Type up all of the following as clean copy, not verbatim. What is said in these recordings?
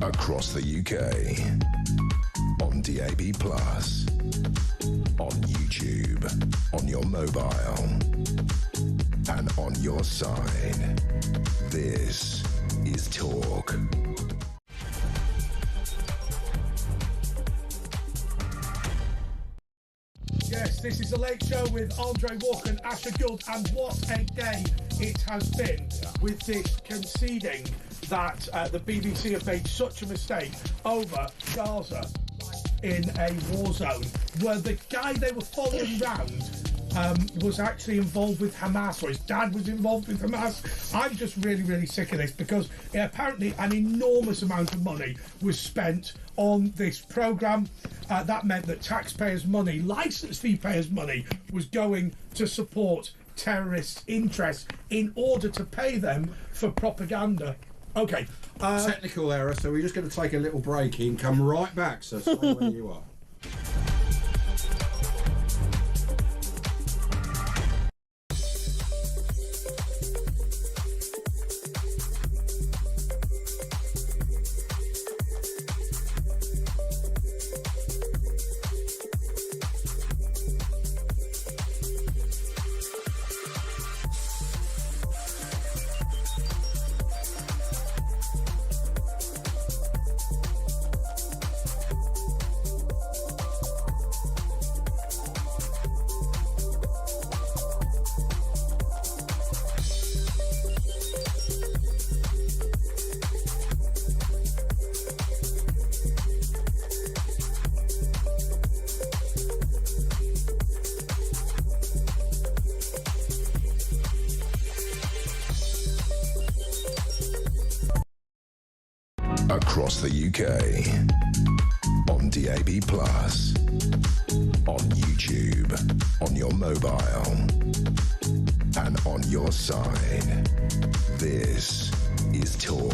Across the UK, on DAB+, on YouTube, on your mobile, and on your side. This is Talk. Yes, this is The Late Show with Andre Walker and Asher Gould, and what a day it has been with this conceding that the BBC have made such a mistake over Gaza in a war zone, where the guy they were following round was actually involved with Hamas, or his dad was involved with Hamas. I'm just really, really sick of this, because apparently an enormous amount of money was spent on this programme. That meant that taxpayers' money, licence fee payers' money, was going to support terrorist interests in order to pay them for propaganda. Okay. Technical error, so we're just going to take a little break and come right back, so stay where you are. Across the UK, on DAB+, on YouTube, on your mobile, and on your side. This is Talk.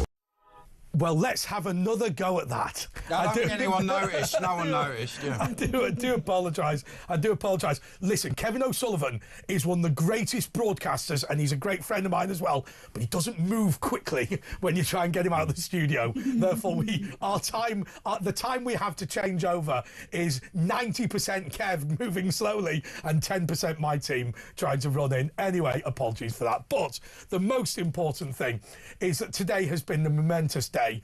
Well, let's have another go at that. I don't think anyone noticed. No one noticed. Yeah. I do apologise. I do apologise. Listen, Kevin O'Sullivan is one of the greatest broadcasters, and he's a great friend of mine as well, but he doesn't move quickly when you try and get him out of the studio. Therefore, the time we have to change over is 90% Kev moving slowly and 10% my team trying to run in. Anyway, apologies for that. But the most important thing is that today has been a momentous day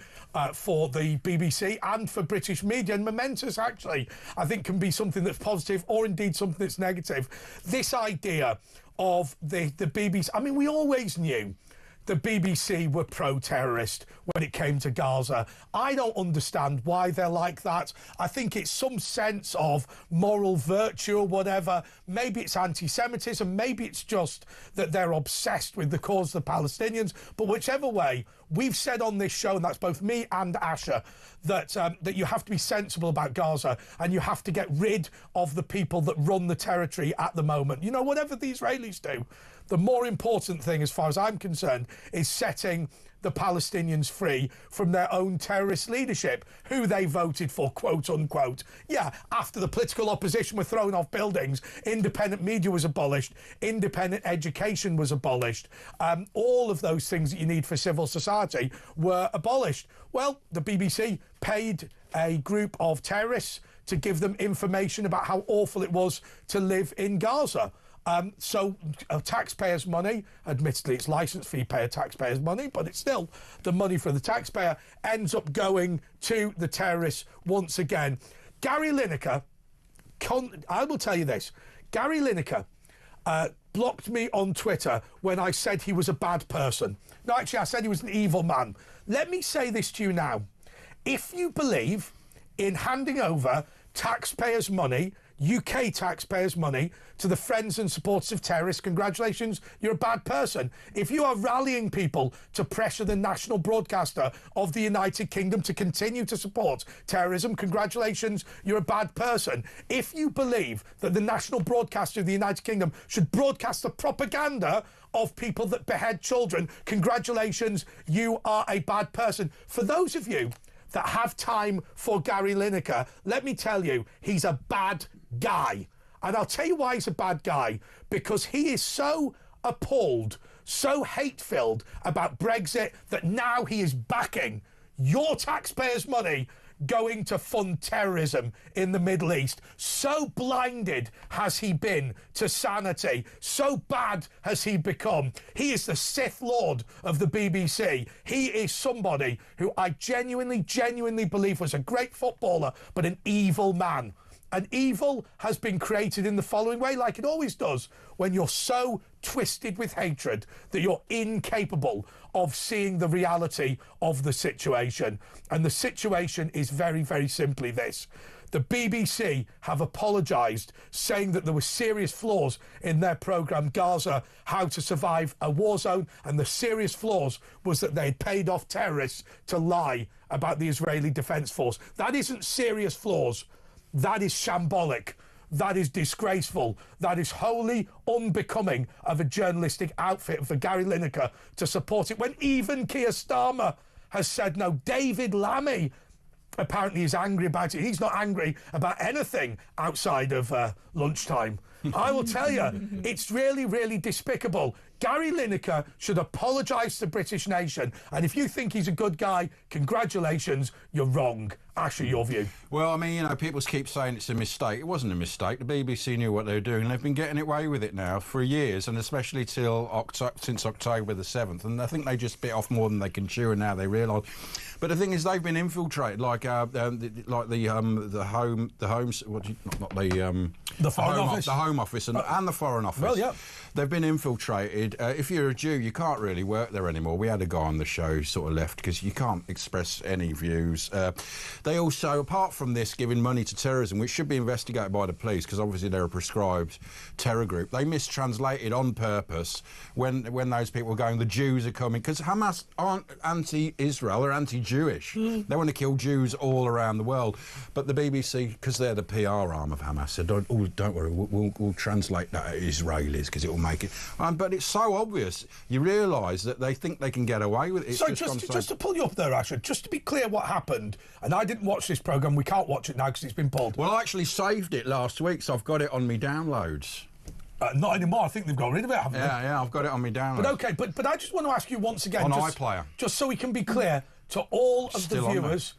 for the BBC and for British media, and momentous actually I think can be something that's positive or indeed something that's negative. This idea of the BBC, I mean, we always knew the BBC were pro-terrorist when it came to Gaza. I don't understand why they're like that. I think it's some sense of moral virtue or whatever. Maybe it's anti-Semitism. Maybe it's just that they're obsessed with the cause of the Palestinians. But whichever way, we've said on this show, and that's both me and Asher, that that you have to be sensible about Gaza, and you have to get rid of the people that run the territory at the moment. You know, whatever the Israelis do, the more important thing, as far as I'm concerned, is setting the Palestinians free from their own terrorist leadership, who they voted for, quote unquote. Yeah, after the political opposition were thrown off buildings, independent media was abolished, independent education was abolished, all of those things that you need for civil society were abolished. Well, the BBC paid a group of terrorists to give them information about how awful it was to live in Gaza. So taxpayers' money, admittedly it's licence fee payer taxpayers' money, but it's still the money for the taxpayer, ends up going to the terrorists once again. Gary Lineker, I will tell you this, Gary Lineker blocked me on Twitter when I said he was a bad person. No, actually I said he was an evil man. Let me say this to you now. If you believe in handing over taxpayers' money, UK taxpayers' money, to the friends and supporters of terrorists, congratulations, you're a bad person. If you are rallying people to pressure the national broadcaster of the United Kingdom to continue to support terrorism, congratulations, you're a bad person. If you believe that the national broadcaster of the United Kingdom should broadcast the propaganda of people that behead children, congratulations, you are a bad person. For those of you that have time for Gary Lineker, let me tell you, he's a bad guy. And I'll tell you why he's a bad guy. Because he is so appalled, so hate-filled about Brexit that now he is backing your taxpayers' money going to fund terrorism in the Middle East. So blinded has he been to sanity. So bad has he become. He is the Sith Lord of the BBC. He is somebody who I genuinely believe was a great footballer, but an evil man. And evil has been created in the following way, like it always does, when you're so twisted with hatred that you're incapable of seeing the reality of the situation. And the situation is very, very simply this. The BBC have apologised, saying that there were serious flaws in their programme Gaza, How to Survive a War Zone, and the serious flaws was that they had paid off terrorists to lie about the Israeli Defence Force. That isn't serious flaws. That is shambolic. That is disgraceful. That is wholly unbecoming of a journalistic outfit for Gary Lineker to support it when even Keir Starmer has said no. David Lammy apparently is angry about it. He's not angry about anything outside of lunchtime. I will tell you, it's really, really despicable. Gary Lineker should apologise to the British nation. And if you think he's a good guy, congratulations, you're wrong. Asher, your view. Well, I mean, you know, people keep saying it's a mistake. It wasn't a mistake. The BBC knew what they were doing, and they've been getting away with it now for years, and especially since October the 7th. And I think they just bit off more than they can chew, and now they realise. But the thing is, they've been infiltrated, the Home Office and the Foreign Office. Well, yeah. They've been infiltrated. If you're a Jew, you can't really work there anymore. We had a guy on the show who sort of left because you can't express any views. They also, apart from this, giving money to terrorism, which should be investigated by the police because obviously they're a prescribed terror group. They mistranslated on purpose when those people were going, the Jews are coming, because Hamas aren't anti-Israel, they're anti-Jewish. They want to kill Jews all around the world. But the BBC, because they're the PR arm of Hamas, said, don't worry, we'll translate that at Israelis because it will make it. But it's so obvious. You realise that they think they can get away with it. So just to pull you up there, Asher, just to be clear what happened, and I didn't watch this programme, we can't watch it now because it's been pulled. Well, I actually saved it last week, so I've got it on me downloads. Not anymore. I think they've got rid of it, haven't they? Yeah, I've got it on me downloads. But okay, but I just want to ask you once again, on iPlayer, just so we can be clear to all of the viewers,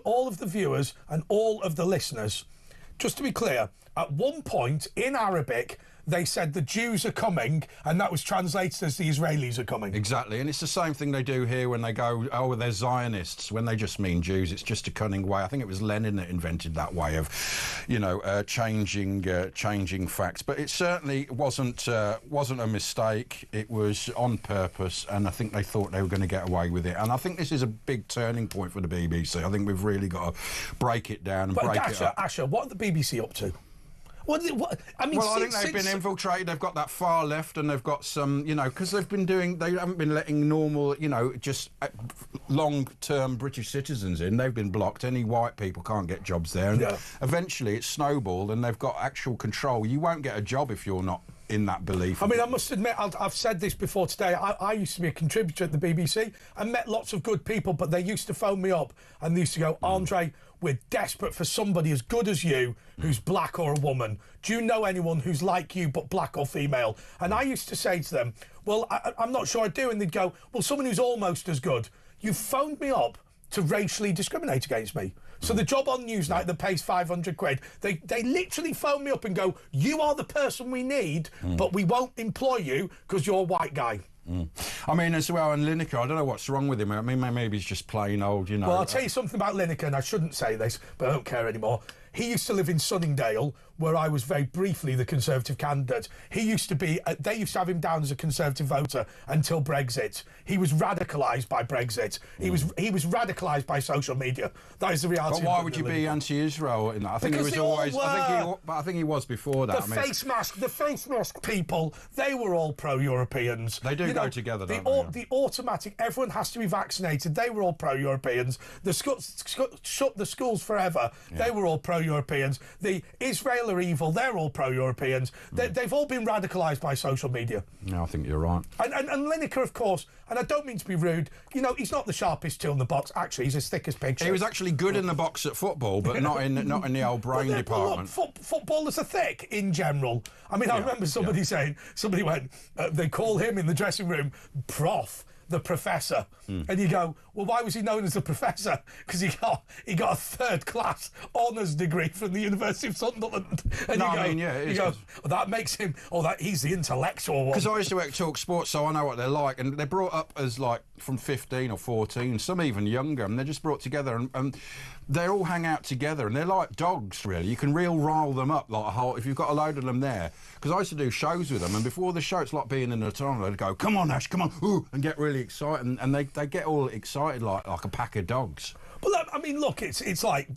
all of the viewers and all of the listeners, just to be clear, at one point in Arabic, they said the Jews are coming, and that was translated as the Israelis are coming. Exactly, and it's the same thing they do here when they go, oh, they're Zionists, when they just mean Jews. It's just a cunning way. I think it was Lenin that invented that way of, changing facts. But it certainly wasn't a mistake. It was on purpose, and I think they thought they were going to get away with it. And I think this is a big turning point for the BBC. I think we've really got to break it down and break it up. Asher, what are the BBC up to? I think they've been infiltrated. They've got that far left, and they've got some, because they haven't been letting normal, just long-term British citizens in. They've been blocked. Any white people can't get jobs there. And eventually it's snowballed, and they've got actual control. You won't get a job if you're not in that belief. I mean, I must admit, I've said this before today. I used to be a contributor at the BBC and met lots of good people, but they used to phone me up and they used to go, Andre, we're desperate for somebody as good as you who's black or a woman. Do you know anyone who's like you but black or female? And I used to say to them, well, I'm not sure I do. And they'd go, well, someone who's almost as good. You phoned me up to racially discriminate against me. So the job on Newsnight that pays 500 quid, they literally phone me up and go, you are the person we need, but we won't employ you because you're a white guy. I mean, as well, and Lineker, I don't know what's wrong with him. I mean, maybe he's just plain old, Well, I'll tell you something about Lineker, and I shouldn't say this, but I don't care anymore. He used to live in Sunningdale, where I was very briefly the Conservative candidate. He used to be, they used to have him down as a Conservative voter until Brexit. He was radicalised by Brexit. He was radicalised by social media. That is the reality. But why would you be anti-Israel in that? I think he was always. I think he was before that. The face mask people, they were all pro-Europeans. They do go together, don't they? The automatic, everyone has to be vaccinated. They were all pro-Europeans. Shut the schools forever. Yeah. They were all pro-Europeans. The Israel are evil. They're all pro-Europeans. They've all been radicalised by social media. Yeah, I think you're right. And Lineker, of course, and I don't mean to be rude, he's not the sharpest tool in the box. Actually, he's as thick as pig shit. He was actually good in the box at football, but not in the old brain department. Look, footballers are thick in general. I mean, I remember somebody saying, they call him in the dressing room, Prof. the Professor. And you go, well, why was he known as the Professor? Because he got a third-class honours degree from the University of Sunderland. And you go, that makes him, he's the intellectual one. Because I used to work at Talk Sports, so I know what they're like. And they're brought up as like from 15 or 14, some even younger, and they're just brought together and they all hang out together, and they're like dogs, really. You can rile them up like a whole, if you've got a load of them there. Because I used to do shows with them, and before the show, it's like being in a tunnel. They'd go, come on, Ash, come on, ooh, and get really excited, and they get all excited like a pack of dogs. Well, I mean, look, it's like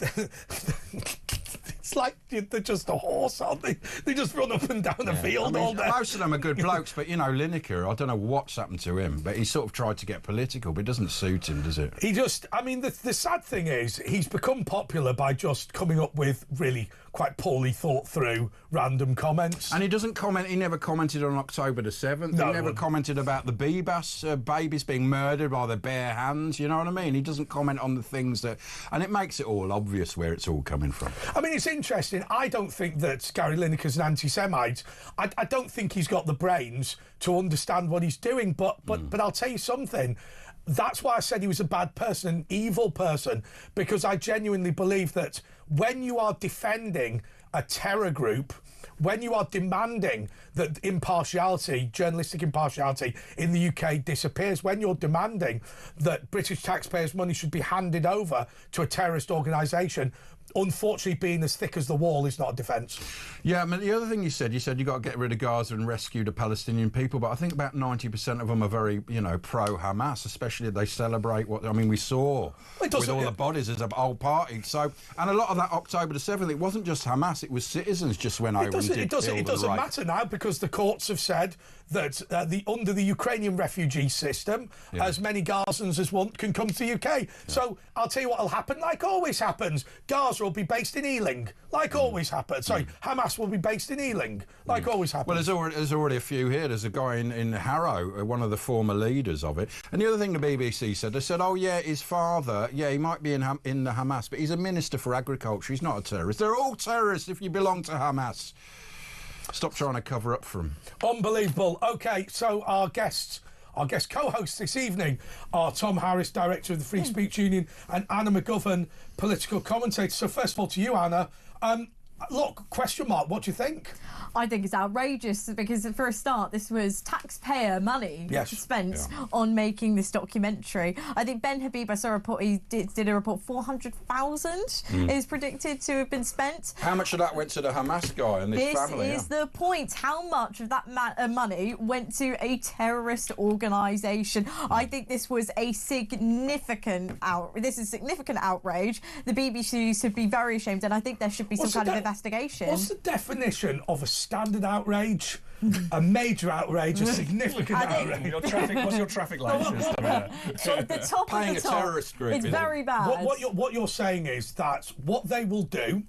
it's like they're just a horse, aren't they? They just run up and down the field all day. Most of them are good blokes, but you know, Lineker, I don't know what's happened to him, but he sort of tried to get political, but it doesn't suit him, does it? The sad thing is, he's become popular by just coming up with really quite poorly thought through random comments. And he doesn't comment, he never commented on October the 7th. No, he never commented about the Bebas babies being murdered by their bare hands, you know what I mean? He doesn't comment on the things that... And it makes it all obvious where it's all coming from. I mean, it's interesting. I don't think that Gary Lineker's an anti-Semite. I don't think he's got the brains to understand what he's doing, but I'll tell you something. That's why I said he was a bad person, an evil person, because I genuinely believe that when you are defending a terror group, when you are demanding that impartiality, journalistic impartiality in the UK disappears, when you're demanding that British taxpayers' money should be handed over to a terrorist organisation, unfortunately being as thick as the wall is not a defence. Yeah, I mean, the other thing you said you've got to get rid of Gaza and rescue the Palestinian people, but I think about 90% of them are very, pro-Hamas, especially they celebrate we saw with all the bodies as a whole party. So, and a lot of that October the 7th, it wasn't just Hamas, it was citizens just went over and did kill the It doesn't matter now, because the courts have said that under the Ukrainian refugee system, as many Gazans as want can come to the UK. Yeah. So I'll tell you what will happen, like always happens. Gaza will be based in Ealing, like always happens. Sorry, Hamas will be based in Ealing, like always happens. Well, there's already a few here. There's a guy in Harrow, one of the former leaders of it. And the other thing the BBC said, they said, his father, he might be in the Hamas, but he's a minister for agriculture. He's not a terrorist. They're all terrorists if you belong to Hamas. Stop trying to cover up for them. Unbelievable. OK, so our guest co-hosts this evening are Tom Harris, Director of the Free Speech Union, and Anna McGovern, political commentator. So first of all, to you, Anna, look, question mark, what do you think? I think it's outrageous because, for a start, this was taxpayer money spent on making this documentary. I think Ben Habib, I saw a report, he did a report, 400,000 is predicted to have been spent. How much of that went to the Hamas guy and his family? This is the point. How much of that money went to a terrorist organisation? I think this was a significant outrage. The BBC should be very ashamed, and I think there should be some kind of investigation. What's the definition of a standard outrage, a major outrage, a significant outrage? What's your traffic light system? So the top paying of the top, a terrorist group, it's very bad. What you're saying is that what they will do,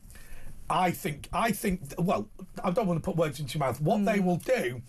I think. Well, I don't want to put words into your mouth. What they will do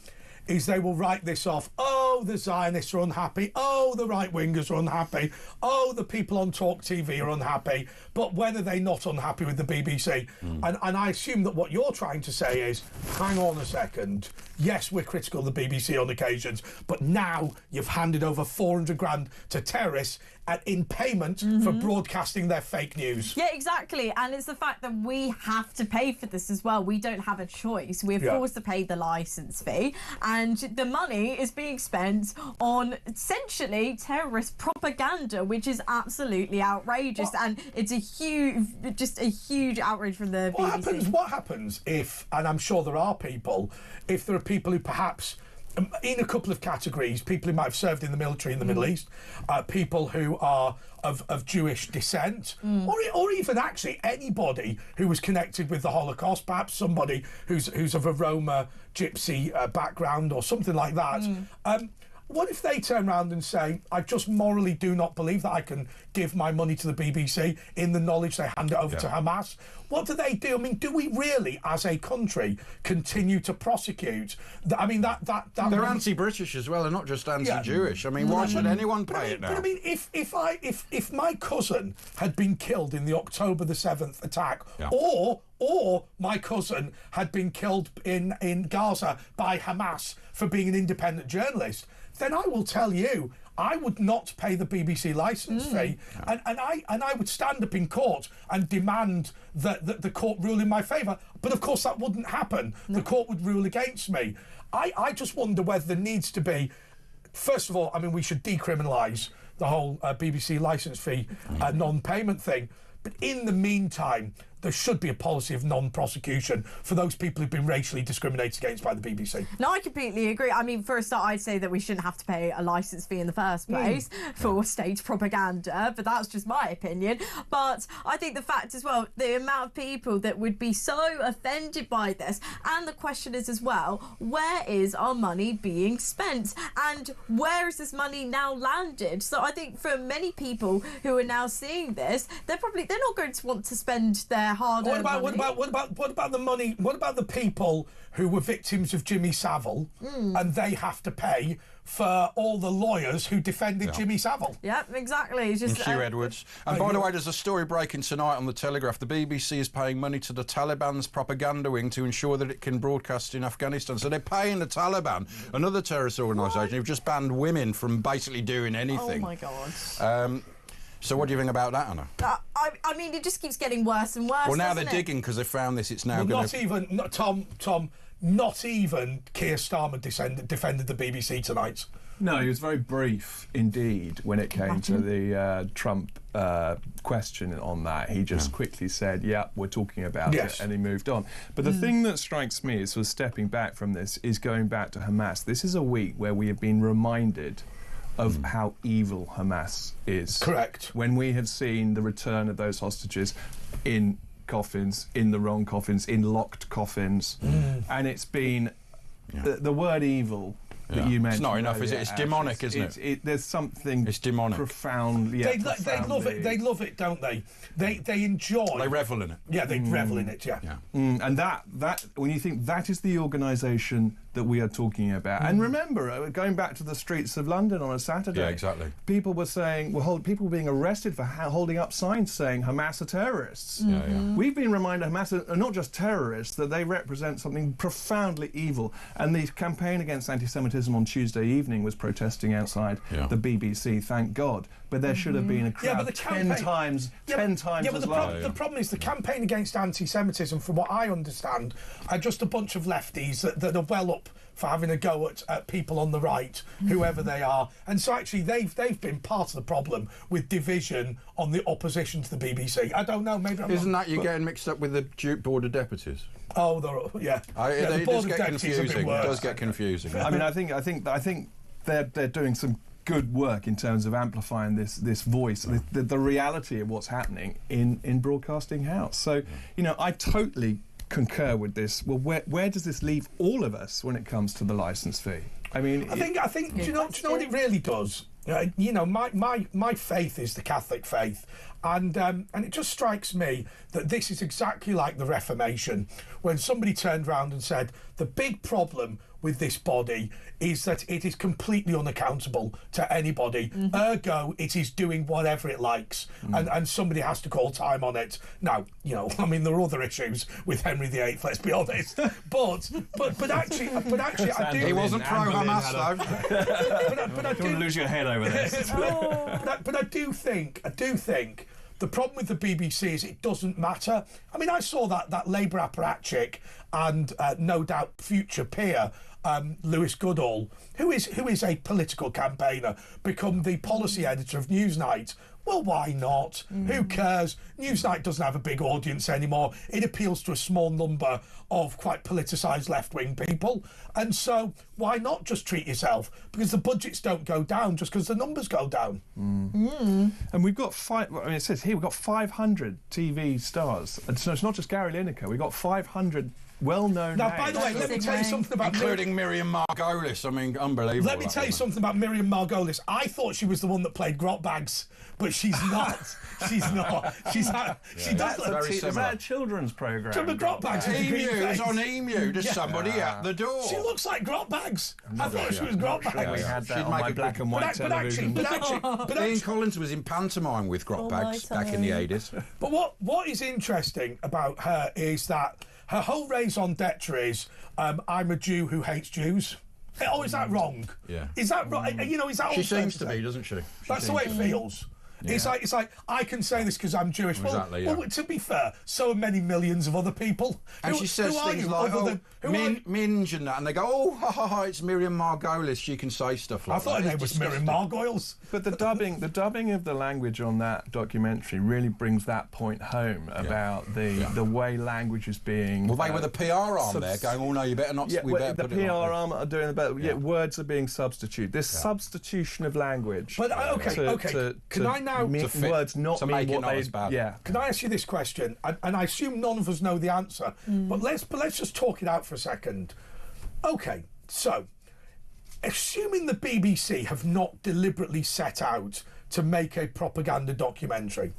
is they will write this off. Oh, the Zionists are unhappy. Oh, the right-wingers are unhappy. Oh, the people on talkTV are unhappy. But when are they not unhappy with the BBC? And I assume that what you're trying to say is, hang on a second. Yes, we're critical of the BBC on occasions, but now you've handed over 400 grand to terrorists in payment for broadcasting their fake news. Yeah, exactly. And it's the fact that we have to pay for this as well. We don't have a choice. We're forced to pay the licence fee. And the money is being spent on essentially terrorist propaganda, which is absolutely outrageous. And it's a huge outrage from the BBC. What happens if, and I'm sure there are people, if there are people who perhaps, in a couple of categories, people who might have served in the military in the Middle East, people who are of Jewish descent, or even actually anybody who was connected with the Holocaust, perhaps somebody who's of a Roma gypsy background or something like that. What if they turn around and say, I just morally do not believe that I can give my money to the BBC in the knowledge they hand it over to Hamas? What do they do? I mean, do we really, as a country, continue to prosecute? They're anti-British as well, they're not just anti-Jewish. I mean, why should anyone pay it now? But I mean, if my cousin had been killed in the October the 7th attack, or or my cousin had been killed in Gaza by Hamas for being an independent journalist, then I will tell you, I would not pay the BBC licence fee, and I would stand up in court and demand that the court rule in my favour. But of course that wouldn't happen. The court would rule against me. I just wonder whether there needs to be, first of all, I mean, we should decriminalise the whole BBC licence fee non-payment thing. But in the meantime, there should be a policy of non-prosecution for those people who've been racially discriminated against by the BBC. No, I completely agree. I mean, for a start, I'd say that we shouldn't have to pay a licence fee in the first place for state propaganda, but that's just my opinion. But I think the fact as well, the amount of people that would be so offended by this, and the question is as well, where is our money being spent? And where is this money now landed? So I think for many people who are now seeing this, they're not going to want to spend their hard-earned money. What about the money? What about the people who were victims of Jimmy Savile and they have to pay for all the lawyers who defended Jimmy Savile? Yeah, exactly. It's just, Hugh Edwards. And by the way, there's a story breaking tonight on the Telegraph. The BBC is paying money to the Taliban's propaganda wing to ensure that it can broadcast in Afghanistan. So they're paying the Taliban, another terrorist organisation, who've just banned women from basically doing anything. Oh my God. So what do you think about that, Anna? I mean, it just keeps getting worse and worse. Well, now they're doesn't it? digging because they found this. It's now Well, going to... Tom, not even Keir Starmer defended the BBC tonight. No, he was very brief indeed when it came to the Trump question on that. He just quickly said, yeah, we're talking about it, and he moved on. But the thing that strikes me is, sort of stepping back from this, is going back to Hamas. This is a week where we have been reminded of how evil Hamas is. Correct. When we have seen the return of those hostages in coffins, in the wrong coffins, in locked coffins, and it's been the word evil that you mentioned. It's not enough, is it? It's demonic, isn't it? There's something it's demonic. Profoundly. They love it. They love it, don't they? They enjoy. They revel in it. Yeah, they revel in it. Yeah. And that when you think that is the organisation that we are talking about, and remember, going back to the streets of London on a Saturday, yeah, exactly. People were saying, people were being arrested for holding up signs saying Hamas are terrorists. We've been reminded Hamas are not just terrorists, that they represent something profoundly evil. And the campaign against anti-Semitism on Tuesday evening was protesting outside the BBC, thank God. But there should have been a crowd 10 times as large. The problem is the campaign against anti-Semitism, from what I understand, are just a bunch of lefties that are well up for having a go at people on the right, whoever they are. And so actually they've been part of the problem with division on the opposition to the BBC. I don't know, maybe I'm Isn't not, that you getting mixed up with the Duke Board of Deputies? Oh, yeah. The Board of Deputies confusing. It does get confusing. I mean, I think they're doing some good work in terms of amplifying this voice, the reality of what's happening in Broadcasting House. So, I totally concur with this. Well, where does this leave all of us when it comes to the licence fee? I mean, I think. Do you know what it really does? My faith is the Catholic faith, and it just strikes me that this is exactly like the Reformation, when somebody turned around and said the big problem with this body is that it is completely unaccountable to anybody. Ergo, it is doing whatever it likes, and somebody has to call time on it. Now, I mean, there are other issues with Henry VIII. Let's be honest, but actually, I do. He wasn't pro Hamas though. But I don't want to lose your head over this. but I do think the problem with the BBC is it doesn't matter. I mean, I saw that Labour apparatchik and no doubt future peer, Lewis Goodall, who is a political campaigner, become the policy editor of Newsnight. Well, why not? Who cares? Newsnight doesn't have a big audience anymore. It appeals to a small number of quite politicised left-wing people. And so why not just treat yourself? Because the budgets don't go down just because the numbers go down. And we've got it says here, we've got 500 TV stars. And so it's not just Gary Lineker. We've got 500 well-known Now, names. by the way, let me tell you something about including Miriam Margolyes. I mean, unbelievable. Let me tell you something about Miriam Margolyes. I thought she was the one that played Grot Bags, but she's not. She's not. She does look very Is similar. that a children's programme? Remember Grot Bags? with the green Emu, it's face? on Emu, just somebody at the door. She looks like Grot Bags. I thought she was Grot Bags. We had that She'd on make my a black good- and white television. But actually, Ian Collins was in pantomime with Grot Bags back in the 80s. But what is interesting about her is that her whole raison d'etre is I'm a Jew who hates Jews. Oh, is that wrong? Yeah. Is that right? You know, is that She unfair seems to say? be, doesn't she? That's the way it feels. It's like I can say this because I'm Jewish. Exactly, well, to be fair, so are many millions of other people. And she says things like, Minge and that, and they go, oh, ha, ha, ha, it's Miriam Margolyes, she can say stuff like I that. thought her name It's was Miriam disgusting. Margolyes. But the dubbing of the language on that documentary really brings that point home about the way language is being. Well, they were the PR arm there going, oh no, you better not. Yeah, we better the put it PR like arm are doing the better. Yeah, words are being substituted. This substitution of language. But okay. Can I now words not to mean make it what not they? as bad. Yeah. Can I ask you this question? And I assume none of us know the answer. But let's just talk it out for a second. Okay, so assuming the BBC have not deliberately set out to make a propaganda documentary,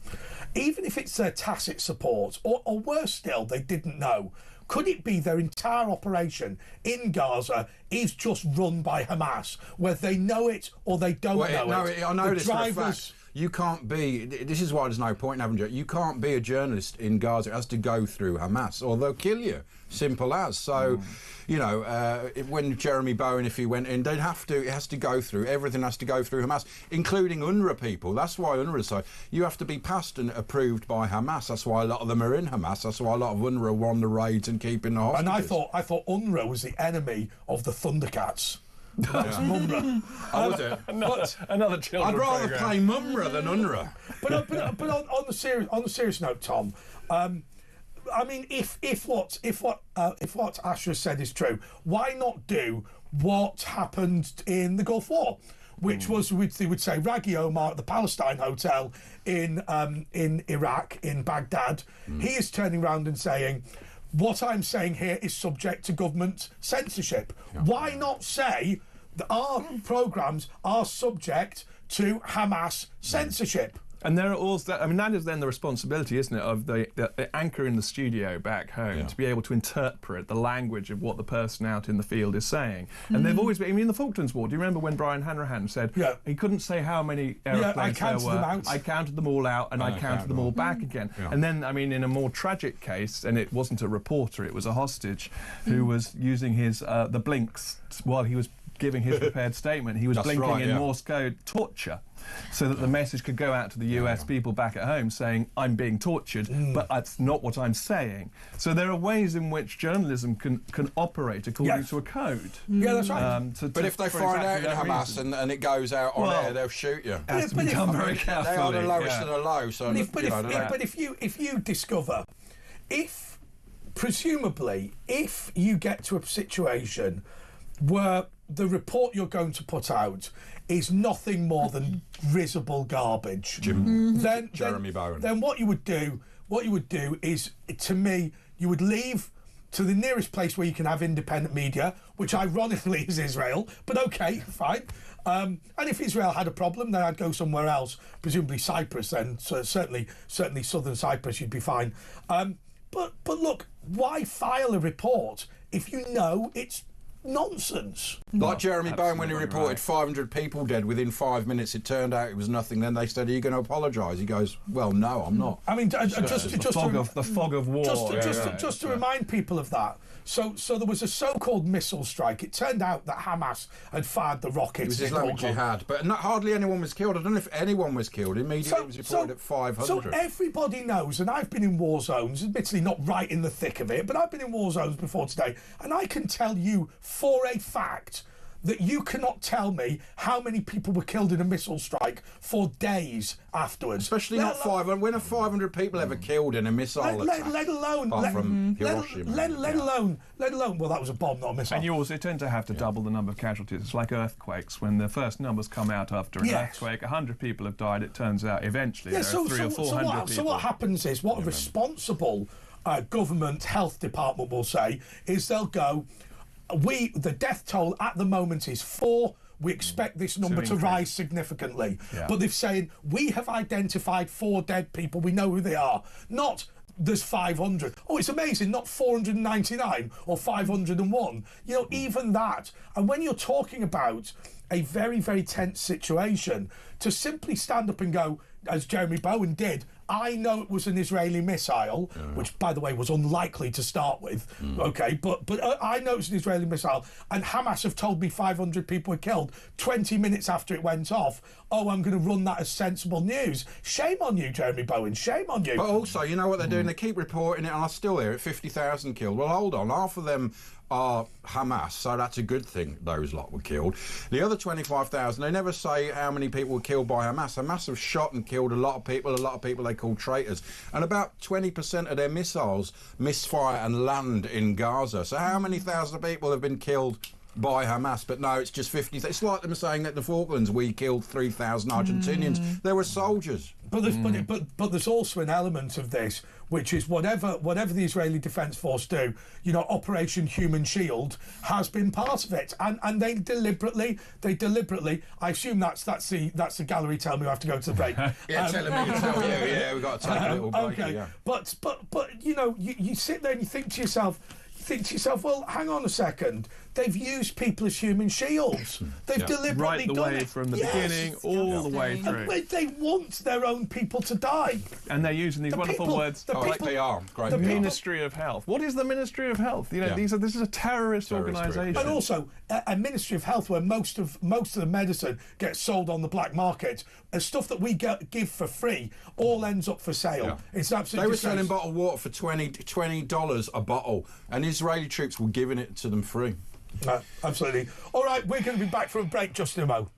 even if it's their tacit support, or worse still, they didn't know, could it be their entire operation in Gaza is just run by Hamas, whether they know it or they don't know it? I know The this for a fact. You can't be. This is why there's no point in having you. You can't be a journalist in Gaza. It has to go through Hamas, or they'll kill you. Simple as. So, you know, when Jeremy Bowen, if he went in, they'd have to. It has to go through. Everything has to go through Hamas, including UNRWA people. That's why UNRWA. So you have to be passed and approved by Hamas. That's why a lot of them are in Hamas. That's why a lot of UNRWA won the raids and keeping the hostages. And I thought UNRWA was the enemy of the Thundercats. That was Mumra. Oh, was it? Another children's I'd rather programme. play Mumra than UNRWA. But on the serious note, Tom, I mean, if what Asher said is true, why not do what happened in the Gulf War, which was they would say Raggy Omar at the Palestine Hotel in Iraq, in Baghdad. He is turning around and saying, what I'm saying here is subject to government censorship. Why not say that our programmes are subject to Hamas censorship? And there are also, I mean, that is then the responsibility, isn't it, of the anchor in the studio back home to be able to interpret the language of what the person out in the field is saying. And they've always been, I mean, in the Falklands War, do you remember when Brian Hanrahan said he couldn't say how many aeroplanes there were? I counted them all out and I counted them all back again. And then, I mean, in a more tragic case, and it wasn't a reporter, it was a hostage who was using his the blinks while he was giving his prepared statement. He was blinking in Morse code torture, so that the message could go out to the US people back at home saying, I'm being tortured, but that's not what I'm saying. So there are ways in which journalism can operate according to a code. Yeah, that's right. But if they find out in Hamas and it goes out on air, they'll shoot you. Has to become very careful. They are the lowest of the low. So But if you discover, presumably, if you get to a situation where the report you're going to put out is nothing more than risible garbage, Jeremy Bowen. Then what you would do is, to me, you would leave to the nearest place where you can have independent media, which ironically is Israel, but okay, fine. And if Israel had a problem, then I'd go somewhere else, presumably Cyprus, then so certainly southern Cyprus, you'd be fine. But look, why file a report if you know it's nonsense? Like Jeremy Bowen, when he reported 500 people dead within 5 minutes, it turned out it was nothing. Then they said, are you going to apologise? He goes, well, no, I'm not. I mean, the fog of war. Just to remind people of that. So there was a so-called missile strike. It turned out that Hamas had fired the rockets. It was Islamic Jihad, but hardly anyone was killed. I don't know if anyone was killed. Immediately it was reported at 500. So everybody knows, and I've been in war zones, admittedly not right in the thick of it, but I've been in war zones before today, and I can tell you for a fact that you cannot tell me how many people were killed in a missile strike for days afterwards. Especially not 500. When are 500 people ever killed in a missile attack? Let alone, apart from Hiroshima. Let alone. Well, that was a bomb, not a missile. And you also tend to have to double the number of casualties. It's like earthquakes. When the first numbers come out after an earthquake, 100 people have died. It turns out eventually there are 300 or 400 people. So what happens is, what a responsible government health department will say is they'll go, the death toll at the moment is 4. We expect this number to rise significantly. Yeah. But they're saying, we have identified 4 dead people. We know who they are. Not, there's 500. Oh, it's amazing. Not 499 or 501. You know, even that. And when you're talking about a very, very tense situation, to simply stand up and go, as Jeremy Bowen did, I know it was an Israeli missile, which, by the way, was unlikely to start with, okay, but I know it's an Israeli missile, and Hamas have told me 500 people were killed 20 minutes after it went off. Oh, I'm going to run that as sensible news. Shame on you, Jeremy Bowen, shame on you. But also, you know what they're doing? They keep reporting it, and I still hear it, 50,000 killed. Well, hold on, half of them are Hamas, so that's a good thing those lot were killed. The other 25,000, they never say how many people were killed by Hamas. Hamas have shot and killed a lot of people they call traitors, and about 20% of their missiles misfire and land in Gaza. So how many thousand people have been killed by Hamas? But no, it's just 50. It's like them saying that the Falklands, we killed 3,000 Argentinians. They were soldiers. But there's also an element of this, which is whatever the Israeli Defence Force do, you know, Operation Human Shield has been part of it, and they deliberately, I assume that's the gallery telling me I have to go to the break. Telling me to tell you. Yeah, we've got to take a little break. Okay, yeah. but you know, you sit there and you think to yourself, well, hang on a second. They've used people as human shields. They've deliberately right the done way it. from the beginning all the way through. And they want their own people to die. And they're using these wonderful words. Great PR. Great The PR. Ministry of Health. What is the Ministry of Health? You know, this is a terrorist organisation. And also a Ministry of Health where most of the medicine gets sold on the black market, and stuff that we give for free all ends up for sale. Yeah. It's absolutely. They were selling bottled water for $20 a bottle, and Israeli troops were giving it to them free. Absolutely. All right, we're going to be back for a break just in a moment.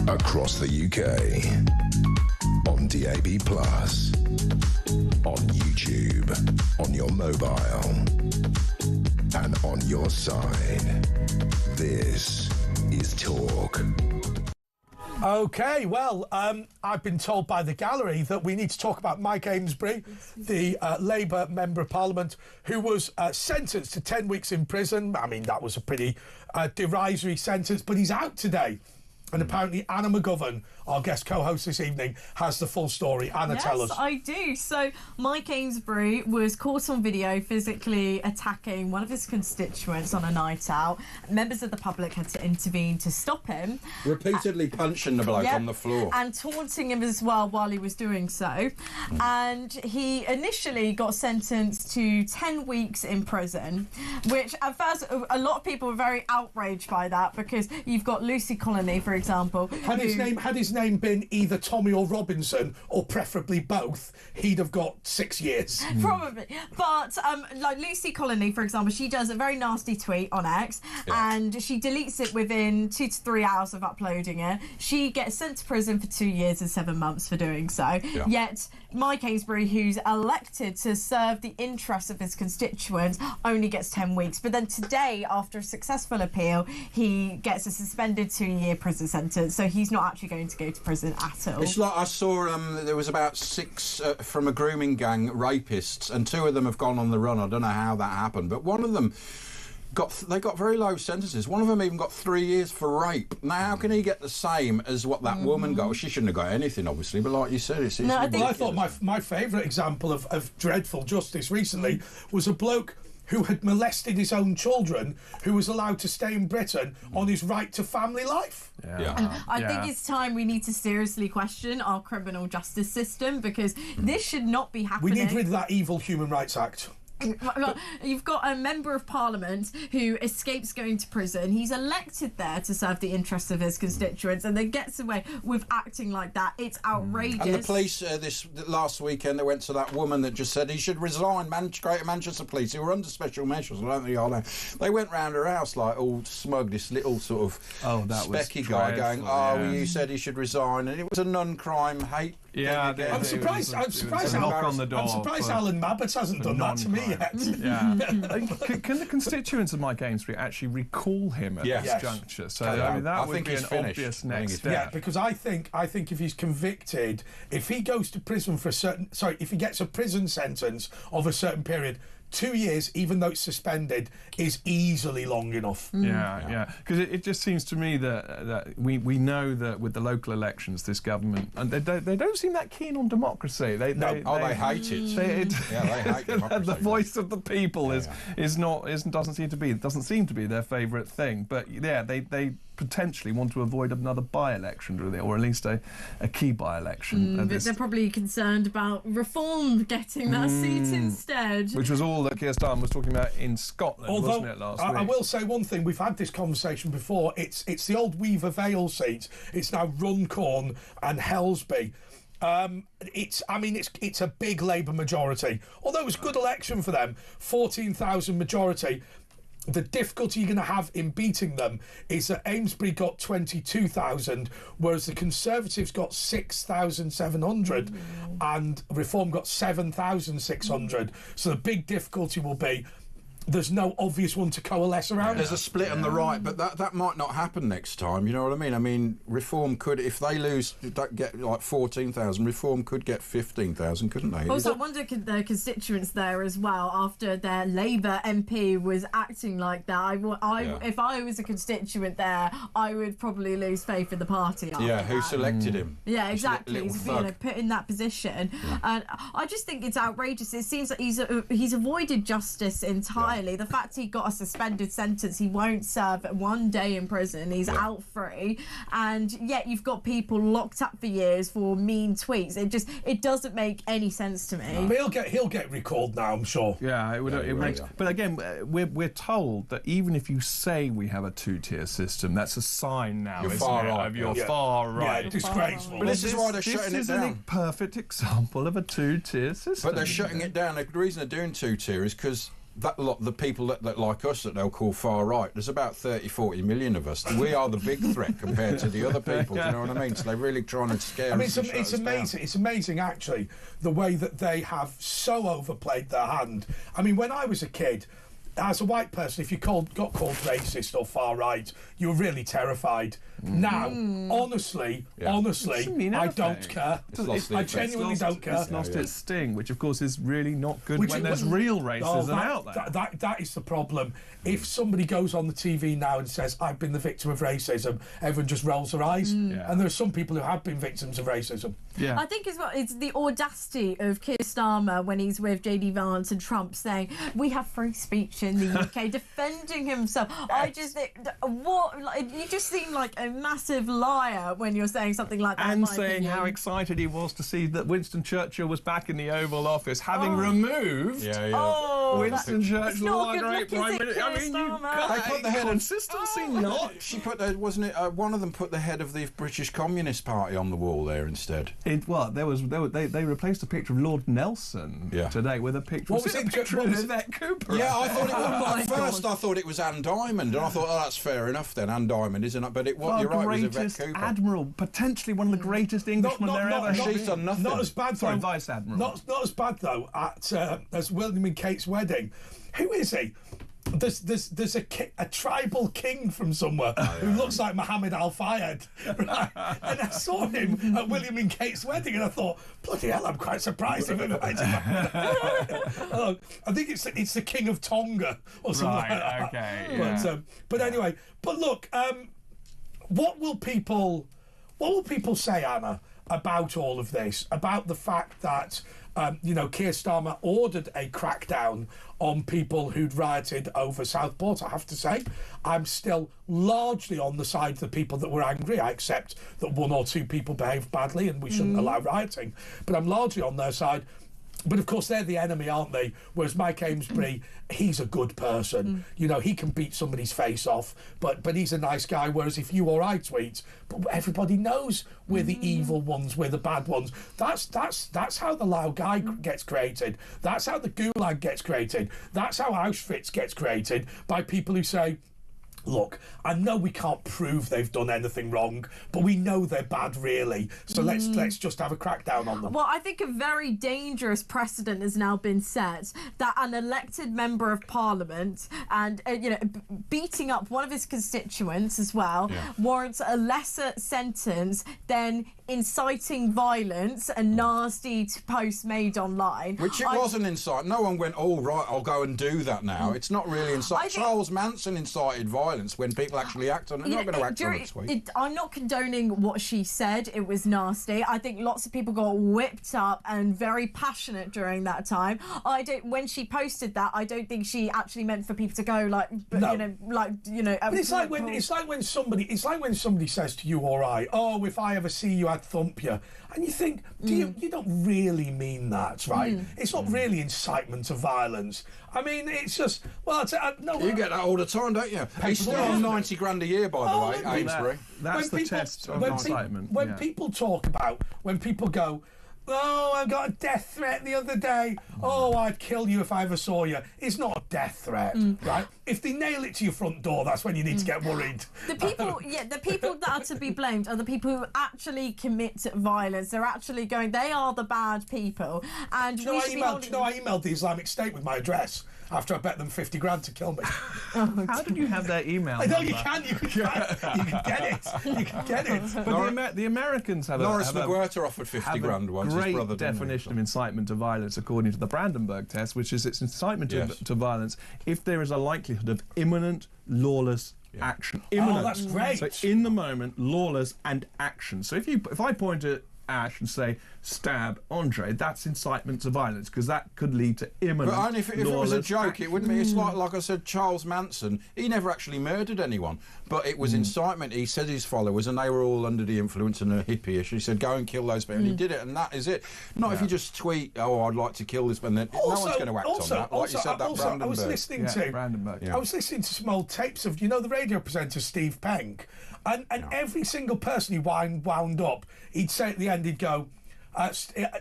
Across the UK, on DAB+, on YouTube, on your mobile, and on your side. This is Talk. Okay, well, I've been told by the gallery that we need to talk about Mike Amesbury, the Labour Member of Parliament, who was sentenced to 10 weeks in prison. I mean, that was a pretty derisory sentence, but he's out today. And apparently Anna McGovern, our guest co-host this evening, has the full story. Anna, tell us. Yes, I do. So Mike Amesbury was caught on video physically attacking one of his constituents on a night out. Members of the public had to intervene to stop him. Repeatedly punching the bloke on the floor. And taunting him as well while he was doing so. And he initially got sentenced to 10 weeks in prison, which at first a lot of people were very outraged by that, because you've got Lucy Colony, for example. Had his name been either Tommy or Robinson, or preferably both, he'd have got 6 years. Probably. But like Lucy Colony, for example, she does a very nasty tweet on X, and she deletes it within 2 to 3 hours of uploading it. She gets sent to prison for 2 years and 7 months for doing so. Yeah. Yet Mike Amesbury, who's elected to serve the interests of his constituents, only gets 10 weeks. But then today, after a successful appeal, he gets a suspended 2-year prison sentence. So he's not actually going to go to prison at all. It's like I saw there was about 6 from a grooming gang rapists, and 2 of them have gone on the run. I don't know how that happened, but one of them got very low sentences. One of them even got 3 years for rape. Now, how can he get the same as what that woman got? Well, she shouldn't have got anything, obviously, but like you said, it's I thought my favourite example of dreadful justice recently was a bloke who had molested his own children, who was allowed to stay in Britain on his right to family life. And I think it's time we need to seriously question our criminal justice system, because this should not be happening. We need rid of that evil Human Rights Act. You've got a member of parliament who escapes going to prison. He's elected there to serve the interests of his constituents, and then gets away with acting like that. It's outrageous. And the police, last weekend, they went to that woman that just said he should resign. Greater Manchester Police, who were under special measures. I don't think they are now. They went round her house like all smug, this little sort of specky guy going, well, you said he should resign, and it was a non-crime hate. Yeah, I'm surprised. I'm surprised Alan Mabbott hasn't done that to me yet. Yeah. Can the constituents of Mike Ainsbury actually recall him at this juncture? So that would be an obvious next step. Yeah, because I think if he's convicted, if he goes to prison for if he gets a prison sentence of a certain period, 2 years, even though it's suspended, is easily long enough. Yeah. Because it just seems to me that we know that with the local elections, this government, and they don't seem that keen on democracy. They hate it. They hate democracy. The voice of the people doesn't seem to be their favourite thing. But they potentially want to avoid another by-election, or at least a key by-election. But they're probably concerned about Reform getting that seat instead. Which was all that Keir Starmer was talking about in Scotland, wasn't it, last week? I will say one thing, we've had this conversation before, it's the old Weaver Vale seat, it's now Runcorn and Helsby. It's a big Labour majority, although it was a good election for them, 14,000 majority. The difficulty you're going to have in beating them is that Amesbury got 22,000, whereas the Conservatives got 6,700 and Reform got 7,600. So the big difficulty will be there's no obvious one to coalesce around. There's a split on the right, but that might not happen next time. You know what I mean? I mean, Reform could, if they don't get like 14,000, Reform could get 15,000, couldn't they? Also, I wonder could their constituents there as well, after their Labour MP was acting like that. If I was a constituent there, I would probably lose faith in the party. Who selected him? Yeah, exactly. He's put in that position, and I just think it's outrageous. It seems like he's avoided justice entirely. The fact he got a suspended sentence, he won't serve 1 day in prison, he's out free, and yet you've got people locked up for years for mean tweets. It doesn't make any sense to me. But he'll get recalled now, I'm sure. Yeah, it makes. But again, we're told that even if you say we have a two-tier system, that's a sign now, you're far right. You're far right. Yeah, disgraceful. But this is why they're shutting it down. This is a perfect example of a two-tier system. But they're shutting it down. The reason they're doing two-tier is because the people that like us that they'll call far right, there's about 40 million of us. We are the big threat compared to the other people. Do you know what I mean? So they're really trying to scare us. It's amazing. It's amazing, actually, the way that they have so overplayed their hand. I mean, when I was a kid, as a white person, if you got called racist or far right, you were really terrified. Now, honestly, I don't care. I genuinely don't care. It's lost its sting, which of course is really not good when there's real racism out there. That is the problem. If somebody goes on the TV now and says, I've been the victim of racism, everyone just rolls their eyes. And there are some people who have been victims of racism. I think as well, it's the audacity of Keir Starmer when he's with JD Vance and Trump saying, we have free speech in the UK, defending himself. I just think, you just seem like a massive liar when you're saying something like that. And saying how excited he was to see that Winston Churchill was back in the Oval Office, having removed Winston Churchill, the great Prime Minister. I mean, they put the head of consistency. Not. She put wasn't it? One of them put the head of the British Communist Party on the wall there instead. They replaced a picture of Lord Nelson today with a picture. What was it? Picture of Yvette Cooper. Yeah, I thought it was. At first, I thought it was Anne Diamond, and I thought, that's fair enough then. Anne Diamond, isn't it? But it was. You're right. It was Yvette Cooper. Admiral, potentially one of the greatest Englishmen there ever. She's done nothing. Not as bad. Sorry, Vice Admiral. Not as bad though. As William and Kate's wedding. Who is he? There's a tribal king from somewhere who looks like Mohammed Al Fayed, right? And I saw him at William and Kate's wedding, and I thought, bloody hell, I'm quite surprised if invited him. I think it's the King of Tonga or something like that. Okay. Yeah. But anyway, but look, what will people say, Anna, about all of this, about the fact that Keir Starmer ordered a crackdown on people who'd rioted over Southport. I have to say, I'm still largely on the side of the people that were angry. I accept that one or two people behaved badly and we shouldn't allow rioting, but I'm largely on their side. But of course they're the enemy, aren't they? Whereas Mike Amesbury, he's a good person. He can beat somebody's face off, but he's a nice guy. Whereas if you or I tweet, but everybody knows we're the evil ones, we're the bad ones. That's how the loud guy gets created. That's how the Gulag gets created. That's how Auschwitz gets created, by people who say, look, I know we can't prove they've done anything wrong, but we know they're bad, really. So let's just have a crackdown on them. Well, I think a very dangerous precedent has now been set that an elected member of Parliament and beating up one of his constituents as well warrants a lesser sentence than inciting violence and nasty posts made online. Which it wasn't incite. No one went, oh, right, I'll go and do that now. It's not really incite. Charles Manson incited violence when people actually act on it. They're not going to act on it, sweet. I'm not condoning what she said. It was nasty. I think lots of people got whipped up and very passionate during that time. When she posted that, I don't think she actually meant for people to go But it's like when somebody says to you or I, oh, if I ever see you, I'd thump you, and you think, you don't really mean that, right? It's not really incitement of violence. I mean, it's just you get that all the time, don't you? He's still on 90 grand a year, by the way, Amesbury. That's the test of incitement. When people talk about, when people go, oh, I got a death threat the other day. Oh, I'd kill you if I ever saw you. It's not a death threat, right? If they nail it to your front door, that's when you need to get worried. The people that are to be blamed are the people who actually commit violence. They're actually they are the bad people. And do you know I emailed the Islamic State with my address after I bet them 50 grand to kill me? How did you have their email? No, you can get it. You can get it. But the Americans have Norris McWhirter offered 50 grand once. Great definition of incitement to violence according to the Brandenburg test, which is it's incitement to violence if there is a likelihood of imminent lawless action. Imminent. Oh, that's great. So in the moment, lawless and action. So if I point at Ash and say stab Andre, that's incitement to violence, because that could lead to imminent. But only if it was a joke, it wouldn't be. It's like I said, Charles Manson, he never actually murdered anyone, but it was incitement. He said his followers, and they were all under the influence and a hippie-ish. He said, go and kill those people, and he did it, and that is it. Not if you just tweet, oh, I'd like to kill this, and then no one's going to act on that. Like you said, that Brandenburg. I was listening to Brandenburg. I was listening to some old tapes of the radio presenter Steve Penk, and every single person he wound up, he'd say at the end, he'd go,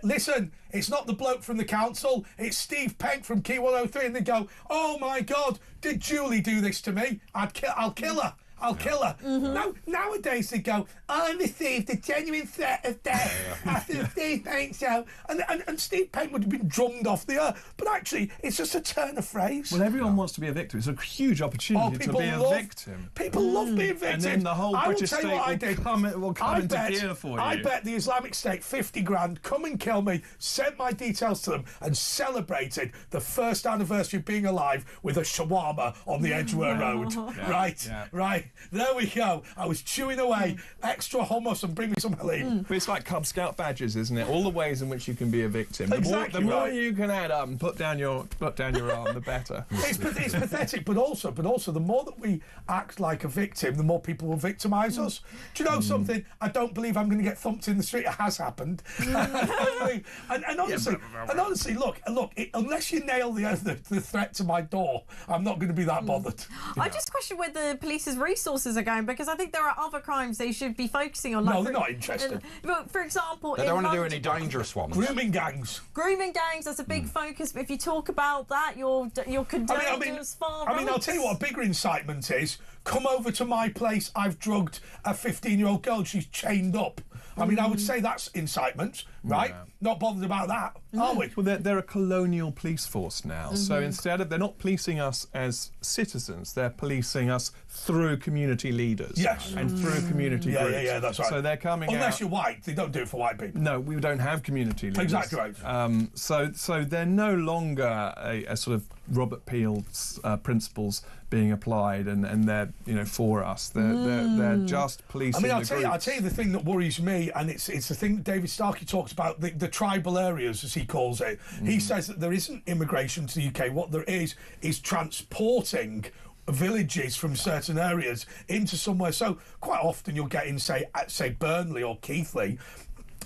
listen, it's not the bloke from the council, it's Steve Penk from Key 103, and they'd go, oh my God, did Julie do this to me? I'll kill her. I'll kill her. Now, nowadays they go, I received a genuine threat of death after the Steve Penk show. And Steve Penk would have been drummed off the earth. But actually, it's just a turn of phrase. Well, everyone wants to be a victim. It's a huge opportunity to be a victim. People love being victims. And then the whole British state will come into gear for you. I bet the Islamic State 50 grand, come and kill me, sent my details to them, and celebrated the first anniversary of being alive with a shawarma on the Edgware Road. Right. There we go. I was chewing away extra hummus and bring me some Helene. But it's like Cub Scout badges, isn't it? All the ways in which you can be a victim. Exactly. The more you can add up and put down your arm, the better. It's pathetic, but also the more that we act like a victim, the more people will victimise us. Do you know something? I don't believe I'm going to get thumped in the street. It has happened. and honestly, look. Unless you nail the threat to my door, I'm not going to be that bothered. I just question where the police's resources are going, because I think there are other crimes they should be focusing on. No, they're not interested. For example, they don't want to do any dangerous ones. Grooming gangs, that's a big focus. But if you talk about that, you're condoning as far. I'll tell you what a bigger incitement is. Come over to my place. I've drugged a 15-year-old girl. She's chained up. I would say that's incitement, right? Yeah. Not bothered about that, are we? Well, they're a colonial police force now. So instead of, they're not policing us as citizens, they're policing us through community leaders. Yes. And through community groups. Yeah, that's right. So they're coming Unless you're white, they don't do it for white people. No, we don't have community leaders. Exactly right. So they're no longer a sort of Robert Peel's principles being applied, and they're for us. They're just policing. I mean, I'll tell you the thing that worries me, and it's the thing that David Starkey talks about, the tribal areas, as he calls it. He says that there isn't immigration to the UK. What there is transporting villages from certain areas into somewhere. So quite often you'll get in, say Burnley or Keighley,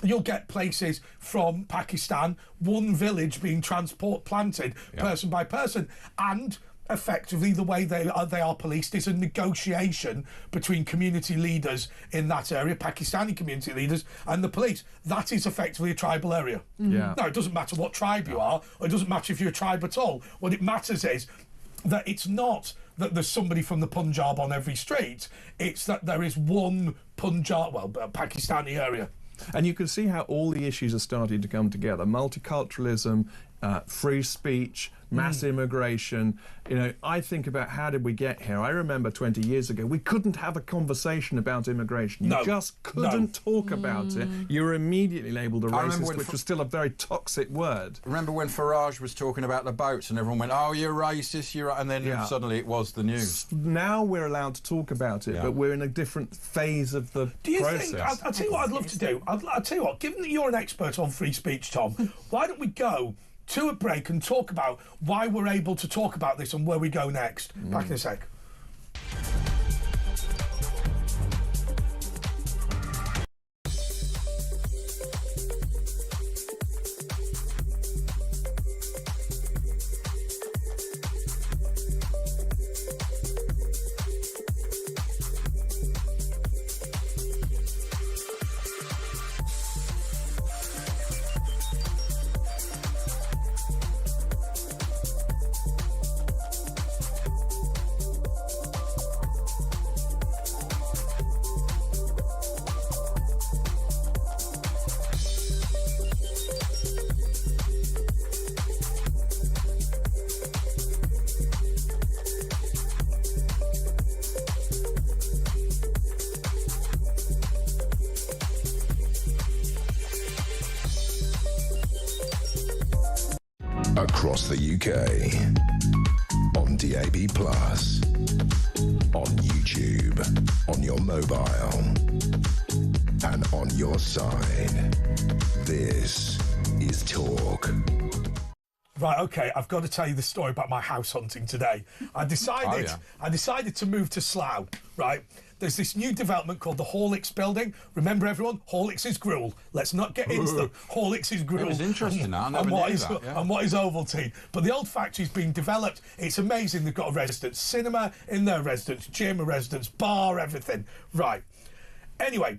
you'll get places from Pakistan, one village being planted person by person, and effectively the way they are policed is a negotiation between community leaders in that area, Pakistani community leaders, and the police. That is effectively a tribal area. Yeah. Now, it doesn't matter what tribe you are, or it doesn't matter if you're a tribe at all. What it matters is that it's not that there's somebody from the Punjab on every street, it's that there is one Pakistani area. And you can see how all the issues are starting to come together. Multiculturalism, free speech, mass immigration. I think about how did we get here. I remember 20 years ago, we couldn't have a conversation about immigration. You just couldn't talk about it. You were immediately labelled a racist, which was still a very toxic word. Remember when Farage was talking about the boats and everyone went, oh, you're racist, and then suddenly it was the news. Now we're allowed to talk about it, but we're in a different phase of the process. Do you think, I'll tell you what I'd love to do. I'll tell you what, given that you're an expert on free speech, Tom, why don't we go to a break and talk about why we're able to talk about this and where we go next. Back in a sec. Across the UK, on DAB+, on YouTube, on your mobile, and on your side. This is Talk. Right, okay, I've got to tell you the story about my house hunting today. I decided to move to Slough, right? There's this new development called the Horlicks building. Remember, everyone, Horlicks is gruel. Let's not get into the Horlicks is gruel. It was interesting, I never knew that. And what is Ovaltine. But the old factory's being developed. It's amazing. They've got a residence cinema in their residence, gym, a residence bar, everything. Right. Anyway,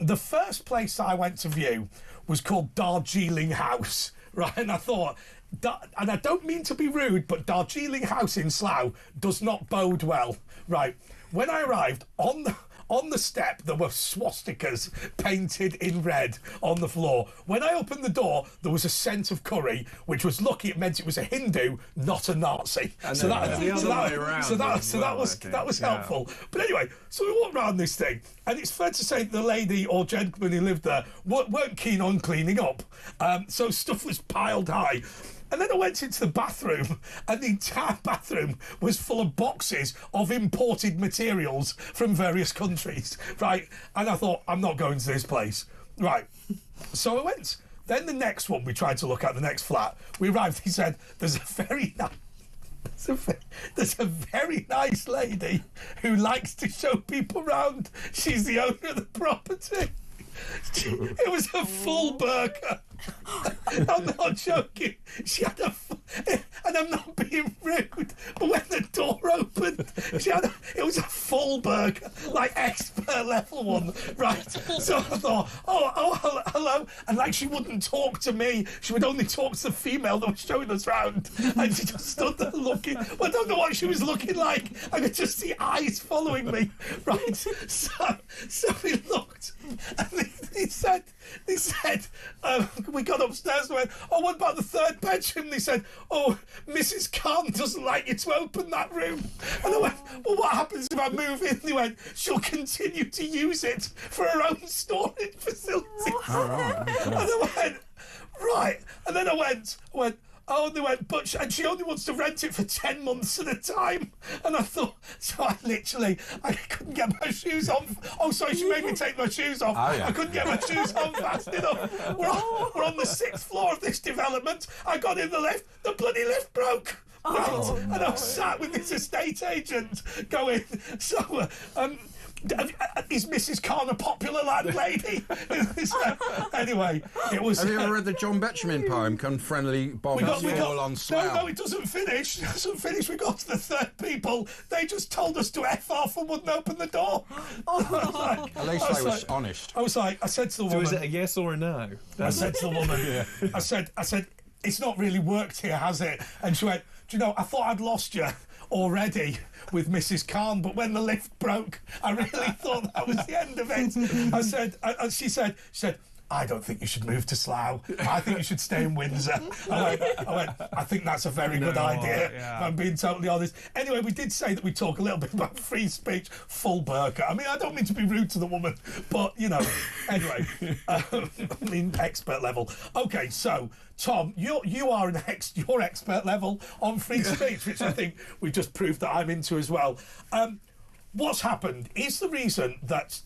the first place I went to view was called Darjeeling House, right? And I thought, and I don't mean to be rude, but Darjeeling House in Slough does not bode well, right? When I arrived, on the step, there were swastikas painted in red on the floor. When I opened the door, there was a scent of curry, which was lucky. It meant it was a Hindu, not a Nazi. So that was helpful. But anyway, so we walked around this thing, and it's fair to say that the lady or gentleman who lived there weren't keen on cleaning up. So stuff was piled high. And then I went into the bathroom, and the entire bathroom was full of boxes of imported materials from various countries, right? And I thought, I'm not going to this place. Right. So I went. Then the next one we tried to look at, the next flat, we arrived, he said, there's a very nice lady who likes to show people around. She's the owner of the property. It was a full burqa. I'm not joking. She had and I'm not being rude, but when the door opened, it was a full burqa, like expert level one, right? So I thought, oh, hello, and like she wouldn't talk to me. She would only talk to the female that was showing us round, and she just stood there looking. Well, I don't know what she was looking like. I could just see eyes following me, right? So we looked, and they said, we got upstairs and went, oh, what about the third bedroom? They said, oh, Mrs. Khan doesn't like you to open that room. And I went, well, what happens if I move in? They went, she'll continue to use it for her own storage facilities. And I went, right. And then I went, Oh, and they went, and she only wants to rent it for 10 months at a time. And I thought, so I couldn't get my shoes on. Oh, sorry, she made me take my shoes off. Oh, yeah. I couldn't get my shoes on fast enough. We're on the 6th floor of this development. I got in the lift, the bloody lift broke. Right, and I was sat with this estate agent going, so, is Mrs. Khan a popular landlady? Anyway, it was... Have you ever read the John Betjeman poem, Can Friendly Bombs Fall on Slough? No, it doesn't finish. It doesn't finish. We got to the third people. They just told us to F off and wouldn't open the door. At least they were honest. I said to the woman... So is it a yes or a no? I said to the woman, I said, it's not really worked here, has it? And she went, do you know, I thought I'd lost you already with Mrs. Khan, but when the lift broke, I really thought that was the end of it. I said, she said, I don't think you should move to Slough. I think you should stay in Windsor. I went, I think that's a very good idea, if I'm being totally honest. Anyway, we did say that we'd talk a little bit about free speech, full burqa. I mean, I don't mean to be rude to the woman, but, you know, anyway, I mean, expert level. Okay, so, Tom, you are you're expert level on free speech, which I think we've just proved that I'm into as well. What's happened is the reason that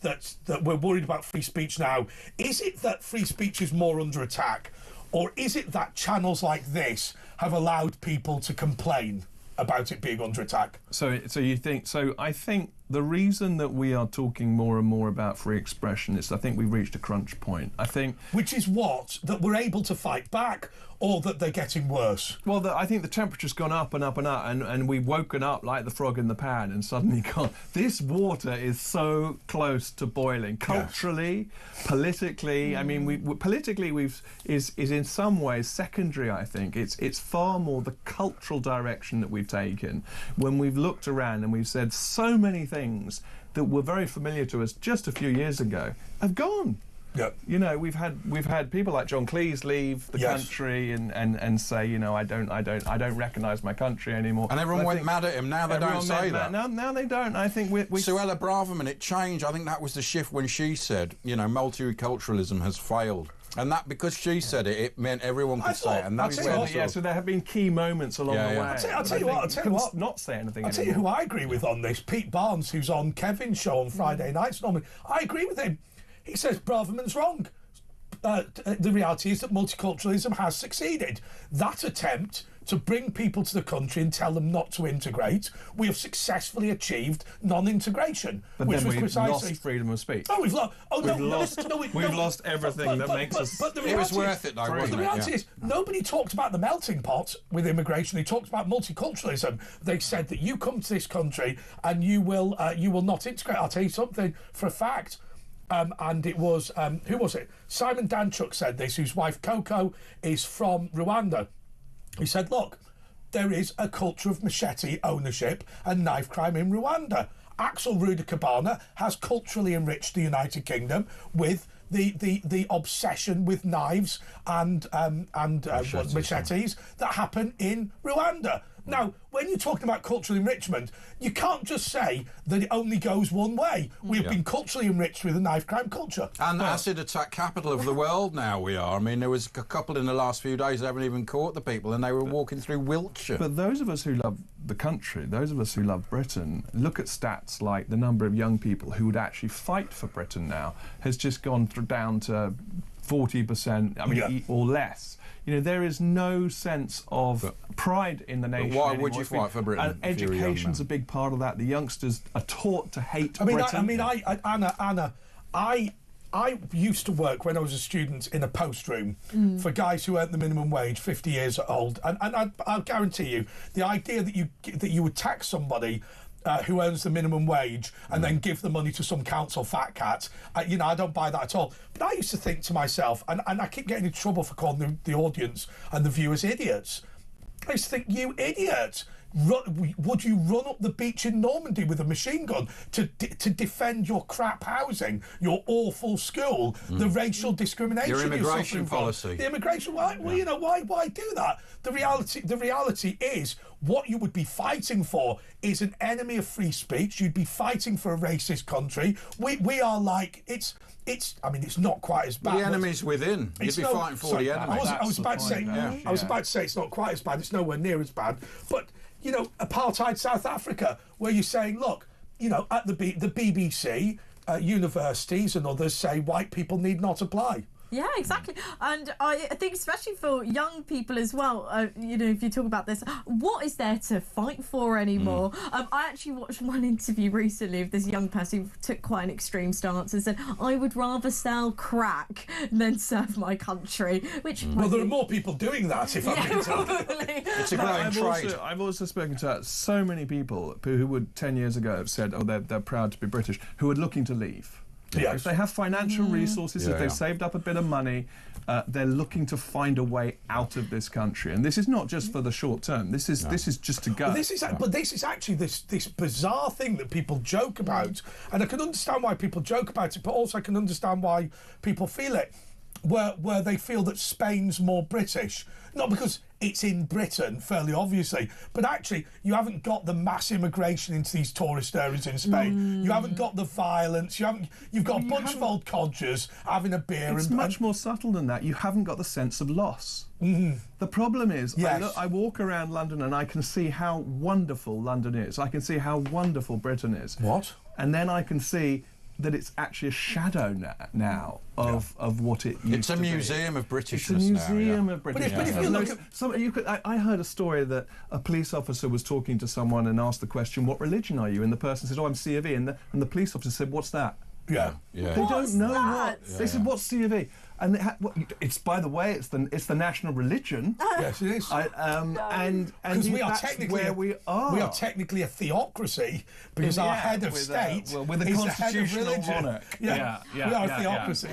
we're worried about free speech now. Is it that free speech is more under attack, or is it that channels like this have allowed people to complain about it being under attack? So you think? So I think the reason that we are talking more and more about free expression is I think we've reached a crunch point. I think, which is what, that we're able to fight back, or that they're getting worse? Well, I think the temperature's gone up and up and up, and we've woken up like the frog in the pan and suddenly gone, this water is so close to boiling. Culturally, politically, I mean, politically is in some ways secondary, I think. It's far more the cultural direction that we've taken when we've looked around and we've said so many things that were very familiar to us just a few years ago have gone. Yeah. You know, we've had people like John Cleese leave the country and say, you know, I don't recognise my country anymore. And everyone went mad at him. Now they don't say that. Now they don't. I think we Suella Braverman, it changed. I think that was the shift when she said, you know, multiculturalism has failed. And that, because she said it, it meant everyone could say it. And that's where so there have been key moments along the way. I'll tell you what. Not say anything. I'll tell you who I agree with on this. Pete Barnes, who's on Kevin's show on Friday nights normally. I agree with him. He says Braverman's wrong. The reality is that multiculturalism has succeeded. That attempt to bring people to the country and tell them not to integrate, we have successfully achieved non-integration. But which then was we've precisely lost freedom of speech. Oh, we've lost. Oh, we've lost everything that makes us. But the it was reality worth it, though, wasn't it? The reality is, nobody talked about the melting pot with immigration. They talked about multiculturalism. They said that you come to this country and you will not integrate. I'll tell you something for a fact. And it was, who was it? Simon Danchuk said this, whose wife Coco is from Rwanda. He said, look, there is a culture of machete ownership and knife crime in Rwanda. Axel Rudikabana has culturally enriched the United Kingdom with the obsession with knives and machetes that happen in Rwanda. Now, when you're talking about cultural enrichment, you can't just say that it only goes one way. We've been culturally enriched with a knife crime culture. And the acid attack capital of the world now we are. I mean, there was a couple in the last few days that haven't even caught the people, and they were walking through Wiltshire. But those of us who love the country, those of us who love Britain, look at stats like the number of young people who would actually fight for Britain now has just gone down to 40%, or less. You know, there is no sense of pride in the nation. But why would you fight for Britain? And education's a big part of that. The youngsters are taught to hate Britain. Anna, I used to work when I was a student in a post room for guys who earned the minimum wage, 50 years old, and I'll guarantee you, the idea that you would tax somebody who earns the minimum wage and then give the money to some council fat cat, I don't buy that at all. But I used to think to myself, and I keep getting in trouble for calling the audience and the viewers idiots. I used to think, you idiot, would you run up the beach in Normandy with a machine gun to defend your crap housing, your awful school, the racial discrimination, your immigration you're suffering policy, from? The immigration. Why? Well, you know, why do that? The reality is, what you would be fighting for is an enemy of free speech. You'd be fighting for a racist country. We are like it's. I mean, it's not quite as bad. The enemy's within. You'd be fighting for the enemy. I was about to say it's not quite as bad. It's nowhere near as bad. But you know, apartheid South Africa, where you're saying, look, you know, at the BBC, universities and others say white people need not apply. Yeah, exactly. And I think especially for young people as well, you know, if you talk about this, what is there to fight for anymore? I actually watched one interview recently of this young person who took quite an extreme stance and said, I would rather sell crack than serve my country, which... Well, there are more people doing that, if I'm being told. It's a growing trade. I've also spoken to so many people who would 10 years ago have said, oh, they're proud to be British, who are looking to leave. Yes. If they have financial resources, if they've saved up a bit of money, they're looking to find a way out of this country. And this is not just for the short term. This is just to go. But this is actually this bizarre thing that people joke about, and I can understand why people joke about it, but also I can understand why people feel it, where they feel that Spain's more British, not because it's in Britain, fairly obviously, but actually you haven't got the mass immigration into these tourist areas in Spain. You haven't got the violence. You've got a bunch of old codgers having a beer. It's much more subtle than that. You haven't got the sense of loss. The problem is, I walk around London and I can see how wonderful London is. I can see how wonderful Britain is. What? And then I can see that it's actually a shadow now of what it used to be. It's a museum of Britishness. It's a museum of Britishness. But if you look at... I heard a story that a police officer was talking to someone and asked the question, what religion are you? And the person said, oh, I'm C of E. And the police officer said, what's that? Yeah. They don't know what. They said, what's C of E? And it's, by the way, it's the national religion. Yes, it is. And we are that's technically where we are. We are technically a theocracy because our head of state with a is the head of constitutional religion. monarch. We are a theocracy.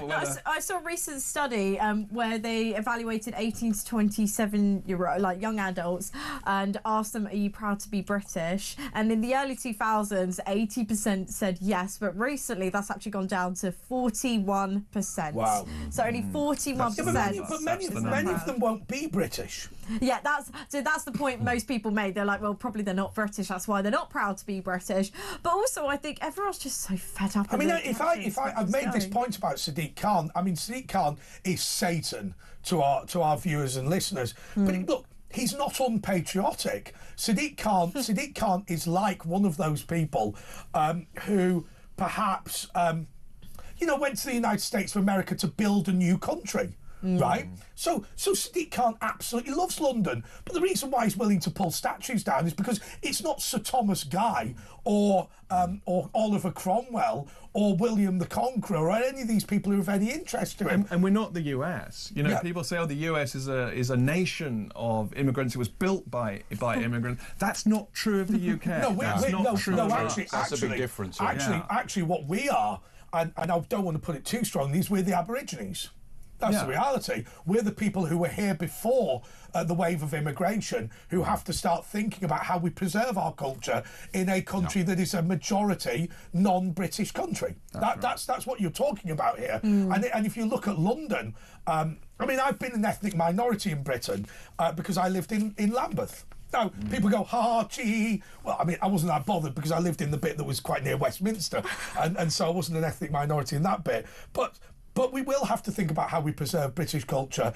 I saw a recent study where they evaluated 18 to 27-year-old, like young adults, and asked them, "Are you proud to be British?" And in the early 2000s, 80% said yes, but recently that's actually gone down to 41%. Wow. So only 41%. But many of them won't be British. Yeah, that's the point most people made. They're like, well, probably they're not British. That's why they're not proud to be British. But also, I think everyone's just so fed up. I mean, I've made this point about Sadiq Khan. I mean, Sadiq Khan is Satan to our viewers and listeners. But look, he's not unpatriotic. Sadiq Khan is like one of those people who perhaps went to the United States of America to build a new country. Right, so Sadiq Khan absolutely loves London, but the reason why he's willing to pull statues down is because it's not Sir Thomas Guy or Oliver Cromwell or William the Conqueror or any of these people who are of any interest to him. And we're not the US. You know, people say, "Oh, the US is a nation of immigrants. It was built by immigrants." That's not true of the UK. That's a big difference. Actually, what we are, and I don't want to put it too strongly, is we're the Aborigines. That's the reality. We're the people who were here before the wave of immigration, who have to start thinking about how we preserve our culture in a country that is a majority non-British country. That's what you're talking about here. And if you look at London, I mean, I've been an ethnic minority in Britain because I lived in Lambeth. Now, people go, ha, gee. Well, I mean, I wasn't that bothered because I lived in the bit that was quite near Westminster, and so I wasn't an ethnic minority in that bit. But we will have to think about how we preserve British culture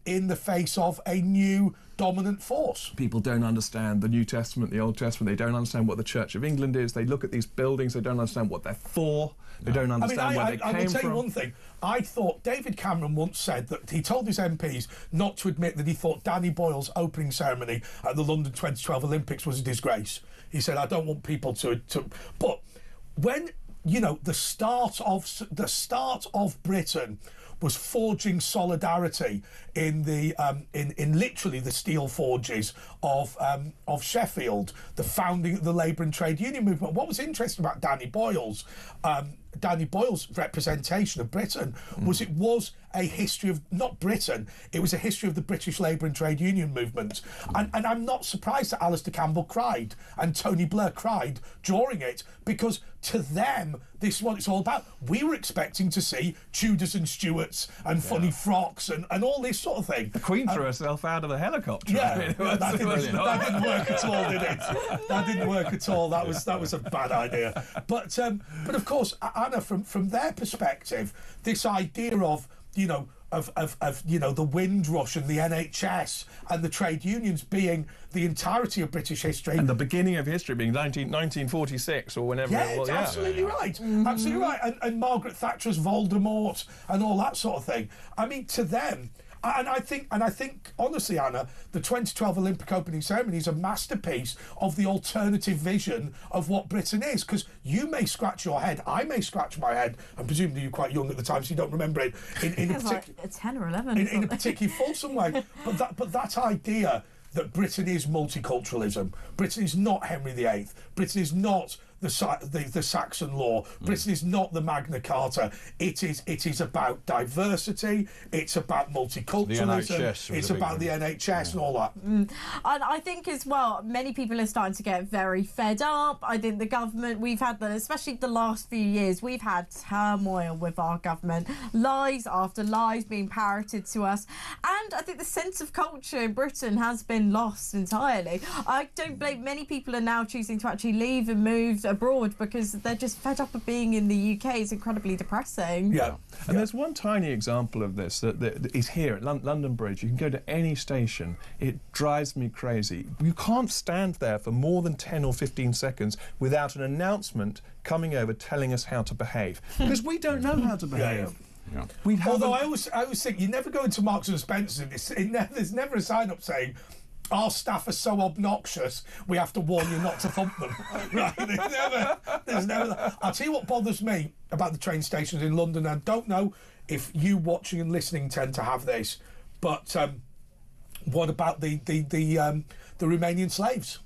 in the face of a new dominant force. People don't understand the New Testament, the Old Testament. They don't understand what the Church of England is. They look at these buildings. They don't understand what they're for. They don't understand where they came from. I will tell you one thing. I thought David Cameron once said that he told his MPs not to admit that he thought Danny Boyle's opening ceremony at the London 2012 Olympics was a disgrace. He said, I don't want people to... But when... the start of Britain was forging solidarity in the in literally the steel forges of Sheffield, the founding of the Labour and Trade Union movement. What was interesting about Danny Boyle's Danny Boyle's representation of Britain was it was a history of, not Britain, it was a history of the British labour and trade union movement. And I'm not surprised that Alistair Campbell cried and Tony Blair cried during it, because to them, this is what it's all about. We were expecting to see Tudors and Stuarts and funny frocks and all this sort of thing. The Queen threw herself out of the helicopter. Yeah, that didn't work at all, did it? That didn't work at all. That was a bad idea. But of course, Anna, from their perspective, this idea of the Windrush and the NHS and the trade unions being the entirety of British history. And the beginning of history being 1946 or whenever it was. Absolutely right. Absolutely right. And Margaret Thatcher's Voldemort and all that sort of thing. I mean, to them... And I think, honestly, Anna, the 2012 Olympic opening ceremony is a masterpiece of the alternative vision of what Britain is. Because you may scratch your head, I may scratch my head, and presumably you're quite young at the time, so you don't remember it in a like 10 or 11. In a particularly fulsome way. But that idea that Britain is multiculturalism, Britain is not Henry VIII, Britain is not the Saxon law, Britain is not the Magna Carta. It is about diversity, it's about multiculturalism, it's about the NHS and all that. And I think as well, many people are starting to get very fed up. I think the government, we've had especially the last few years, we've had turmoil with our government, lies after lies being parroted to us, and I think the sense of culture in Britain has been lost entirely. I don't blame, many people are now choosing to actually leave and move abroad because they're just fed up of being in the UK. It's incredibly depressing. Yeah. And there's one tiny example of this that is here at London Bridge. You can go to any station. It drives me crazy. You can't stand there for more than 10 or 15 seconds without an announcement coming over telling us how to behave. Because we don't know how to behave. Yeah. Although I always think you never go into Marks and Spencer's and there's never a sign up saying, our staff are so obnoxious, we have to warn you not to thump them. Right? There's never. I'll tell you what bothers me about the train stations in London. I don't know if you watching and listening tend to have this, but what about the Romanian slaves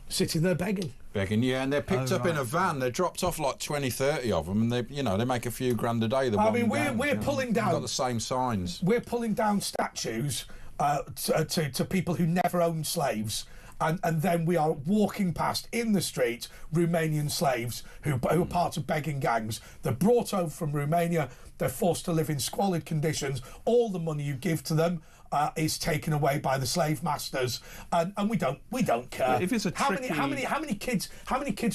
sitting there begging? Yeah, and they're picked up in a van. They're dropped off like 20, 30 of them, and they make a few grand a day. We're pulling down. Got the same signs. We're pulling down statues to people who never owned slaves, and then we are walking past in the street Romanian slaves who are part of begging gangs. They're brought over from Romania. They're forced to live in squalid conditions. All the money you give to them is taken away by the slave masters, and we don't care. If it's a tricky... how many kids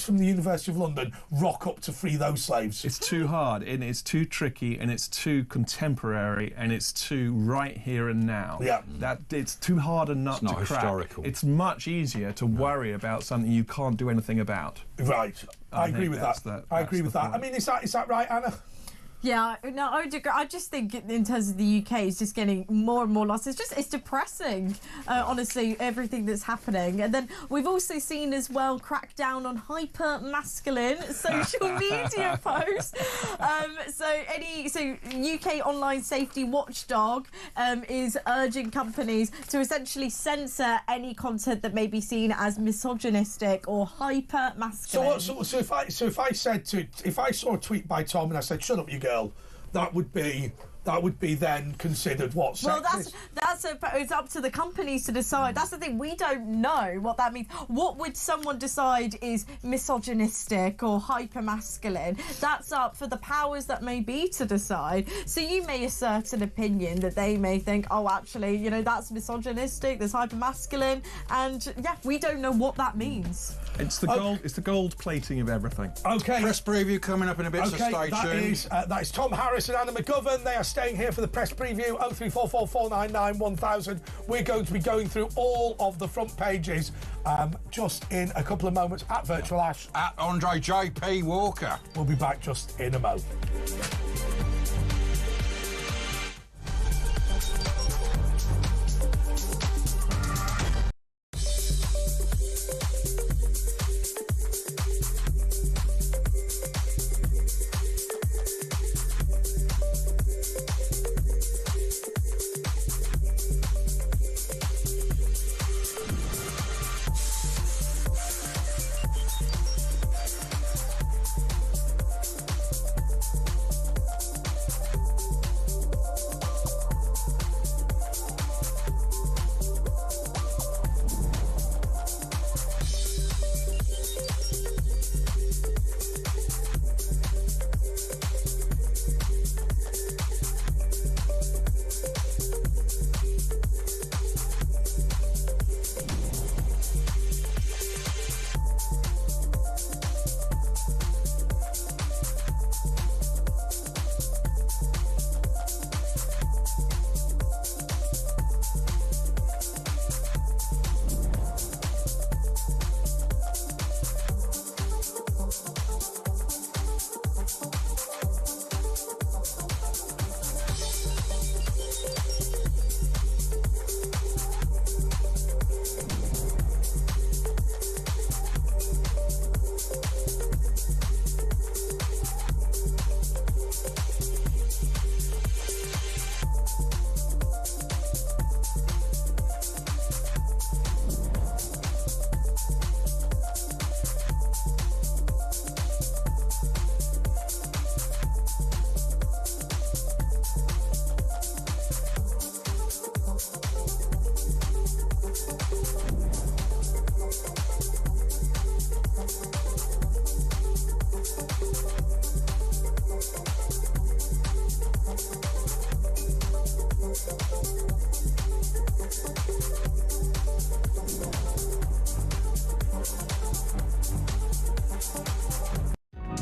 from the University of London rock up to free those slaves? It's too hard, and it's too tricky, and it's too contemporary, and it's too right here and now. Yeah, it's too hard a nut to crack. It's not historical. It's much easier to worry about something you can't do anything about. Right, I agree with that. I agree with that. I mean, is that right, Anna? Yeah, no, I would agree. I just think in terms of the UK, it's just getting more and more lost. It's depressing, honestly, everything that's happening. And then we've also seen as well crackdown on hyper-masculine social media posts. So UK online safety watchdog is urging companies to essentially censor any content that may be seen as misogynistic or hyper-masculine. So if I saw a tweet by Tom and I said, "Shut up, you girl," that would be then considered what? Well, it's up to the companies to decide. That's the thing, we don't know what that means. What would someone decide is misogynistic or hyper-masculine? That's up for the powers that may be to decide. So you may assert an opinion that they may think, oh, actually, that's misogynistic, that's hyper-masculine, and yeah, we don't know what that means. It's the gold plating of everything. Okay. Press preview coming up in a bit, so stay tuned. That is Tom Harris and Anna McGovern. They are staying here for the press preview. 03444991000. We're going to be going through all of the front pages just in a couple of moments at Virtual Ash. At Andre J.P. Walker. We'll be back just in a moment.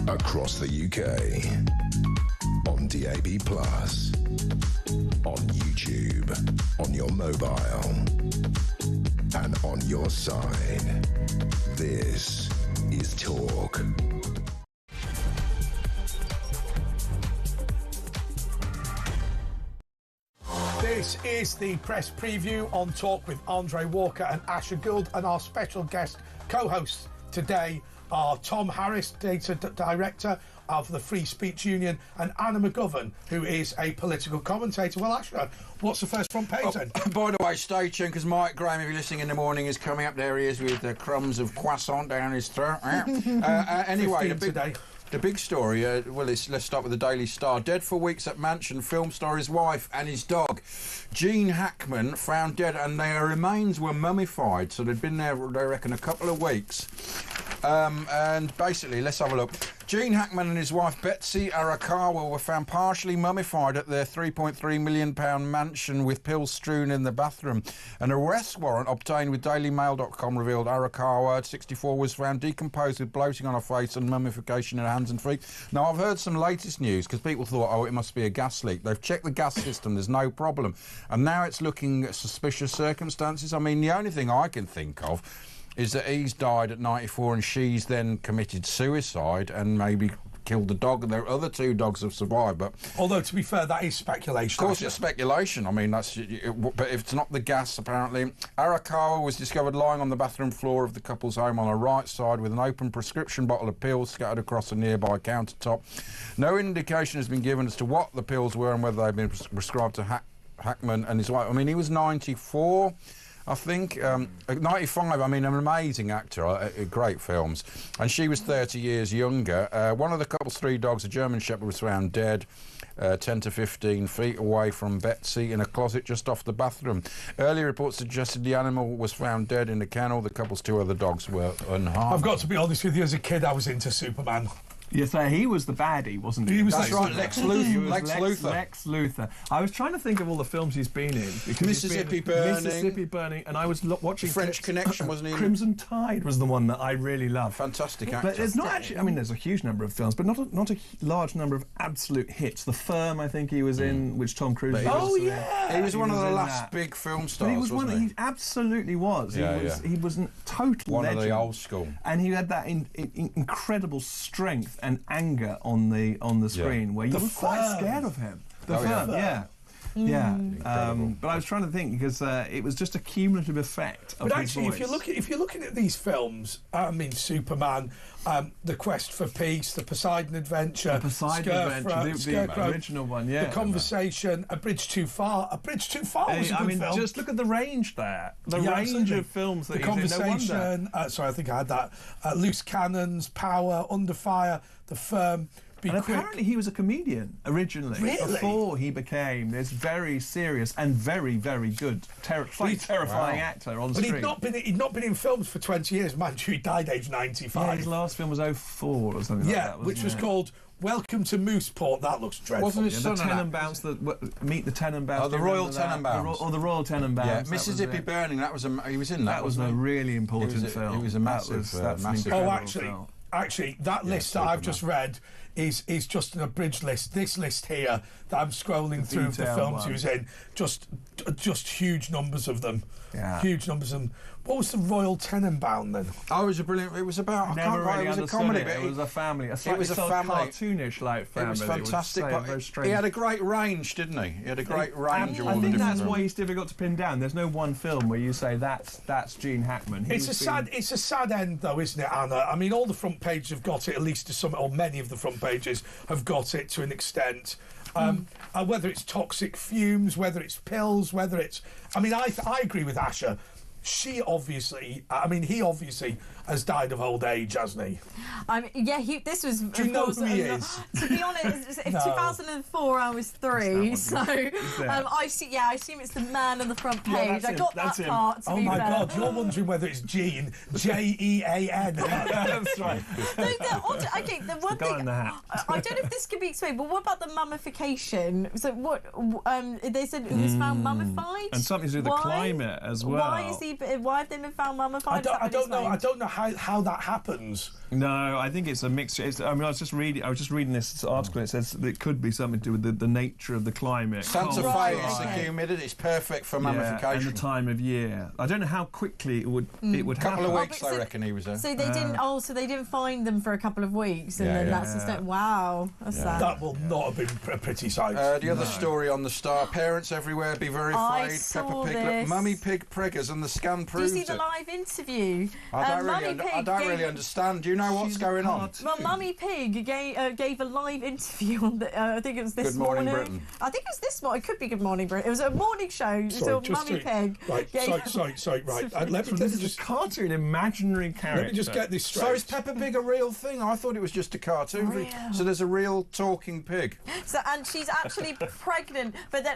across the UK, on DAB+, on YouTube, on your mobile, and on your side. This is Talk. This is the press preview on Talk with Andre Walker and Asher Gould, and our special guest co-hosts today are Tom Harris, Data Director of the Free Speech Union, and Anna McGovern, who is a political commentator. Well, Asher, what's the first front page then? By the way, stay tuned, because Mike Graham, if you're listening in the morning, is coming up. There he is with the crumbs of croissant down his throat. Anyway, the big story, let's start with the Daily Star. Dead for weeks at mansion, film star, his wife and his dog. Gene Hackman found dead, and their remains were mummified, so they'd been there, they reckon, a couple of weeks. And basically, let's have a look. Gene Hackman and his wife Betsy Arakawa were found partially mummified at their £3.3 million mansion with pills strewn in the bathroom. An arrest warrant obtained with DailyMail.com revealed Arakawa, 64, was found decomposed with bloating on her face and mummification in her hands and feet. Now, I've heard some latest news, because people thought, oh, it must be a gas leak. They've checked the gas system, there's no problem. And now it's looking at suspicious circumstances. I mean, the only thing I can think of is that he's died at 94 and she's then committed suicide and maybe killed the dog, and their other two dogs have survived. But although, to be fair, that is speculation. Of course, it's speculation. I mean, that's. But if it's not the gas, apparently. Arakawa was discovered lying on the bathroom floor of the couple's home on her right side with an open prescription bottle of pills scattered across a nearby countertop. No indication has been given as to what the pills were and whether they've been prescribed to Hackman and his wife. I mean, he was 94. I think 95. I mean, an amazing actor, great films, and she was 30 years younger. One of the couple's three dogs, a German Shepherd, was found dead 10 to 15 feet away from Betsy in a closet just off the bathroom. Earlier reports suggested the animal was found dead in the kennel. The couple's two other dogs were unharmed. I've got to be honest with you, as a kid I was into Superman. Yes, he was the baddie, wasn't he? He was That's right, Lex Luthor. Lex Luthor. I was trying to think of all the films he's been in. Mississippi Burning, and I was watching French Connection, wasn't he? Crimson Tide was the one that I really loved. Fantastic actor. But there's not actually. I mean, there's a huge number of films, but not a large number of absolute hits. The Firm, I think he was in, which Tom Cruise. He was one of the last big film stars. But he was one. He absolutely was. He was a total one legend. of the old school, and he had that incredible strength and anger on the screen, where you were quite scared of him. The Firm, yeah. But I was trying to think, because it was just a cumulative effect of but his actually, voice. if you're looking at these films, I mean, Superman, The Quest for Peace, The Poseidon Adventure, the original one, The Conversation, A Bridge Too Far. A Bridge Too Far was a good film. Just look at the range there. The range of films that The Conversation. Sorry, I think I had that. Loose Cannons, Power, Under Fire, The Firm. Apparently he was a comedian originally, before he became this very serious and very, very good, terrifying actor on screen. But he'd not been in films for 20 years. Mind you, he died aged 95. Yeah, his last film was 04 or something like that. Which was called Welcome to Mooseport. That looks dreadful. Wasn't it the Tenenbaums, Meet the Tenenbaums? Oh, the Royal Tenenbaums. The Royal Tenenbaums. Yeah, Mississippi Burning. He was in that. That was a really important film. It was a massive. Actually, that list that I've just read is just an abridged list. This list here that I'm scrolling through the films he was in, just huge numbers of them. Yeah. Huge numbers of them. What was the Royal Tenenbaum then? Oh, it was a brilliant. It was about. It was a comedy. It was a family. It was a cartoonish like family. It was fantastic. But he had a great range, didn't he? He had a great range. I think that's why he's difficult to pin down. There's no one film where you say that's Gene Hackman. It's a sad end, though, isn't it, Anna? I mean, all the front pages have got it, at least to some, or many of the front pages have got it to an extent. Whether it's toxic fumes, whether it's pills, whether it's. I mean, I agree with Asher. He obviously has died of old age, hasn't he? This was. Do you know who he is? To be honest, in 2004 I was 3, so I assume it's the man on the front page. I got that part. Oh my God, you're wondering whether it's Gene, Jean. That's right. Okay, the one thing I don't know if this can be explained, but what about the mummification? So what they said he was found mummified, and something to do with the climate as well. Why is he Why have they been found mummified? I don't know. I don't know how that happens. No, I think it's a mixture. I was just reading this article. It says that it could be something to do with the nature of the climate. Santa Cold, Fe, dry. it's the humidity. It's perfect for And mummification. the time of year. I don't know how quickly it would A couple of happen. weeks, I reckon he was there. So they didn't. So they didn't find them for a couple of weeks, and Yeah, then yeah. that's just wow. That's sad. That will not have been a pretty sight. The other story on the Star: parents everywhere be very I afraid. saw Peppa Pig, this. Mummy Pig preggers, and the scan Do you proves see the it. live interview? I Mummy Pig don't gave- really understand. Do you know what's going on? Well, Mummy Pig gave a live interview on the. I think it was this Good Morning morning. Britain. I think it was this morning. It could be Good Morning Britain. It was a morning show. So Mummy Pig. Right, sorry, right. Let me This is just a cartoon, imaginary character. let me just get this straight. So is Peppa Pig a real thing? I thought it was just a cartoon. Real. So there's a real talking pig. So and she's actually pregnant. But then,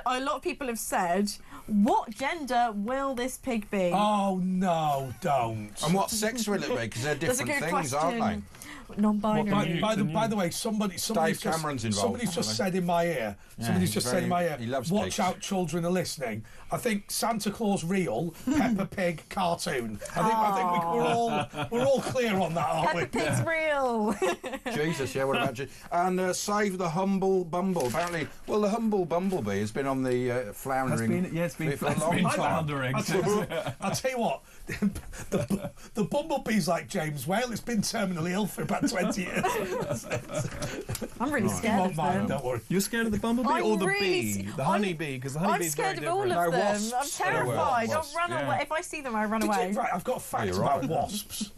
a lot of people have said, what gender will this pig be? Oh no, don't. And what sex will it be? Because they're That's a different good things, question. aren't Non-binary. By the way, somebody's Dave Cameron's just, involved, somebody's just haven't said in my ear. Somebody's he's just said in my ear. he loves Watch pigs. out, children are listening. I think Santa Claus real, Peppa Pig cartoon. I think we're all clear on that, aren't we? Peppa Pig's real. they? Jesus, yeah. What about you? And save the humble bumble. Apparently, well, the humble bumblebee has been on the floundering. It's been for a long time. floundering. I'll tell you what, the bumblebee's like James Whale. It's been terminally ill for about 20 years. I'm really He scared won't of mind, them. don't worry. You're scared of the bumblebee I'm or the really bee? s- The I'm- honeybee, because the I'm honeybee's scared very of all different. of No, them. wasps. I'm terrified. Wasps. I'll run away. If I see them, I run Did away. you, right, I've got a fact you're about right. wasps.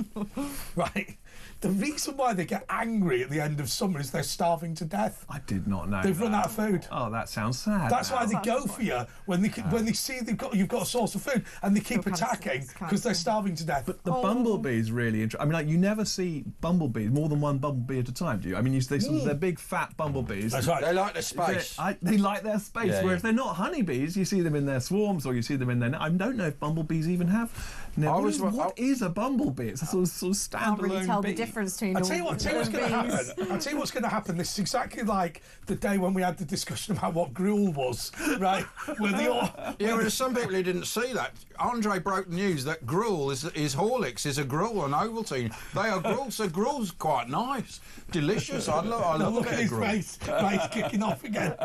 Right. The reason why they get angry at the end of summer is they're starving to death. I did not know. They've that. run out of food. Oh, that sounds sad. That's why they That's go for you when they see you've got a source of food, and they keep Still can't attacking see- can't because they're see. starving to death. The bumblebee's really interesting. I mean, like, you never see bumblebees, more than one bumblebee at a time, do you? I mean, they're big, fat bumblebees. That's right. They like the space. They like their space. Yeah, where yeah. if they're not honeybees, you see them in their swarms or you see them in their. I don't know if bumblebees even have. Now, what is a bumblebee? It's a sort of standalone Can't really tell bee. the difference between I'll tell you what's going to bees. happen. I'll tell you what's going to happen. This is exactly like the day when we had the discussion about what gruel was, right? Where they all. Yeah, well, there's some people who didn't see that. Andre broke the news that gruel is Horlicks is a gruel and Ovaltine. They are gruel, so gruel's quite nice, delicious. I love a Look bit at of his gruel. face. Right, he's kicking off again.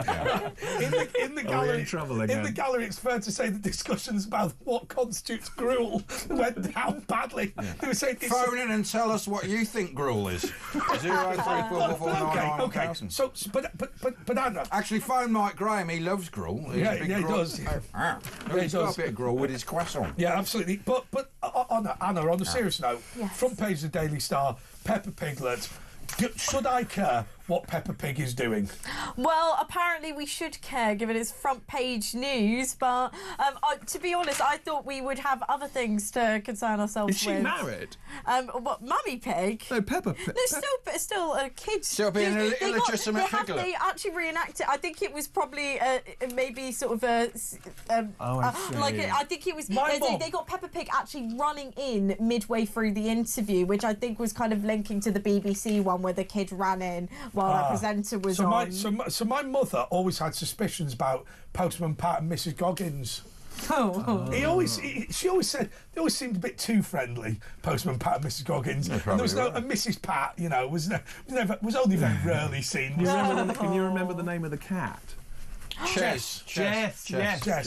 In the gallery, in trouble in again? the gallery, it's fair to say the discussions about what constitutes gruel went down badly. They were saying it's Phone in and tell us what you think gruel is. 0344499 okay. So, but Anna. Actually, phone Mike Graham. He loves gruel. He's Yeah, a big yeah, he gruel. does. He's he got does. a bit of gruel with his croissant. Yeah, absolutely. But Anna, on a serious note, Yes. front page of the Daily Star, Peppa Piglet. Should I care what Peppa Pig is doing? Well, apparently we should care, given it's front page news. But to be honest, I thought we would have other things to concern ourselves Is she with. married? What, Mummy Pig? No, Peppa Pig. No, still a kid. Still being an illegitimate piglet. They actually reenacted. I think it was probably maybe sort of a. Like I think it was. My mum- They got Peppa Pig actually running in midway through the interview, which I think was kind of linking to the BBC one where the kid ran in while our presenter was on. So my mother always had suspicions about Postman Pat and Mrs. Goggins. She always said they always seemed a bit too friendly, Postman Pat and Mrs. Goggins. And there was right. a Mrs. Pat, was only very rarely seen. Can you remember the name of the cat? Jess. Yes.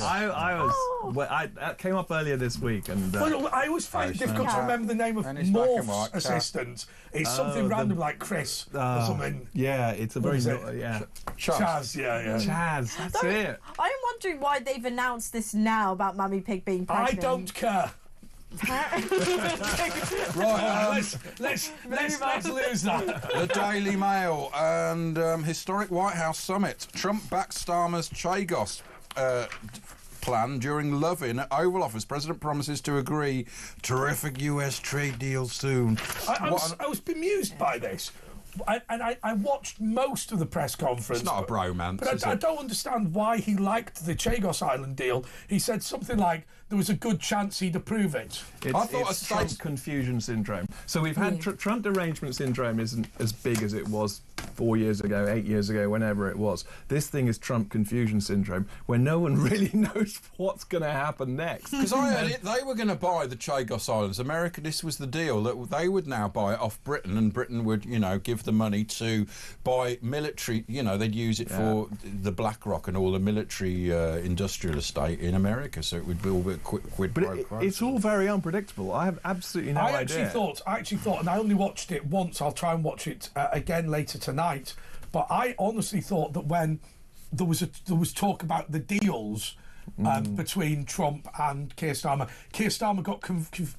I was. Well, that came up earlier this week, and Well, I always find it difficult to remember the name of And it's black and Morph's white, cat. assistant. It's something random like Chris or something. yeah, it's a very is it? Chaz. Chaz, yeah. Chaz. That's it. I'm wondering why they've announced this now about Mummy Pig being I pregnant. don't care. Right, let's lose that. The Daily Mail and historic White House summit. Trump backs Starmer's Chagos plan during Love-In at Oval Office. President promises to agree terrific US trade deal soon. I was bemused by this. I watched most of the press conference. It's not a bromance, But is I it? don't understand why he liked the Chagos Island deal. He said something like, there was a good chance he'd approve it. It's Trump confusion syndrome. So we've had Trump derangement syndrome isn't as big as it was 4 years ago, 8 years ago, whenever it was. This thing is Trump confusion syndrome, where no one really knows what's going to happen next. Because I heard they were going to buy the Chagos Islands. America, this was the deal, that they would now buy it off Britain, and Britain would, give the money to buy military, they'd use it for the BlackRock and all the military industrial estate in America, so it would be all a bit quid pro quo. It's all very unpredictable. I have absolutely no idea. I actually thought, and I only watched it once, I'll try and watch it again later tonight, but I honestly thought that when there was talk about the deals between Trump and Keir Starmer got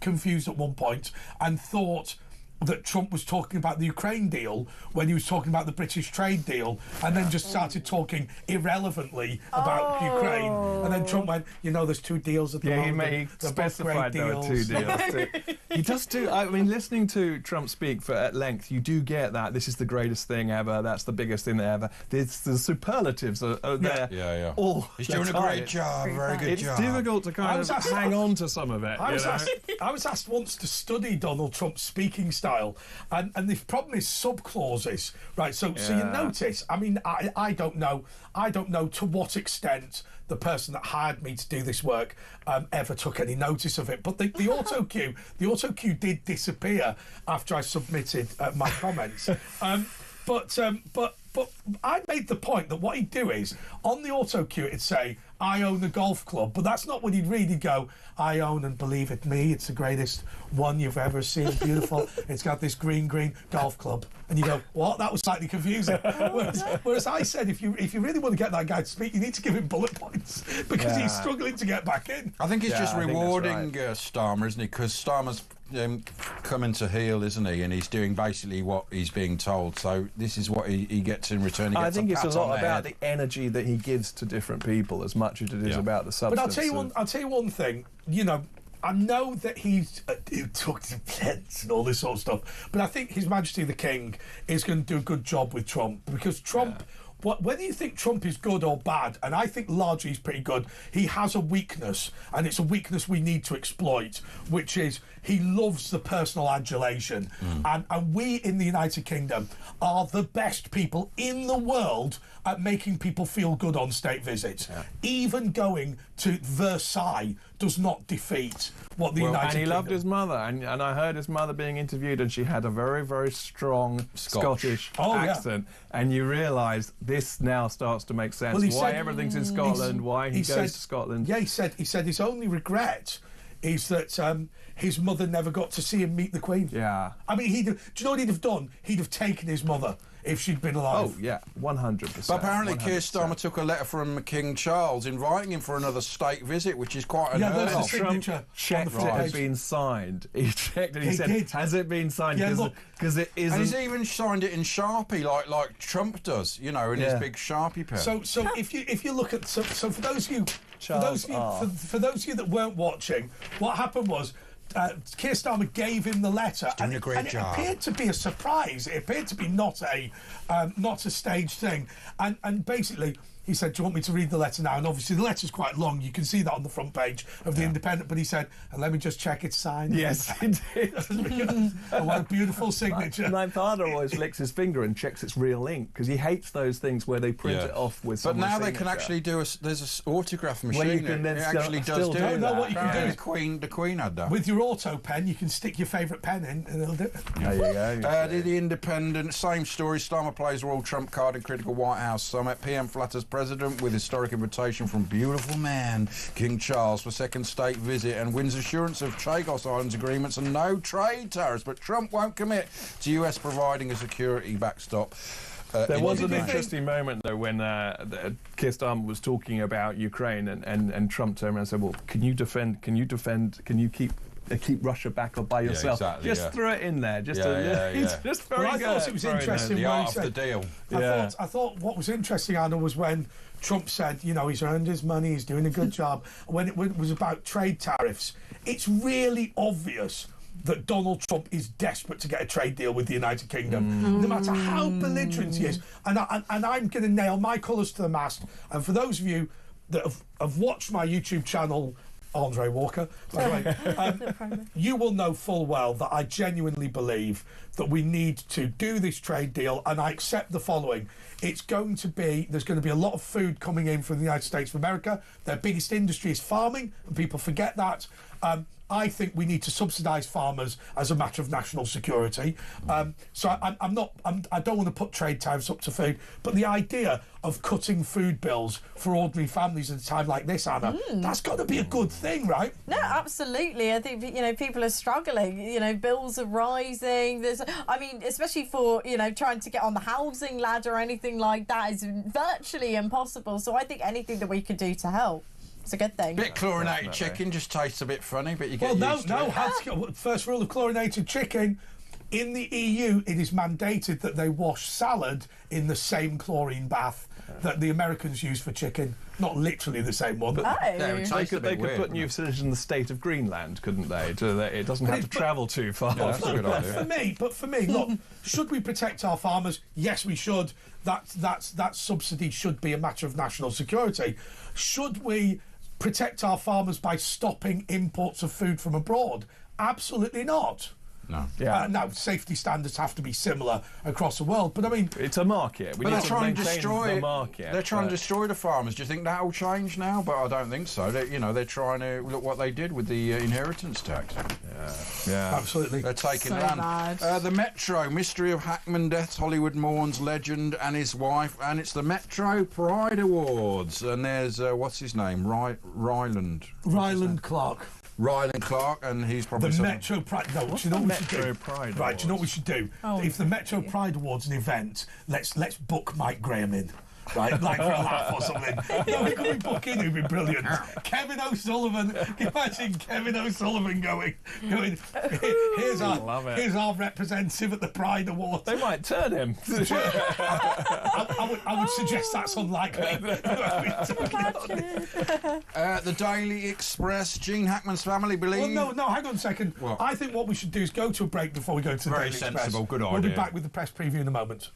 confused at one point and thought that Trump was talking about the Ukraine deal when he was talking about the British trade deal, and then just started talking irrelevantly about Ukraine. And then Trump went, there's two deals at the moment. He specified there were two deals. He does too. I mean, listening to Trump speak at length, you do get that this is the greatest thing ever, that's the biggest thing ever. The superlatives are there. Yeah. He's doing a great job, very good job. It's difficult to kind of hang on to some of it. I was asked once to study Donald Trump's speaking style, and the problem is subclauses, right? So you notice. I mean, I don't know to what extent the person that hired me to do this work ever took any notice of it. But the auto cue did disappear after I submitted my comments. But I made the point that what he'd do is, on the auto cue, it'd say, I own a golf club, but that's not what he'd read. He'd go, I own, and believe it me, it's the greatest one you've ever seen, beautiful. It's got this green golf club. And you go, what? That was slightly confusing. Whereas I said, if you really want to get that guy to speak, you need to give him bullet points, because he's struggling to get back in. I think he's just rewarding Starmer, isn't he? Because Starmer's coming to heel, isn't he? And he's doing basically what he's being told. So this is what he gets in return. I think it's a lot about the energy that he gives to different people as much as it is about the substance. But I'll tell you one thing. I know that he's talked to Pence and all this sort of stuff, but I think His Majesty the King is going to do a good job with Trump, because Trump. Whether you think Trump is good or bad, and I think largely he's pretty good, he has a weakness, and it's a weakness we need to exploit, which is he loves the personal adulation. And we in the United Kingdom are the best people in the world at making people feel good on state visits. Even going to Versailles does not defeat what the United Kingdom... And he loved his mother, and I heard his mother being interviewed, and she had a very, very strong Scottish accent, and you realise this now starts to make sense. Why everything's in Scotland, why he goes to Scotland. Yeah, he said his only regret is that his mother never got to see him meet the Queen. Yeah. I mean, do you know what he'd have done? He'd have taken his mother if she'd been alive. Oh, yeah, 100%. But apparently 100%. Keir Starmer took a letter from King Charles inviting him for another state visit, which is quite unheard of. Signature checked it had been signed. He checked and he said, did. has it been signed? Because it isn't. And he's even signed it in Sharpie, like Trump does, in his big Sharpie pen. So if you look at so for those of you for those of you that weren't watching, what happened was, Keir Starmer gave him the letter, and it appeared to be a surprise. It appeared to be not a staged thing, and basically he said, do you want me to read the letter now? And obviously the letter's quite long. You can see that on the front page of The Independent. But he said, and let me just check it's signed. Yes, he did. What a beautiful signature. My father always licks his finger and checks it's real ink, because he hates those things where they print it off with But someone's now they signature. can actually do there's an autograph machine. Where you can then it actually does do that. that. What you can do is the Queen had that. with your auto pen, you can stick your favourite pen in, and it'll do it. There you go. The Independent, same story. Starmer plays Royal Trump card in critical White House summit. PM flatters President with historic invitation from beautiful man King Charles for second state visit, and wins assurance of Chagos Islands agreements and no trade tariffs. But Trump won't commit to US providing a security backstop. There was an interesting moment, though, when Keir Starmer was talking about Ukraine, and Trump turned around and said, well, can you keep Russia back up by yourself? Exactly, just throw it in there. Just just very I thought it was interesting. The when art he said, of the deal. I thought what was interesting, Anna, was when Trump said, he's earned his money, he's doing a good job. When it was about trade tariffs, it's really obvious that Donald Trump is desperate to get a trade deal with the United Kingdom, no matter how belligerent he is. And I'm going to nail my colours to the mast. And for those of you that have watched my YouTube channel Andre Walker, by the way. You will know full well that I genuinely believe that we need to do this trade deal, and I accept the following. There's going to be a lot of food coming in from the United States of America. Their biggest industry is farming, and people forget that. I think we need to subsidise farmers as a matter of national security. So I don't want to put trade tariffs up to food, but the idea of cutting food bills for ordinary families at a time like this, Anna, that's got to be a good thing, right? No, absolutely. I think, people are struggling. Bills are rising. Especially for, trying to get on the housing ladder or anything like that is virtually impossible. So I think anything that we could do to help. It's a good thing. Bit chlorinated chicken just tastes a bit funny, but you get used to it. First rule of chlorinated chicken. In the EU, it is mandated that they wash salad in the same chlorine bath that the Americans use for chicken. Not literally the same one. But they could put new facilities in the state of Greenland, couldn't they? So that it doesn't have to travel too far. Yeah, that's a good idea. But for me, look, should we protect our farmers? Yes, we should. That subsidy should be a matter of national security. Should we protect our farmers by stopping imports of food from abroad? Absolutely not. No. Yeah. Now, safety standards have to be similar across the world, but I mean, it's a market. They're trying to destroy the market. They're trying to destroy the farmers. Do you think that will change now? But I don't think so. They're trying to look what they did with the inheritance tax. Yeah, absolutely. They're taking so land. The Metro, mystery of Hackman deaths, Hollywood mourns legend and his wife, and it's the Metro Pride Awards. And there's what's his name, Ryland Clark. Ryland Clark, and he's probably the Metro Pride. No, do you know what we should do? Pride right, do you know what we should do? If the Metro Pride Awards an event, let's book Mike Graham in. Right, like for a laugh or something. We could book in, it'd be brilliant. Kevin O'Sullivan, can you imagine Kevin O'Sullivan going, here's our representative at the Pride Awards. They might turn him. I would suggest that's unlikely. The Daily Express, Gene Hackman's family believe... Well, no, hang on a second. What? I think what we should do is go to a break before we go to the Daily Express. Very sensible, good idea. We'll be back with the press preview in a moment.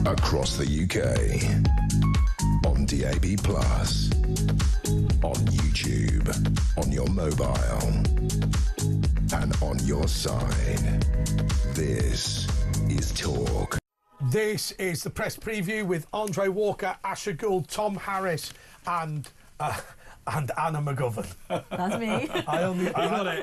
Across the UK, on DAB+, on YouTube, on your mobile, and on your side. This is Talk. This is the press preview with Andre Walker, Asher Gould, Tom Harris, and Anna McGovern. That's me.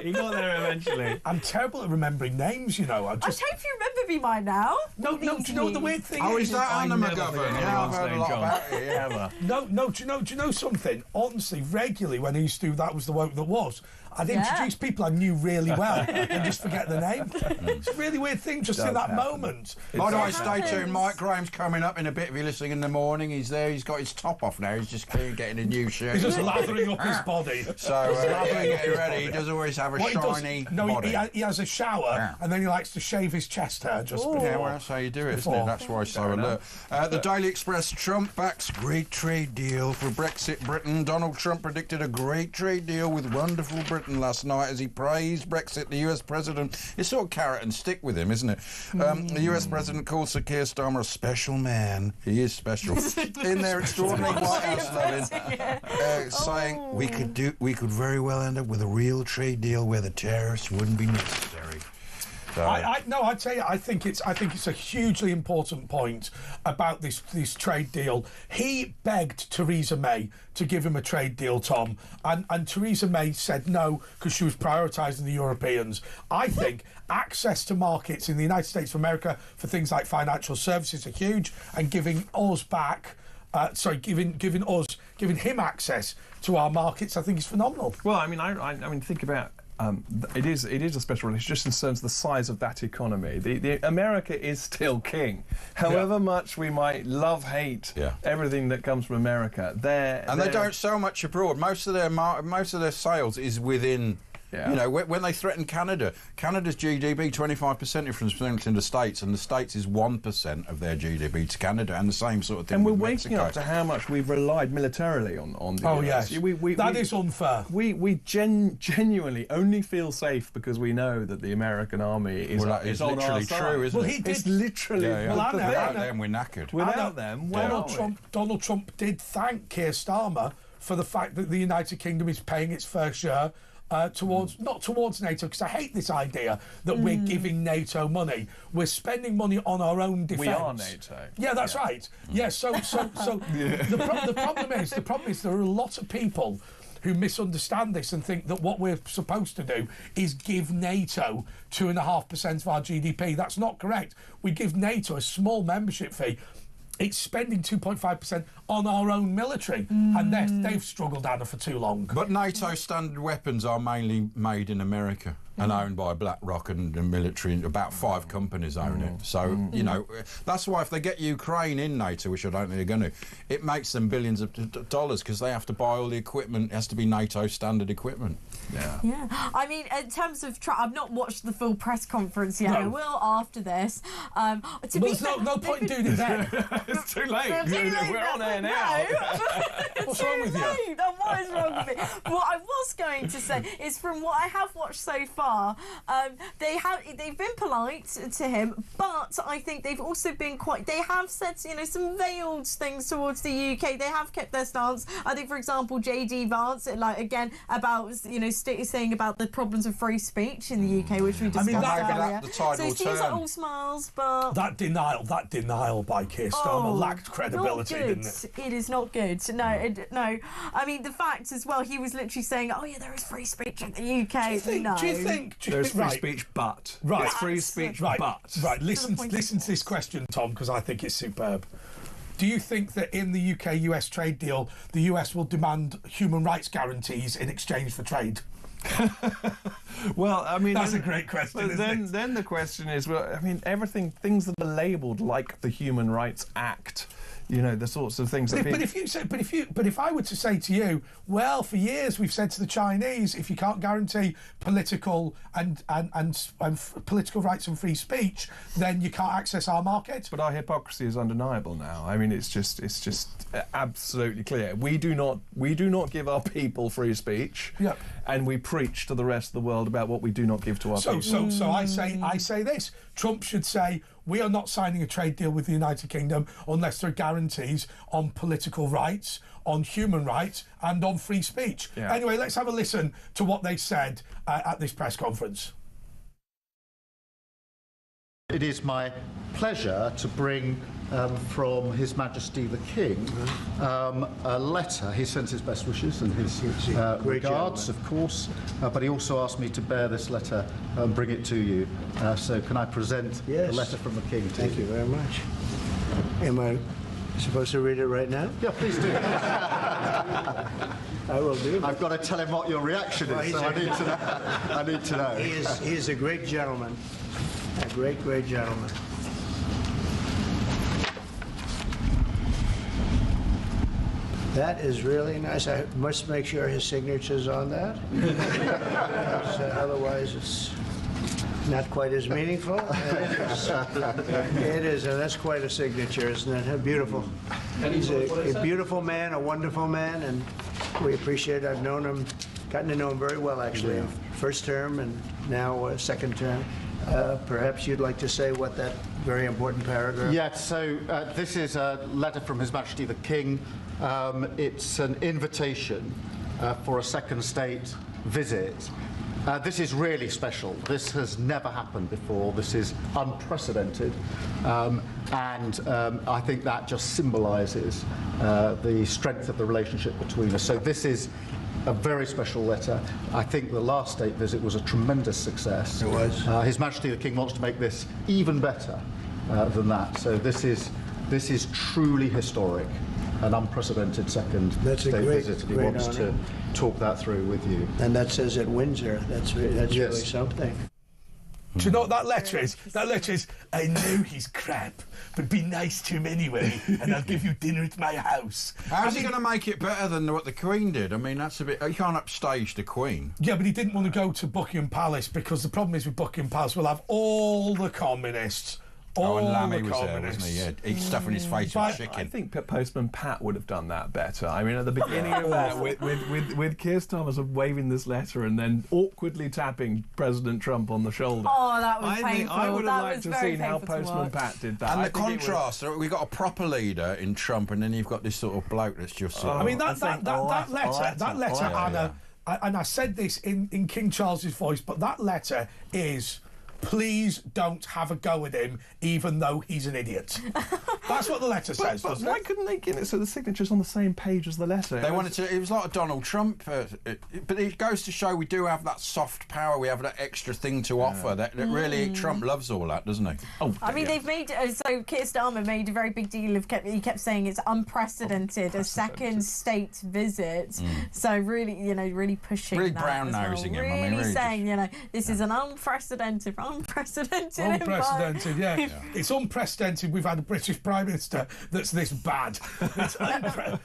He got there eventually. I'm terrible at remembering names, I hope you remember me by now. No, do you know what the weird thing is? Oh, is that Anna McGovern? Yeah, I've heard a lot about it. Ever. No, do you know something? Honestly, regularly when he used to do That Was the Woke That Was, I'd introduce people I knew really well and just forget the name. It's a really weird thing just in that moment. By the way, stay tuned. Mike Graham's coming up in a bit. If you're listening in the morning, he's there. He's got his top off now. He's just getting a new shirt. He's just lathering up his body. So get ready. He does always have a shiny body. He has a shower and then he likes to shave his chest hair just before. Yeah, well, that's how you do it, isn't it? That's why he's so alert. The Daily Express, Trump backs great trade deal for Brexit Britain. Donald Trump predicted a great trade deal with wonderful Britain last night as he praised Brexit. The US president, it's sort of carrot and stick with him, isn't it? The US president called Sir Keir Starmer a special man. He is special. In their extraordinary White House loving, saying we could very well end up with a real trade deal where the tariffs wouldn't be necessary. So. I'd tell you, I think it's a hugely important point about this trade deal. He begged Theresa May to give him a trade deal, Tom, and Theresa May said no because she was prioritising the Europeans. I think access to markets in the United States of America for things like financial services are huge, and giving us back. Giving him access to our markets, I think is phenomenal. Well, I mean, think about. It is a special relationship just in terms of the size of that economy. The America is still king. However much we might hate everything that comes from America, they don't sell much abroad. Most of their sales is within. Yeah. You know, when they threaten Canada's GDP 25% is from the States, and the States is 1% of their GDP to Canada, and the same sort of thing. And we're with waking Mexico. up to how much we've relied militarily on the US. Yes, that is unfair. We genuinely only feel safe because we know that the American army is on literally our side. true, isn't it? It's literally. Without them, we're knackered. Without them, Donald Trump did thank Keir Starmer for the fact that the United Kingdom is paying its fair share. Not towards NATO, because I hate this idea that we're giving NATO money. We're spending money on our own defence. We are NATO. Yeah, that's right. Yeah, so the problem is there are a lot of people who misunderstand this and think that what we're supposed to do is give NATO 2.5% of our GDP. That's not correct. We give NATO a small membership fee. It's spending 2.5% on our own military, and they've struggled, Anna, for too long. But NATO standard weapons are mainly made in America and owned by BlackRock and the military. About 5 companies own it. So, you know, that's why if they get Ukraine in NATO, which I don't think they're going to, it makes them billions of dollars because they have to buy all the equipment. It has to be NATO standard equipment. Yeah. I mean, in terms of I've not watched the full press conference yet. I will after this. There's no point in doing it then. It's too late. We're on air now. What's wrong with you? What is wrong with me? What I was going to say is, from what I have watched so far, they've been polite to him, but I think they've also been they have said, you know, some veiled things towards the UK. They have kept their stance. I think, for example, JD Vance, again about, you know, saying about the problems of free speech in the UK, which we discussed earlier. So it seems like all smiles, but that denial by Keir Starmer lacked credibility, didn't it? It is not good. No. I mean, the fact as well, he was literally saying, "Oh yeah, there is free speech in the UK." Do you think there's free speech, but it's free speech, but Listen to this question, Tom, because I think it's superb. Do you think that in the UK-US trade deal, the US will demand human rights guarantees in exchange for trade? Well, I mean, that's a great question. Then the question is, well, I mean, things that are labelled like the Human Rights Act. You know, the sorts of things that people... But if I were to say to you, well, for years we've said to the Chinese, if you can't guarantee political and political rights and free speech, then you can't access our market. But our hypocrisy is undeniable now. I mean, it's just absolutely clear. We do not give our people free speech, and we preach to the rest of the world about what we do not give to our people. So I say this: Trump should say, we are not signing a trade deal with the United Kingdom unless there are guarantees on political rights, on human rights, and on free speech. Yeah. Anyway, let's have a listen to what they said at this press conference. It is my pleasure to bring from His Majesty the King a letter. He sends his best wishes and his regards, of course, but he also asked me to bear this letter and bring it to you. So can I present the letter from the King to Thank you very much. Am I supposed to read it right now? Yeah, please do. I will do. I've got to tell him what your reaction is, so I need to know. He is a great gentleman. A great, great gentleman. That is really nice. I must make sure his signature's on that. Otherwise, it's not quite as meaningful. It is, and that's quite a signature, isn't it? Beautiful. He's a beautiful man, a wonderful man, and we appreciate it. I've known him, gotten to know him very well, actually. First term and now second term. Perhaps you'd like to say what that very important paragraph... Yes, so this is a letter from His Majesty the King. It's an invitation for a second state visit. This is really special. This has never happened before. This is unprecedented. And I think that just symbolises the strength of the relationship between us. So this is a very special letter. I think the last state visit was a tremendous success. It was. His Majesty the King wants to make this even better than that. So this is truly historic, an unprecedented second state visit. He wants to talk that through with you. And that says at Windsor. That's really Yes. something. Do you know what that letter is? That letter is, I know he's crap, but be nice to him anyway, and I'll give you dinner at my house. How's he going to make it better than what the Queen did? I mean, that's a bit... You can't upstage the Queen. Yeah, but he didn't want to go to Buckingham Palace because the problem is with Buckingham Palace, we'll have all the communists. And Lammy was there, wasn't he? Yeah, he's stuffing his face with chicken. I think Postman Pat would have done that better. I mean, at the beginning of that, with Keir Starmer waving this letter and then awkwardly tapping President Trump on the shoulder. Oh, that was painful. Think I would have That liked was to very see how painful to Postman watch. Pat did that. And I the think it was- contrast, we got a proper leader in Trump, and then you've got this sort of bloke that's just... I mean, that letter, yeah. and I said this in King Charles's voice, but that letter is... Please don't have a go at him, even though he's an idiot. That's what the letter says, But doesn't why it? couldn't they get it so the signature's on the same page as the letter? They wanted to... It was like a Donald Trump, but it goes to show we do have that soft power, we have that extra thing to offer. That really, Trump loves all that, doesn't he? Oh, I mean, they've made so Keir Starmer made a very big deal of he kept saying it's unprecedented, a second state visit. So really, really pushing Really that brown as well. nosing him. Really, I mean, really saying this is an unprecedented Unprecedented, yeah. It's unprecedented we've had a British Prime Minister that's this bad. It's Is it?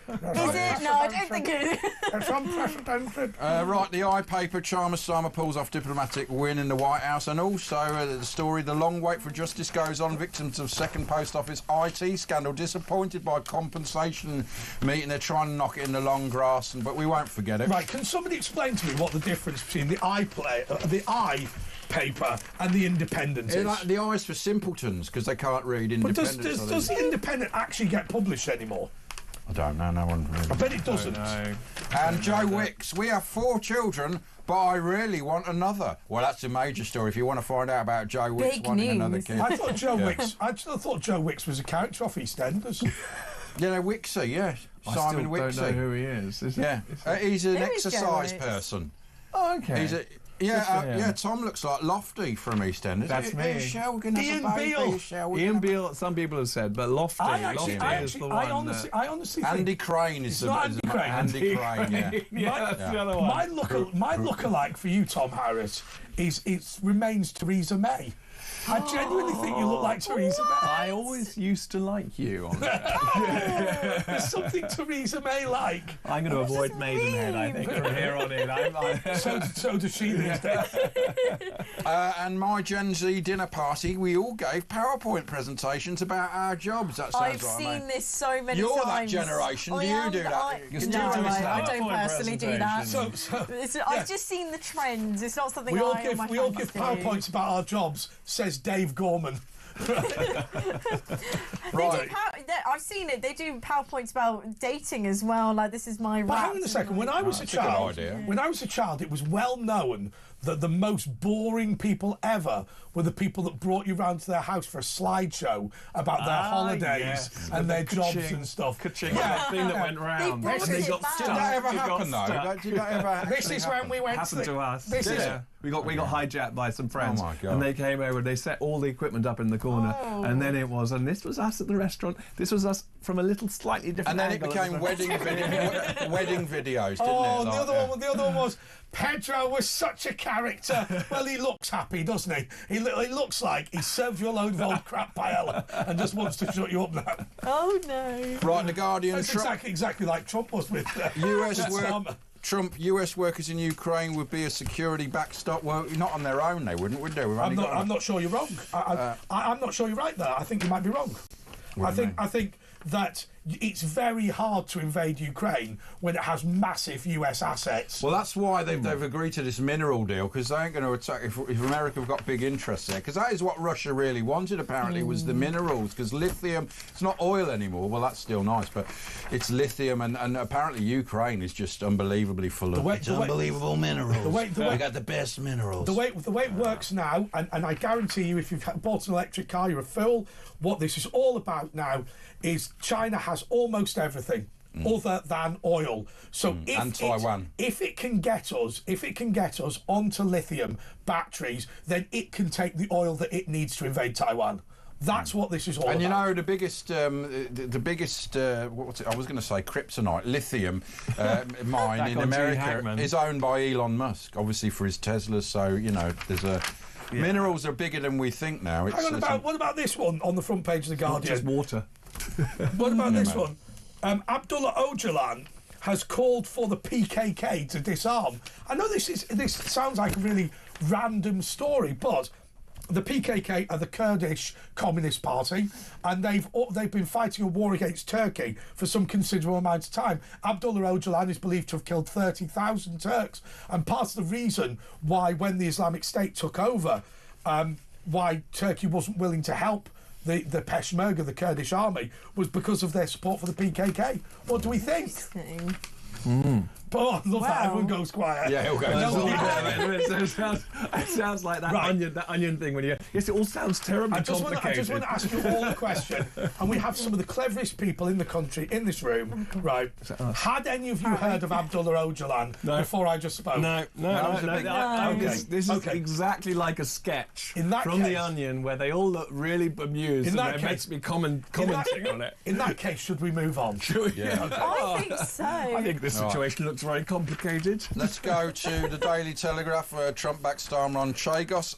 No, I don't think it is. It's unprecedented. Right, the I-paper, Chalmers Starmer pulls off diplomatic win in the White House, and also the story, the long wait for justice goes on. Victims of second post office IT scandal disappointed by compensation meeting. They're trying to knock it in the long grass, but we won't forget it. Right, can somebody explain to me what the difference between the I-paper and the Independent is? Like the I's for simpletons, because they can't read But Independent. does the Independent actually get published anymore? I don't know, no one really. I bet it doesn't. And Joe Wicks, we have 4 children, but I really want another. Well, that's a major story. If you want to find out about Joe Wicks Big wanting another news. kid. I thought Joe Wicks was a character off EastEnders. Wixie, yeah. I Simon still Wixie. don't know who he is. He's an Who is Joe exercise Wicks? person. Oh, okay. He's a... Yeah, Tom looks like Lofty from EastEnders. That's me. Shall we gonna Ian have a baby? Beale. Shall we Ian gonna- Beale, some people have said, but Lofty is the one. I honestly think Andy Crane is the... not Andy Crane. Andy Crane, yeah. Yeah, that's the other one. my look-alike for you, Tom Harris, remains Theresa May. I genuinely think you look like Theresa May. I always used to like you on that. There's something Theresa May like. I'm going to avoid Maidenhead, I think, from here on in. So does she these days. And my Gen Z dinner party, we all gave PowerPoint presentations about our jobs. That sounds I've right, seen mate. this so many You're that times. generation. Do you do that? No, You still I do that? don't PowerPoint personally do that. presentation. I've just seen the trends. It's not something We all I or my give friends do. PowerPoints about our jobs, says Dave Gorman. Right. I've seen it. They do PowerPoints about dating as well. Like, this is my But rap. hang on a second. When I was a that's a good child, idea. it was well known that the most boring people ever were the people that brought you round to their house for a slideshow about their holidays yes. and their jobs Ka-ching. and stuff. Ka-ching, that thing that went round. brought And they it got back. stuck. Did that ever It got happen, though? stuck. Did that ever This is when we went Happened to us. This is Yeah. We got hijacked by some friends. Oh, my God. And they came over, they set all the equipment up in the corner. And then and this was us at the restaurant. This was us from a little slightly different And then it angle. became wedding videos, didn't Oh, it? the other one was Pedro was such a character. Well, he looks happy, doesn't he? He looks like he served you a load of old crap paella and just wants to shut you up now. Oh, no. Right, The Guardian. That's exactly like Trump was with US Starmer. US workers in Ukraine would be a security backstop. Well, not on their own, they wouldn't, would they? I'm not sure you're wrong. I'm not sure you're right there. I think you might be wrong. I think that it's very hard to invade Ukraine when it has massive US assets. Well, that's why they've agreed to this mineral deal, because they ain't going to attack if America have got big interests there. Because that is what Russia really wanted, apparently, was the minerals. Because lithium, it's not oil anymore. Well, that's still nice, but it's lithium, and apparently Ukraine is just unbelievably full of unbelievable minerals. We got the best minerals. The way it works now, and I guarantee you, if you've bought an electric car, you're a fool. What this is all about now is China has almost everything other than oil. So and Taiwan. If it can get us onto lithium batteries, then it can take the oil that it needs to invade Taiwan. That's what this is all about. And you know, the biggest, what's it? I was going to say kryptonite, lithium mine in America is owned by Elon Musk, obviously for his Tesla. So, you know, there's a... Yeah. Minerals are bigger than we think now. What about this one on the front page of The Guardian? Just water. What about this one? Abdullah Öcalan has called for the PKK to disarm. I know this sounds like a really random story, but the PKK are the Kurdish Communist Party, and they've been fighting a war against Turkey for some considerable amount of time. Abdullah Öcalan is believed to have killed 30,000 Turks, and part of the reason why, when the Islamic State took over, why Turkey wasn't willing to help the Peshmerga, the Kurdish army, was because of their support for the PKK. What do we think? Oh, I love that. Everyone goes quiet. Yeah, he'll go. It sounds like that onion thing when you... Yes, it all sounds terribly complicated. I just want to ask you all a question. And we have some of the cleverest people in the country in this room. Right. Had any of you heard of Abdullah Öcalan before I just spoke? No. This is exactly like a sketch from The Onion where they all look really amused and they're meant to be commenting on it. In that case, should we move on? Should we? Yeah. I think so. I think this situation looks very complicated. Let's go to the Daily Telegraph. Trump back star on Chagos.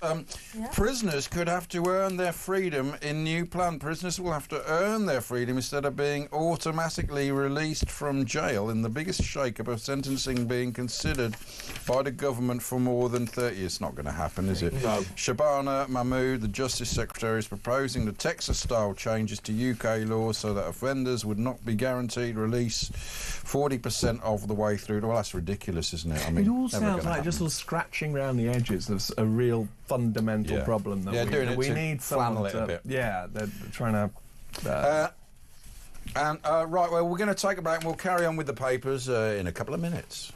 Prisoners could have to earn their freedom in new plan. Prisoners will have to earn their freedom instead of being automatically released from jail in the biggest shake-up of sentencing being considered by the government for more than 30 years. It's not going to happen, is it? No. Shabana Mahmood, the Justice Secretary, is proposing the Texas-style changes to UK law so that offenders would not be guaranteed release 40% of the way through. Well, that's ridiculous, isn't it? I mean, it all sounds like just sort of scratching around the edges of a real fundamental problem that we need someone to... bit. Yeah, they're trying to... right, well, we're going to take a break and we'll carry on with the papers in a couple of minutes.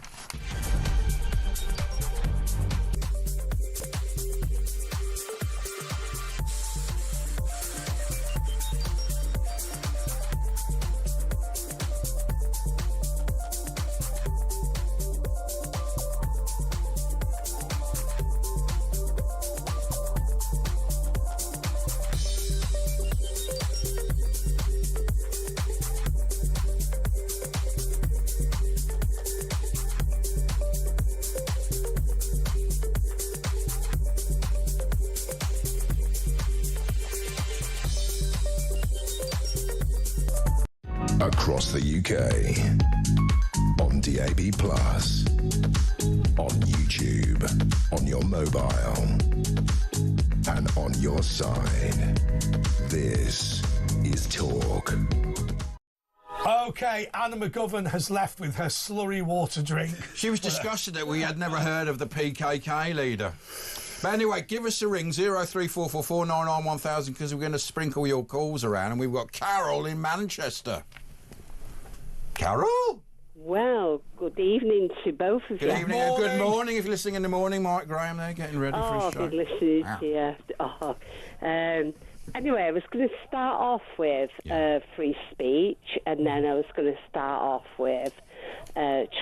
Across the UK, on DAB+, on YouTube, on your mobile, and on your side. This is Talk. OK, Anna McGovern has left with her slurry water drink. She was disgusted that we had never heard of the PKK leader. But anyway, give us a ring, 03444991000, because we're going to sprinkle your calls around, and we've got Carol in Manchester. Carol? Well, good evening to both of you. Good evening and good morning if you're listening in the morning. Mike Graham there, getting ready for his show. I've been listening to you. Anyway, I was going to start off with free speech, and then I was going to start off with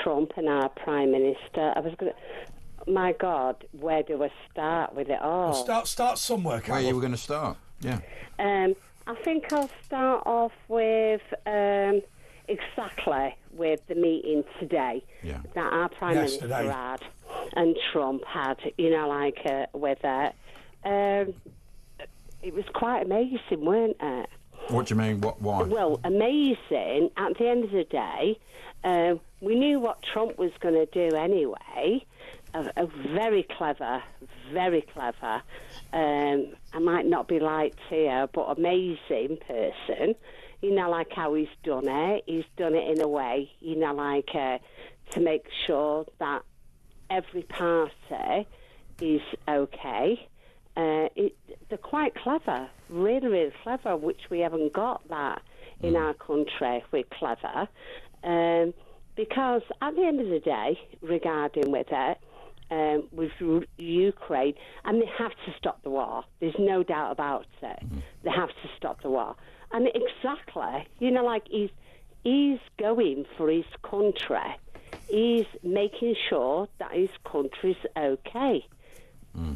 Trump and our Prime Minister. I was going to... My God, where do I start with it all? Well, start somewhere, Carol. Where you were going to start? Yeah. I think I'll start off with... exactly with the meeting today that our Prime Minister had and Trump had, with it. It was quite amazing, weren't it? What do you mean? Why? Well, amazing. At the end of the day, we knew what Trump was going to do anyway. A very clever, I might not be liked here, but amazing person. you know, like how he's done it. He's done it in a way, you know, like to make sure that every party is okay. They're quite clever, really, really clever, which we haven't got that in our country. We're clever. Because at the end of the day, regarding with it, with Ukraine, and they have to stop the war. There's no doubt about it. They have to stop the war. And exactly, you know, like he's going for his country. He's making sure that his country's okay,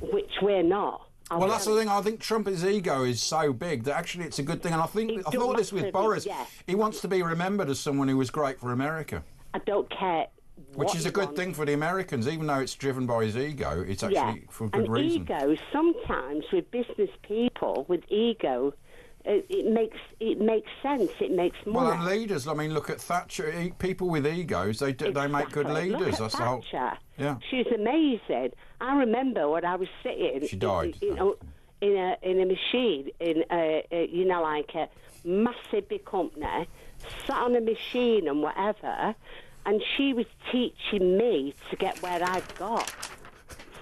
which we're not. Well, that's the thing. I think Trump's ego is so big that actually it's a good thing. And I thought this with Boris. Yeah. He wants to be remembered as someone who was great for America. I don't care. Which is a good thing for the Americans, even though it's driven by his ego. It's actually for good reason. Ego, sometimes with business people, with ego, it makes sense. It makes money. Well, and leaders. I mean, look at Thatcher. People with egos, they make good leaders. Look at Thatcher. Yeah, she's amazing. I remember when I was sitting. She died. You know, in a machine in you know, like a massive big company, sat on a machine and whatever, and she was teaching me to get where I've got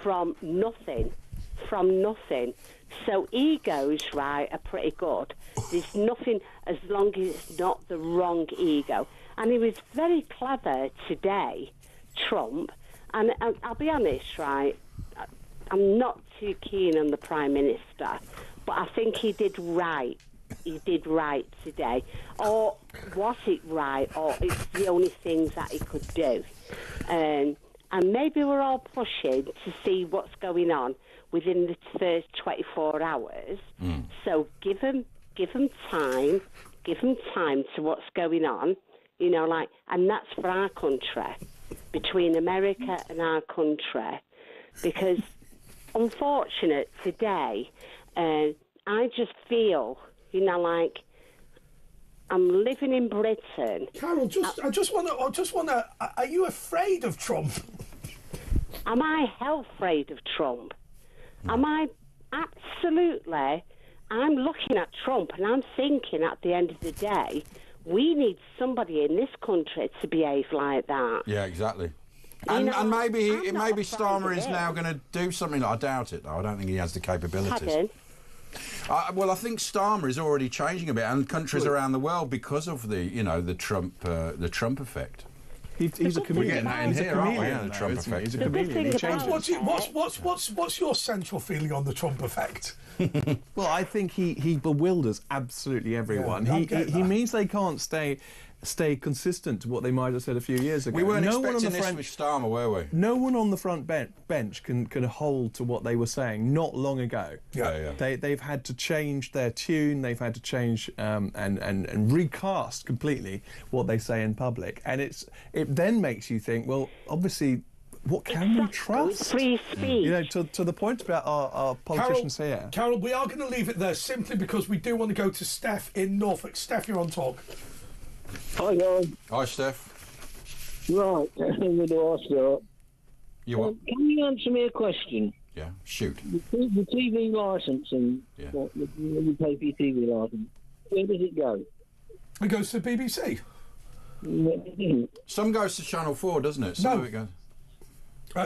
from nothing. So egos, right, are pretty good. There's nothing as long as it's not the wrong ego. And he was very clever today, Trump. And I'll be honest, right, I'm not too keen on the Prime Minister, but I think he did right. He did right today. Or was it right, or it's the only things that he could do? And maybe we're all pushing to see what's going on within the first 24 hours. So give him time to what's going on, you know, like, and that's for our country, between America and our country, because unfortunate today, I just feel, you know, like I'm living in Britain. Carol, I just want to. Are you afraid of Trump? Am I hell afraid of Trump? Am I? Absolutely. I'm looking at Trump and I'm thinking at the end of the day, we need somebody in this country to behave like that. Yeah, exactly. You know, And maybe afraid Starmer of is it. now going to do something. I doubt it, though. I don't think he has the capabilities. Pardon? Well, I think Starmer is already changing a bit, and countries around the world because of the Trump effect. He's a comedian. He's a comedian. The Trump effect. He's a comedian. He changes. What's your feeling on the Trump effect? Well, I think he bewilders absolutely everyone. Yeah, he means they can't stay consistent to what they might have said a few years ago. We weren't expecting this with Starmer, were we? No one on the front bench can hold to what they were saying not long ago. Yeah. They've had to change their tune. They've had to change and recast completely what they say in public. And it then makes you think, well, obviously, what can we trust? Free speech. You know, to the point about our politicians here. Carol, we are going to leave it there simply because we do want to go to Steph in Norfolk. Steph, you're on talk. Hi guys. Hi, Steph. Right, where do I start? You what? Can you answer me a question? Yeah, shoot. The TV licensing, Yeah. what you pay for your TV licence, where does it go? It goes to the BBC. Some goes to Channel 4, doesn't it? Some of it goes.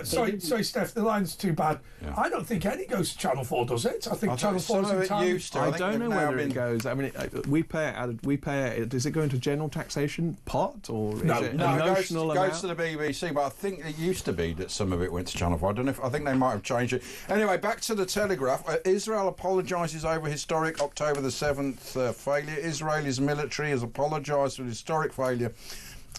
Sorry, Steph, the line's too bad. Yeah. I don't think any goes to Channel 4, does it? I think Channel 4 is entirely... used to. I think don't they've know now whether been- it goes. I mean, we pay it. Does it go into general taxation pot or is No, it a no, No, it notional amount? goes to the BBC, but I think it used to be that some of it went to Channel 4. I don't know I think they might have changed it. Anyway, back to the Telegraph. Israel apologises over historic October the 7th failure. Israel's military has apologised for the historic failure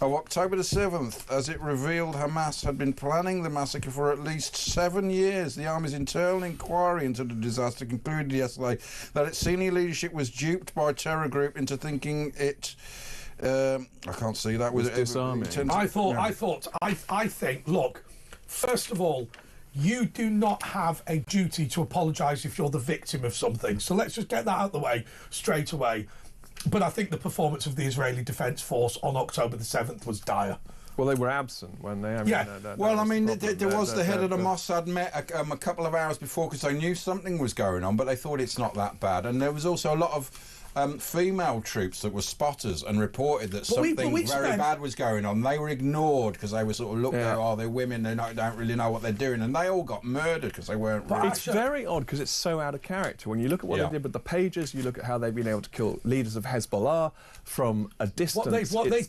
of October the 7th, as it revealed Hamas had been planning the massacre for at least 7 years. The army's internal inquiry into the disaster concluded yesterday that its senior leadership was duped by a terror group into thinking it... I can't see that. Was disarming. I think, look, first of all, you do not have a duty to apologise if you're the victim of something. So let's just get that out of the way straight away. But I think the performance of the Israeli Defence Force on October the 7th was dire. Well, they were absent when they. Well, I mean, there was the head of the Mossad met a couple of hours before because they knew something was going on, but they thought it's not that bad. And there was also a lot of female troops that were spotters and reported that something very bad was going on. They were ignored because they were sort of looked at, oh, they're women, they don't really know what they're doing, and they all got murdered because they weren't. But it's very odd because it's so out of character. When you look at what they did with the pages, you look at how they've been able to kill leaders of Hezbollah from a distance. What they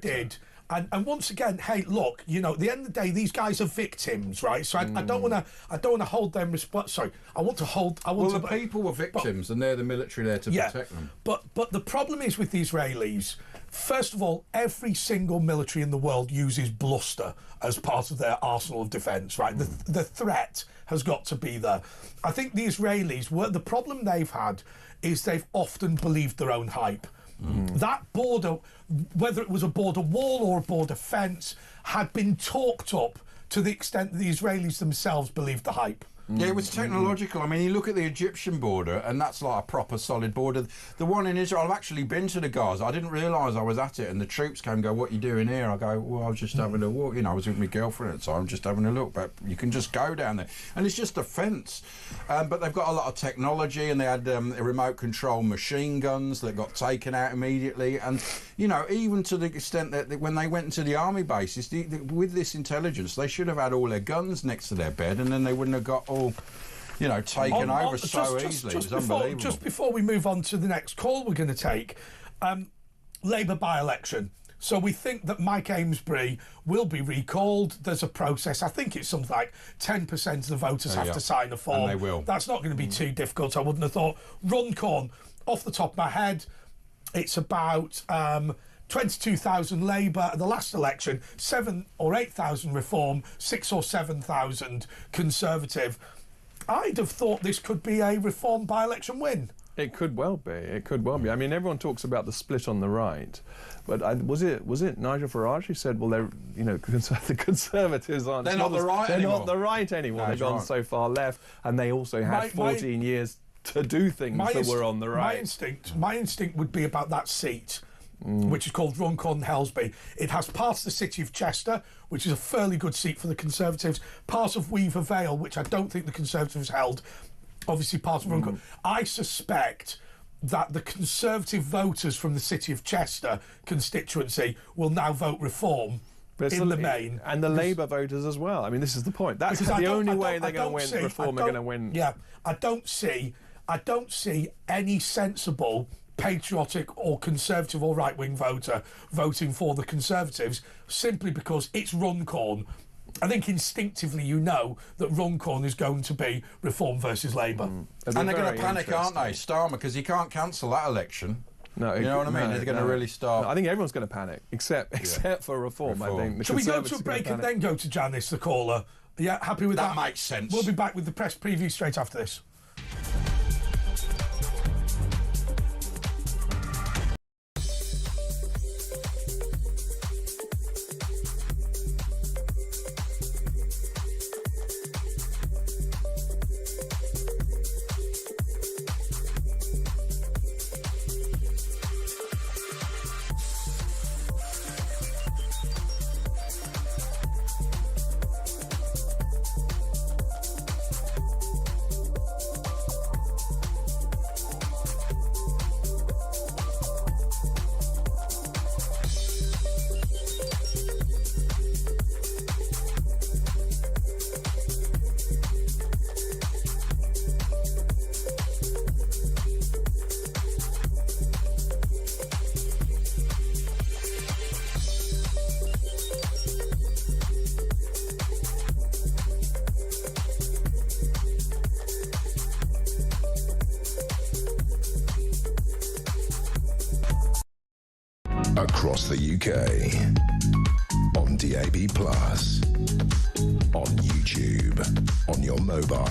did. And once again, hey, look, you know, at the end of the day, these guys are victims, right? So I don't want to hold them responsible. Sorry, the people were victims, and they're the military there to protect them. But the problem is with the Israelis. First of all, every single military in the world uses bluster as part of their arsenal of defence, right? The threat has got to be there. I think the Israelis, the problem they've had is they've often believed their own hype. That border, whether it was a border wall or a border fence, had been talked up to the extent that the Israelis themselves believed the hype. Yeah, it was technological. I mean, you look at the Egyptian border, and that's like a proper solid border. The one in Israel, I've actually been to the Gaza. I didn't realise I was at it, and the troops came and go, what are you doing here? I go, well, I was just having a walk. You know, I was with my girlfriend at the time, just having a look. But you can just go down there. And it's just a fence. But they've got a lot of technology, and they had remote control machine guns that got taken out immediately. And, you know, even to the extent that when they went into the army bases, with this intelligence, they should have had all their guns next to their bed, and then they wouldn't have got all, you know, taken over so easily. It was unbelievable. Just before we move on to the next call we're going to take, Labour by-election. So we think that Mike Amesbury will be recalled. There's a process. I think it's something like 10% of the voters have to sign a form. And they will. That's not going to be too difficult, I wouldn't have thought. Runcorn, off the top of my head, it's about 22,000 Labour at the last election, 7,000 or 8,000 Reform, 6,000 or 7,000 Conservative. I'd have thought this could be a Reform by-election win. It could well be. It could well be. I mean, everyone talks about the split on the right, but was it Nigel Farage who said, well, the Conservatives aren't. They're not the right They're anymore. not the right anymore. They've gone so far left, and they also had 14 years to do things that were on the right. My instinct would be about that seat, which is called Runcorn Helsby. It has part of the city of Chester, which is a fairly good seat for the Conservatives, part of Weaver Vale, which I don't think the Conservatives held, obviously part of Runcorn. I suspect that the Conservative voters from the city of Chester constituency will now vote Reform in the main. And the Labour voters as well. I mean, this is the point. That's the only way they're going to win. Reform are going to win. Yeah, I don't see any sensible patriotic or Conservative or right-wing voter voting for the Conservatives simply because it's Runcorn. I think instinctively you know that Runcorn is going to be Reform versus Labour. And they're going to panic, aren't they, Starmer, because you can't cancel that election. No, you know what I mean? They're going to really start. No, I think everyone's going to panic, except for Reform. I think. Shall we go to a break and then go to Janice, the caller? Yeah, happy with that? That makes sense. We'll be back with the press preview straight after this. Across the UK, on DAB+, on YouTube, on your mobile,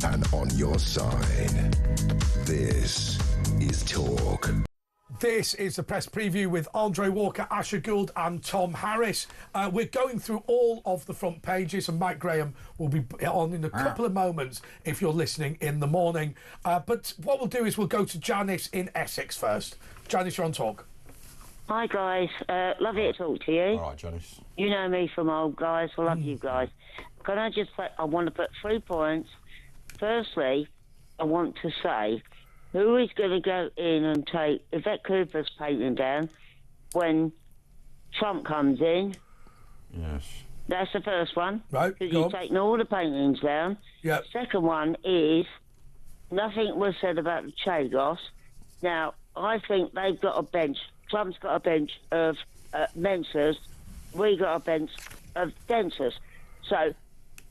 and on your side. This is Talk. This is the press preview with Andre Walker, Asher Gould and Tom Harris. We're going through all of the front pages, and Mike Graham will be on in a couple of moments if you're listening in the morning. But what we'll do is we'll go to Janice in Essex first. Janice, you're on Talk. Hi, guys. Lovely to talk to you. All right, Janice. You know me from old guys. I love you guys. Can I want to put 3 points. Firstly, I want to say who is going to go in and take Yvette Cooper's painting down when Trump comes in? Yes. That's the first one. Right. Because you've taken all the paintings down. Yeah. Second one is nothing was said about the Chagos. Now, I think they've got a bench. Trump's got a bench of Mensahs. We got a bench of Densahs. So,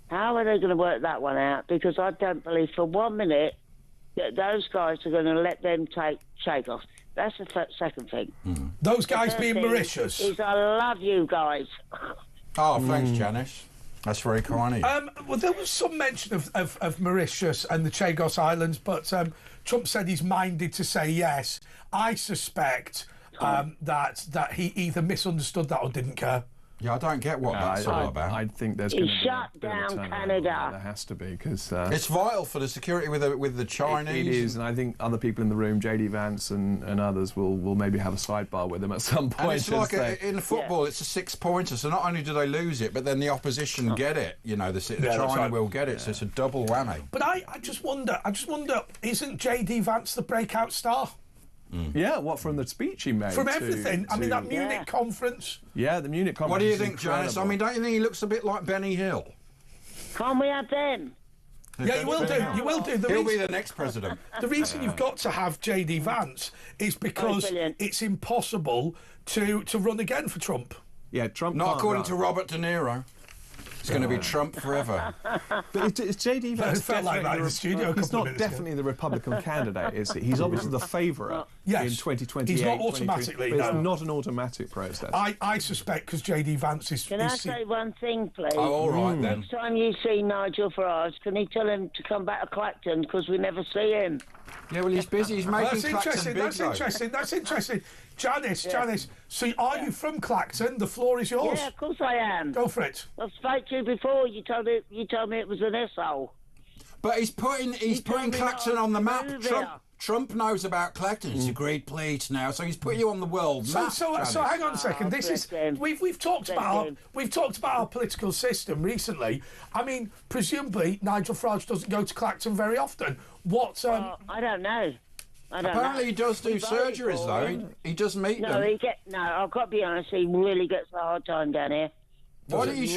how are they going to work that one out? Because I don't believe for 1 minute that those guys are going to let them take Chagos. That's the second thing. Those guys being Mauritius. Is I love you guys. Oh, thanks, Janice. That's very kind of you. Well, there was some mention of Mauritius and the Chagos Islands, but Trump said he's minded to say yes. I suspect that he either misunderstood that or didn't care. Yeah, I don't get what that's all about. I think there's He going to be shut a bit of a down turnaround. Canada. There has to be, because... it's vital for the security with the Chinese. It is, and I think other people in the room, J.D. Vance and others, will maybe have a sidebar with them at some point. And it's like in football, it's a 6-pointer. So not only do they lose it, but then the opposition get it. You know, China will get it. So it's a double whammy. But I just wonder, isn't J.D. Vance the breakout star? Yeah, what, from the speech he made? From everything. I mean, that Munich conference. Yeah, the Munich conference. What do you think, Janice? I mean, don't you think he looks a bit like Benny Hill? Can't we have them? Yeah, you will do. You will do. He'll be the next president. The reason you've got to have J.D. Vance is because it's impossible to run again for Trump. Yeah, Trump. Not according to Robert De Niro. It's going to be Trump forever. But it's J.D. Vance. It felt like that in the studio. He's not definitely the Republican candidate, is he? He's obviously the favourite in 2028. He's not automatically. It's not an automatic process. I suspect because J.D. Vance is. Can I say one thing, please? Oh, all right then. Next time you see Nigel Farage, can you tell him to come back to Clacton because we never see him? Yeah, well, he's busy. He's making That's Clacton big, interesting. That's interesting. Janice, so are you from Clacton? The floor is yours. Yeah, of course I am. Go for it. I spoke to you before. You told me it was an asshole. But he's putting Clacton on the map. Trump knows about Clacton. It's a great place now, so he's put you on the world map. So hang on a second. This is we've talked about our political system recently. I mean, presumably Nigel Farage doesn't go to Clacton very often. What? I don't know. Apparently he does do surgeries though. He does meet them. I've got to be honest. He really gets a hard time down here. Why don't you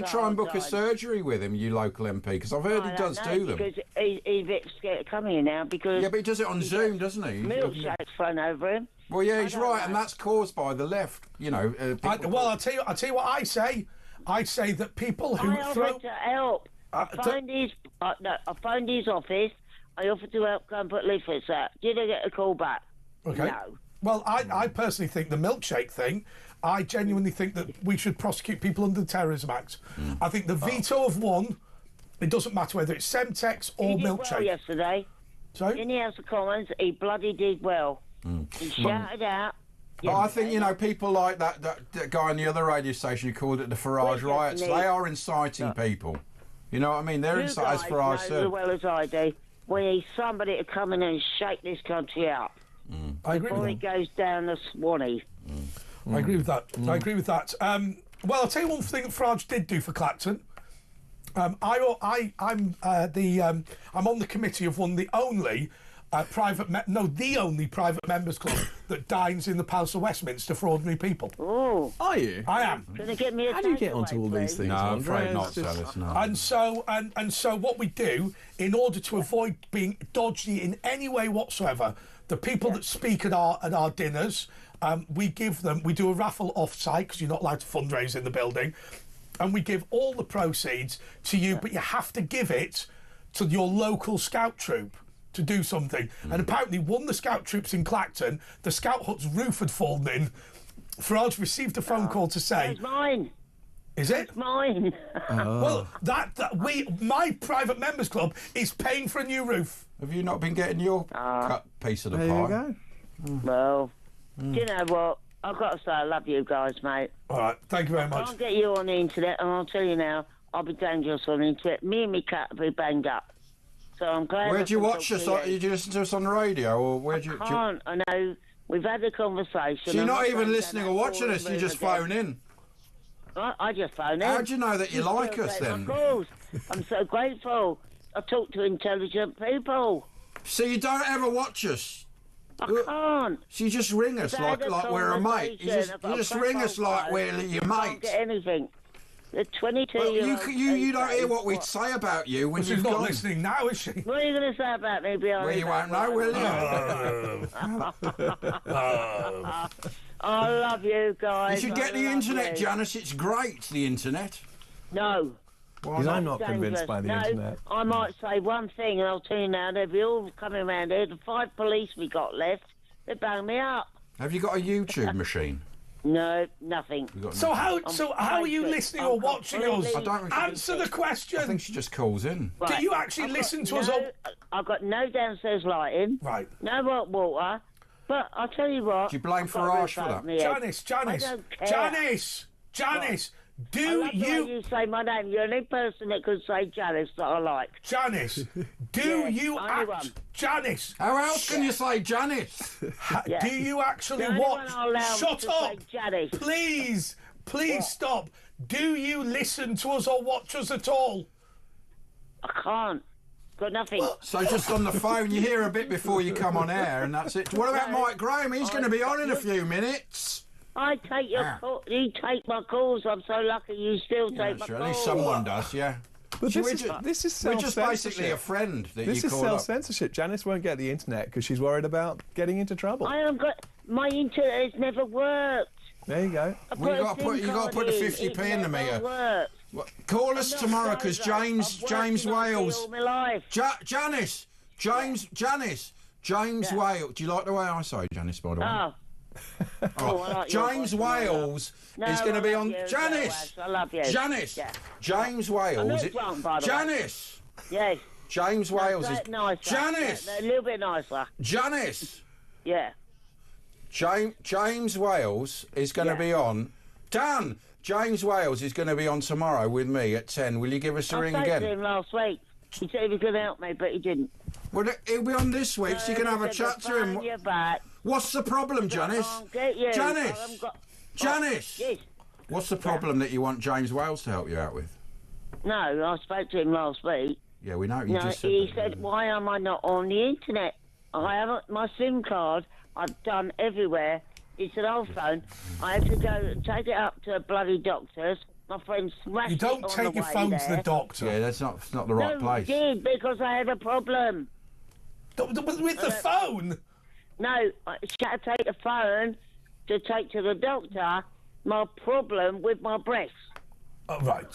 try and book a surgery with him, you local MP? Because I've heard he does do them. Because he's a bit scared of coming here now. Because but he does it on Zoom, doesn't he? Milkshake's flown over him. Well, yeah, he's right, and that's caused by the left. You know. I'll tell you what I say. I say that people who I offered to help. I phoned his office. I offered to help go and put leaflets out. Did I get a call back? Okay. No. Well, I personally think the milkshake thing, I genuinely think that we should prosecute people under the Terrorism Act. I think the veto of one, it doesn't matter whether it's Semtex or he did milkshake. Well yesterday. Sorry? In the House of Commons, he bloody did well. He shouted out. But I think, people like that guy on the other radio station who called it the Farage riots, they are inciting people. You know what I mean? They're inciting, as Farage said. As well as I do. We need somebody to come in and shake this country up. I agree before with it goes down the Swanee. I agree with that. I agree with that. Well, I'll tell you one thing that Farage did do for Clacton. I'm on the committee of the only private members club that dines in the Palace of Westminster for ordinary people. Oh, are you? I am. Can you get me a How do you get onto all these things? No, I'm afraid not, Alice, no. And so what we do, in order to avoid being dodgy in any way whatsoever, the people that speak at our dinners, we do a raffle off-site because you're not allowed to fundraise in the building, and we give all the proceeds to you, but you have to give it to your local scout troop to do something. And apparently one of the scout troops in Clacton, the scout hut's roof had fallen in. Farage received a phone call to say... It's mine. Is it? It's mine. Well, my private members club is paying for a new roof. Have you not been getting your cut piece of the pie? There you go. Well, do you know what? I've got to say I love you guys, mate. All right, thank you very much. I'll get you on the internet, and I'll tell you now, I'll be dangerous on the internet. Me and my cat will be banged up. So I'm glad. Where do you watch us? Do you listen to us on the radio, or where do you? I know. We've had a conversation. So you're not even listening or watching us. You just phone in. I just phone in. How do you know that you like us then? Of course. I'm so grateful. I talk to intelligent people. So you don't ever watch us? I can't. So you just ring us like we're a mate. You just ring us like we're your I can't mate. get anything. The 22 Well, year old. you don't hear what we say about you when She's you've not gone. listening now, is she? What are you going to say about me behind Well, you won't know, will you? I love you guys. You should get the internet, Janice. It's great, the internet. No. Because I'm not convinced by the internet. I might say one thing, and I'll tell you now, they'll be all coming around here. The 5 police we got left, they bang me up. Have you got a YouTube machine? No, nothing. So how are you listening or watching us? I don't Answer the question. I think she just calls in. Do you actually listen to us? I've got no downstairs lighting. Right. No hot water. But I'll tell you what. Do you blame I've got a Farage for roof that? over my head. Janice, do I love the way you... you say my name. You're the only person that could say Janice that I like. Janice, Janice. How else can you say Janice? Do you actually The only watch... one I'll allow Shut to up! say Janice. Please stop. Do you listen to us or watch us at all? I can't. Got nothing. So just on the phone, you hear a bit before you come on air, and that's it. What about Mike Graham? He's going to be on in a few minutes. I take your call. You take my calls. I'm so lucky you still take my Sure, calls. at least someone does, yeah. But See, this is we're just basically a friend that This you is call up. self-censorship. Janice won't get the internet because she's worried about getting into trouble. I haven't got... My internet has never worked. There you go. Well, you got to put the 50p in the meter. Call us tomorrow because James Wales. All my life. Janice. James Wales. Do you like the way I say Janice, by the way? Oh. Oh, I like your James voice. Wales No, is going to I be love on. you, Janice. I love you. Janice. Yeah. James I'm Wales. not drunk, by the way. Janice. Yes. James Wales is. Nicer. Janice. A little bit nicer. Janice. Yeah. James Wales is going to be on. Dan. James Wales is going to be on tomorrow with me at 10. Will you give us a ring I spoke again? to him last week. He said he was going to help me, but he didn't. Well, he'll be on this week, so you can have a He said chat to to him. phone you back. What's the problem, Janice? I'll get you. Janice. I haven't got- Janice. Yes. What's the problem that you want James Wales to help you out with? No, I spoke to him last week. Yeah, we know. You No, just said he that. said, why am I not on the internet? I haven't, my SIM card, I've done everywhere. It's an old phone. I had to go take it up to a bloody doctor's. My friend smashed You it don't on take the your way phone to there. the doctor. Yeah, that's not the right No, place. I did, because I had a problem. With the phone? No, I had to take the phone to take to the doctor my problem with my breasts. Oh, right.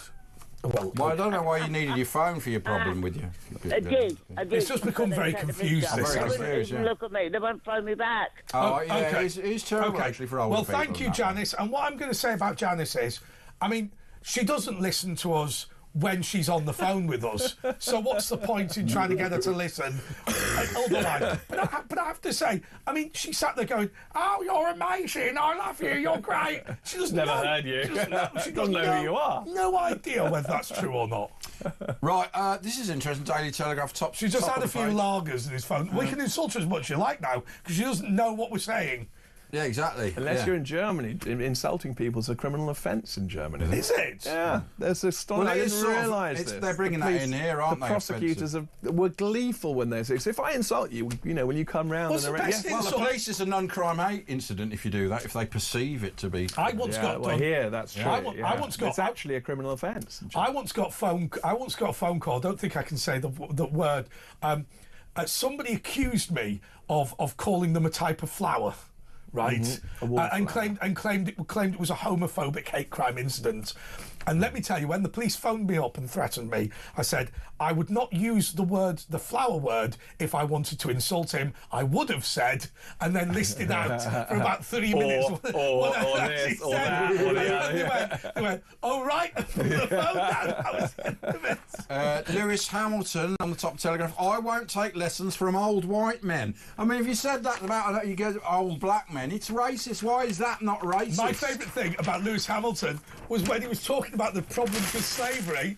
Well, I don't know why you needed your phone for your problem with you. I did. It's just become very confused, They this, wouldn't hasn't it? even look at me. They won't phone me back. Oh, yeah, okay. it's terrible actually for older Well, people. thank you, and that. Janice. And what I'm going to say about Janice is, I mean, she doesn't listen to us when she's on the phone with us. So what's the point in trying to get her to listen otherwise? But I have to say, I mean, she sat there going, "Oh, you're amazing! I love you. You're great." She doesn't Never know, heard you. She Doesn't know who you are. No idea whether that's true or not. Right, this is interesting. Daily Telegraph top. She just top had a of few the page. lagers in his phone. We can insult her as much as you like now because she doesn't know what we're saying. Yeah, exactly. Unless yeah. you're in Germany, insulting people is a criminal offence in Germany. Is it? Yeah, there's a story. Well, I it is didn't sort of- realise it's- this. they're bringing The that police- in here, aren't the they, prosecutors were gleeful when they say, so if I insult you, when you come round What's and the best Well, the insult? police is a non-crime incident if you do that, if they perceive it to be. I once got well, done. here that's true. I once got. It's actually a criminal offence. I once got a phone call. I don't think I can say the word. Somebody accused me of calling them a type of flower, right? And claimed it was a homophobic hate crime incident. And let me tell you, when the police phoned me up and threatened me, I said I would not use the flower word, if I wanted to insult him. I would have said, and then listed out for about 3 minutes. Or this, or that, or the other. They went, "Oh right," and put the phone down. That was the end of it. Lewis Hamilton on the Top Telegraph. I won't take lessons from old white men. I mean, if you said that about you get old black men, it's racist. Why is that not racist? My favourite thing about Lewis Hamilton was when he was talking about the problems with slavery.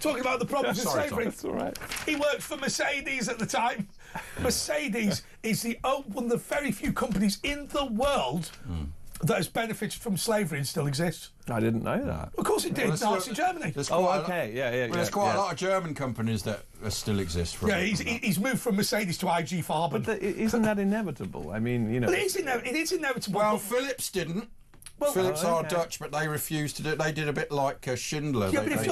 Talking about the problems with slavery. That's all right. He worked for Mercedes at the time. Mercedes is one of the very few companies in the world that has benefited from slavery and still exists. I didn't know that. Of course it did. Nazi Germany. There's There's quite a lot of German companies that still exist. From he's moved from Mercedes to IG Farben. But isn't that inevitable? I mean, you know. Well, it is inevitable. Well, Philips didn't. Philips are Dutch, but they refused to do it. They did a bit like Schindler. Yeah, if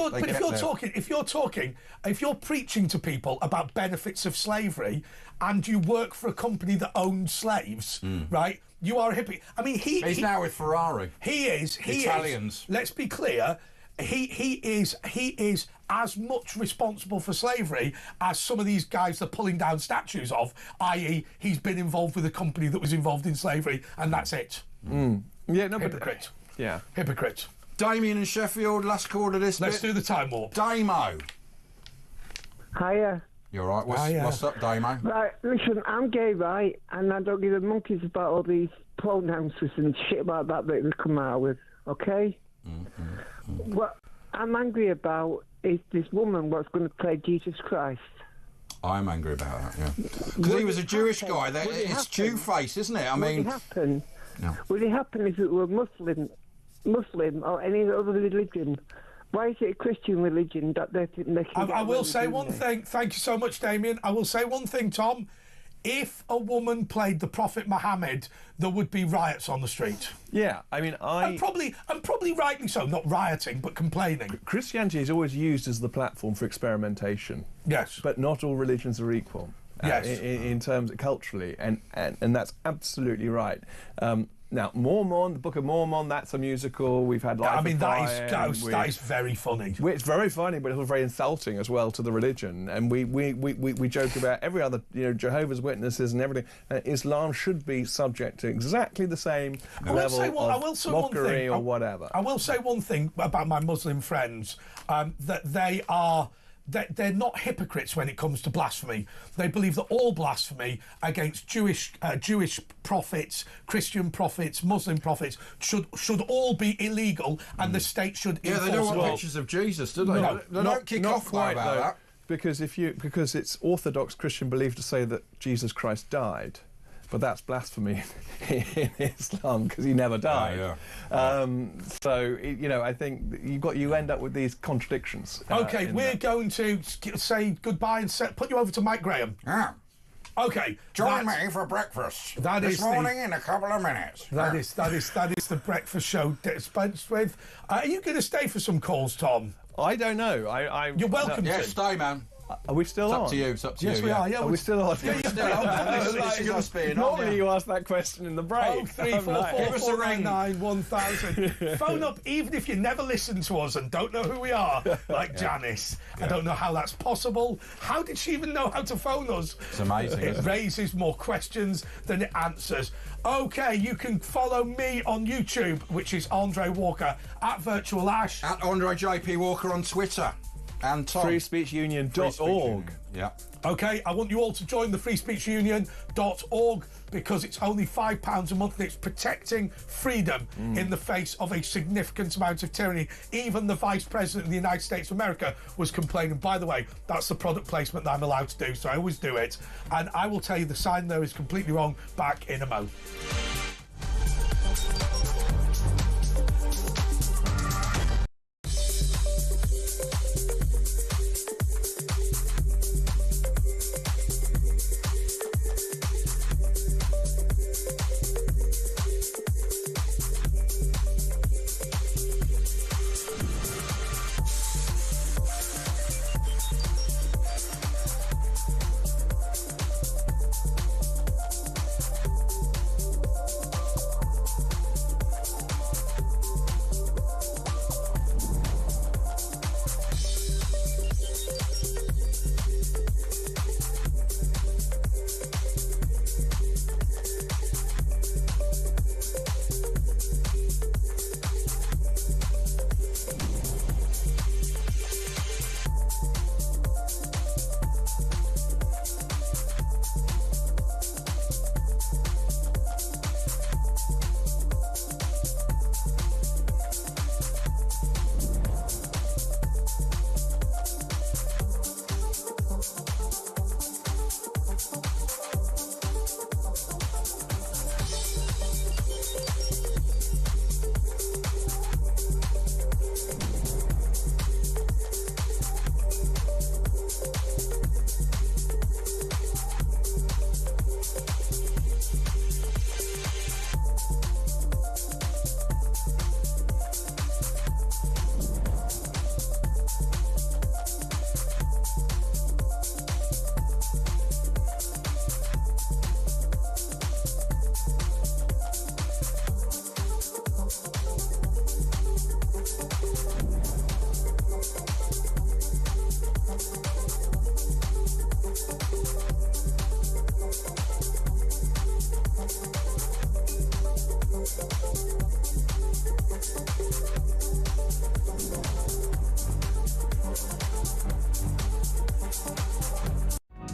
you're preaching to people about benefits of slavery, and you work for a company that owns slaves, right? You are a hypocrite. I mean, he's now with Ferrari. He is. Italians. Let's be clear. He is as much responsible for slavery as some of these guys they're pulling down statues of, i.e. he's been involved with a company that was involved in slavery, and that's it. Yeah, no, hypocrite. Hypocrite. Damien in Sheffield, last call to this Let's do the time warp. Damo. Hiya. You all right? What's up, Damo? Right, listen, I'm gay, right? And I don't give a monkeys about all these pronouns and shit like that they come out with, okay? What I'm angry about is this woman what's going to play Jesus Christ. I'm angry about that, yeah. Because he was a Jewish guy. It's Jew face, isn't it? I mean... Would it happen if it were Muslim or any other religion? Why is it a Christian religion that they think they can... I will say one thing. Thank you so much, Damien. I will say one thing, Tom. If a woman played the Prophet Muhammad, there would be riots on the street. Yeah, I mean, and probably rightly so, not rioting, but complaining. Christianity is always used as the platform for experimentation. Yes. But not all religions are equal. Yes. In terms of culturally, and that's absolutely right. Now, Mormon, the Book of Mormon, that's a musical. We've had Life of Brian, that is very funny. It's very funny, but it's also very insulting as well to the religion. And we joke about every other, Jehovah's Witnesses and everything. Islam should be subject to exactly the same level of mockery or whatever. I will say one thing about my Muslim friends, that they're not hypocrites when it comes to blasphemy. They believe that all blasphemy against Jewish prophets, Christian prophets, Muslim prophets should all be illegal, and the state should enforce they don't want pictures of Jesus, do they? They don't kick off quite about that. Because because it's Orthodox Christian belief to say that Jesus Christ died. But that's blasphemy in Islam because he never died. So I think you end up with these contradictions. Okay, we're going to say goodbye and put you over to Mike Graham. Yeah. Okay. Join me for breakfast this morning in a couple of minutes. That is the breakfast show dispensed with. Are you going to stay for some calls, Tom? I don't know. You're welcome to. Yeah, stay, man. Are we still on? It's up to you. Yes, we are. Yeah, are we still on? Yeah, you're still on. Normally you ask that question in the break. 03444991000. Phone up even if you never listen to us and don't know who we are, like Janice. I don't know how that's possible. How did she even know how to phone us? It's amazing. It raises more questions than it answers. Okay, you can follow me on YouTube, which is Andre Walker, at Virtual Ash. At Andre JP Walker on Twitter. And Tom. freespeechunion.org. Yeah. Okay, I want you all to join the freespeechunion.org because it's only £5 a month and it's protecting freedom in the face of a significant amount of tyranny. Even the Vice President of the United States of America was complaining. By the way, that's the product placement that I'm allowed to do, so I always do it. And I will tell you the sign there is completely wrong. Back in a mo.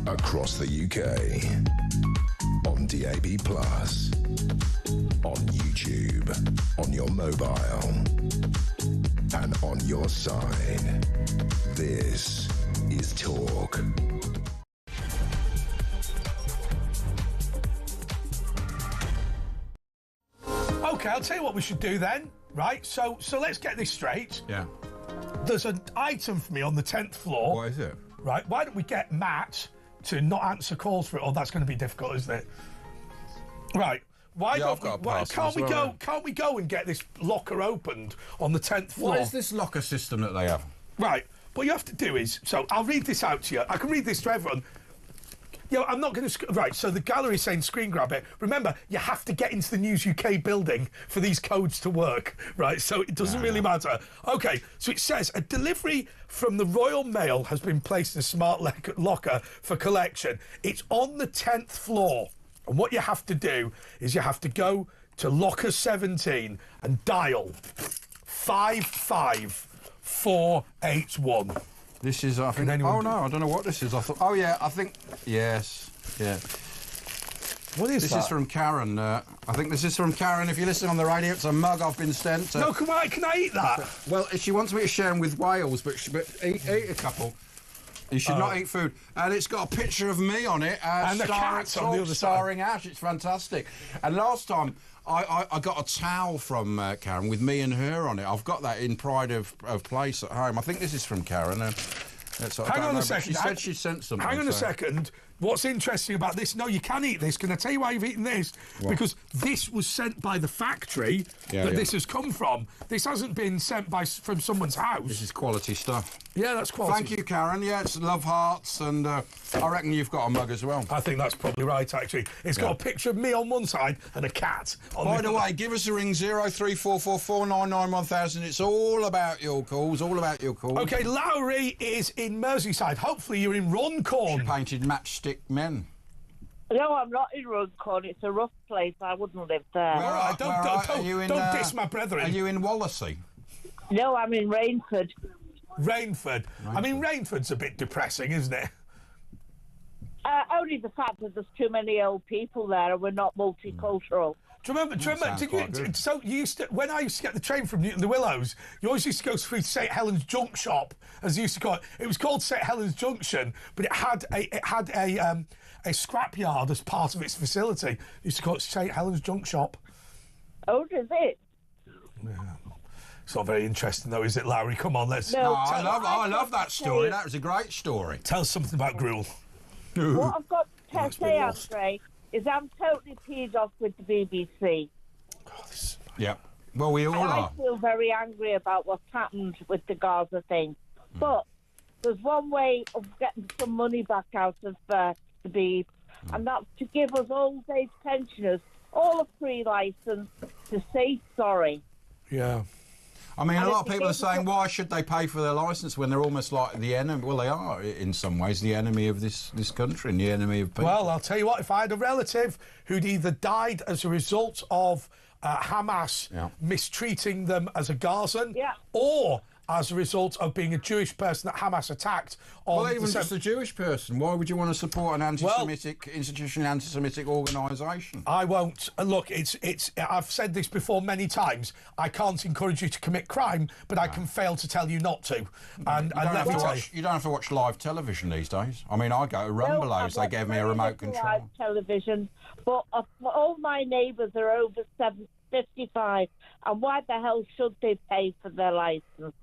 across the UK. On DAB+, on YouTube, on your mobile, and on your side. This is Talk. Okay, I'll tell you what we should do then, right? So let's get this straight. Yeah. There's an item for me on the 10th floor. What is it? Right, why don't we get Matt to not answer calls for it? Oh, that's going to be difficult, isn't it? Right. Why don't can't we go and get this locker opened on the 10th floor? What is this locker system that they have? Right. What you have to do is, so I'll read this out to you. I can read this to everyone. Yeah, I'm not going to... Right, so the gallery's saying screen grab it. Remember, you have to get into the News UK building for these codes to work, right? So it doesn't really matter. OK, so it says, a delivery from the Royal Mail has been placed in a smart locker for collection. It's on the 10th floor. And what you have to do is you have to go to locker 17 and dial 55481. This is, I think... Oh, no, I don't know what this is. I thought... Oh, yeah, I think... Yes, yeah. What is that? This is from Karen. I think this is from Karen. If you listen on the radio, it's a mug I've been sent. No, can I eat that? Well, she wants me to share them with Wales, but eat a couple. You should not eat food. And it's got a picture of me on it. And the cat on the other side. Starring Ash. It's fantastic. And last time... I got a towel from Karen with me and her on it. I've got that in pride of place at home. I think this is from Karen. Hang on a second. She said she sent something. Hang on a second. What's interesting about this? No, you can eat this. Can I tell you why you've eaten this? What? Because this was sent by the factory this has come from. This hasn't been sent from someone's house. This is quality stuff. Yeah, that's quality. Thank you, Karen. Yeah, it's love hearts, and I reckon you've got a mug as well. I think that's probably right, actually. It's got a picture of me on one side and a cat on By the way, give us a ring, 03444991000. It's all about your calls, OK, Lowry is in Merseyside. Hopefully you're in Runcorn. She painted matchstick men. No, I'm not in Runcorn. It's a rough place. I wouldn't live there. Don't diss my brethren. Are you in Wallasey? No, I'm in Rainford. Rainford. I mean, Rainford's a bit depressing, isn't it? Only the fact that there's too many old people there and we're not multicultural. Do you remember? So you used to, when I used to get the train from Newton the Willows, you always used to go through St Helens Junk Shop, as they used to call it. It was called St Helens Junction, but it had a scrapyard as part of its facility. They used to call it St Helens Junk Shop. Oh, does it? Yeah. It's not very interesting, though, is it, Larry? Come on, let's... No, I love that story. That was a great story. Tell us something about gruel. What I've got to say, Andre, is I'm totally peed off with the BBC. Yeah. Well, we all are. I feel very angry about what's happened with the Gaza thing. But there's one way of getting some money back out of the beef, and that's to give us old-age pensioners all a free licence to say sorry. Yeah. I mean, a lot of people are saying, why should they pay for their licence when they're almost like the enemy? Well, they are, in some ways, the enemy of this country and the enemy of people. Well, I'll tell you what, if I had a relative who'd either died as a result of Hamas mistreating them as a Gazan, or as a result of being a Jewish person that Hamas attacked on... Well, even just a Jewish person. Why would you want to support an anti-Semitic institution, anti-Semitic organisation? I won't. Look, I've said this before many times. I can't encourage you to commit crime, but I can fail to tell you not to. And you don't have to watch live television these days. I mean, I go to Rumbelows. They gave me a remote control. Live television, but all my neighbours are over 55, and why the hell should they pay for their licence?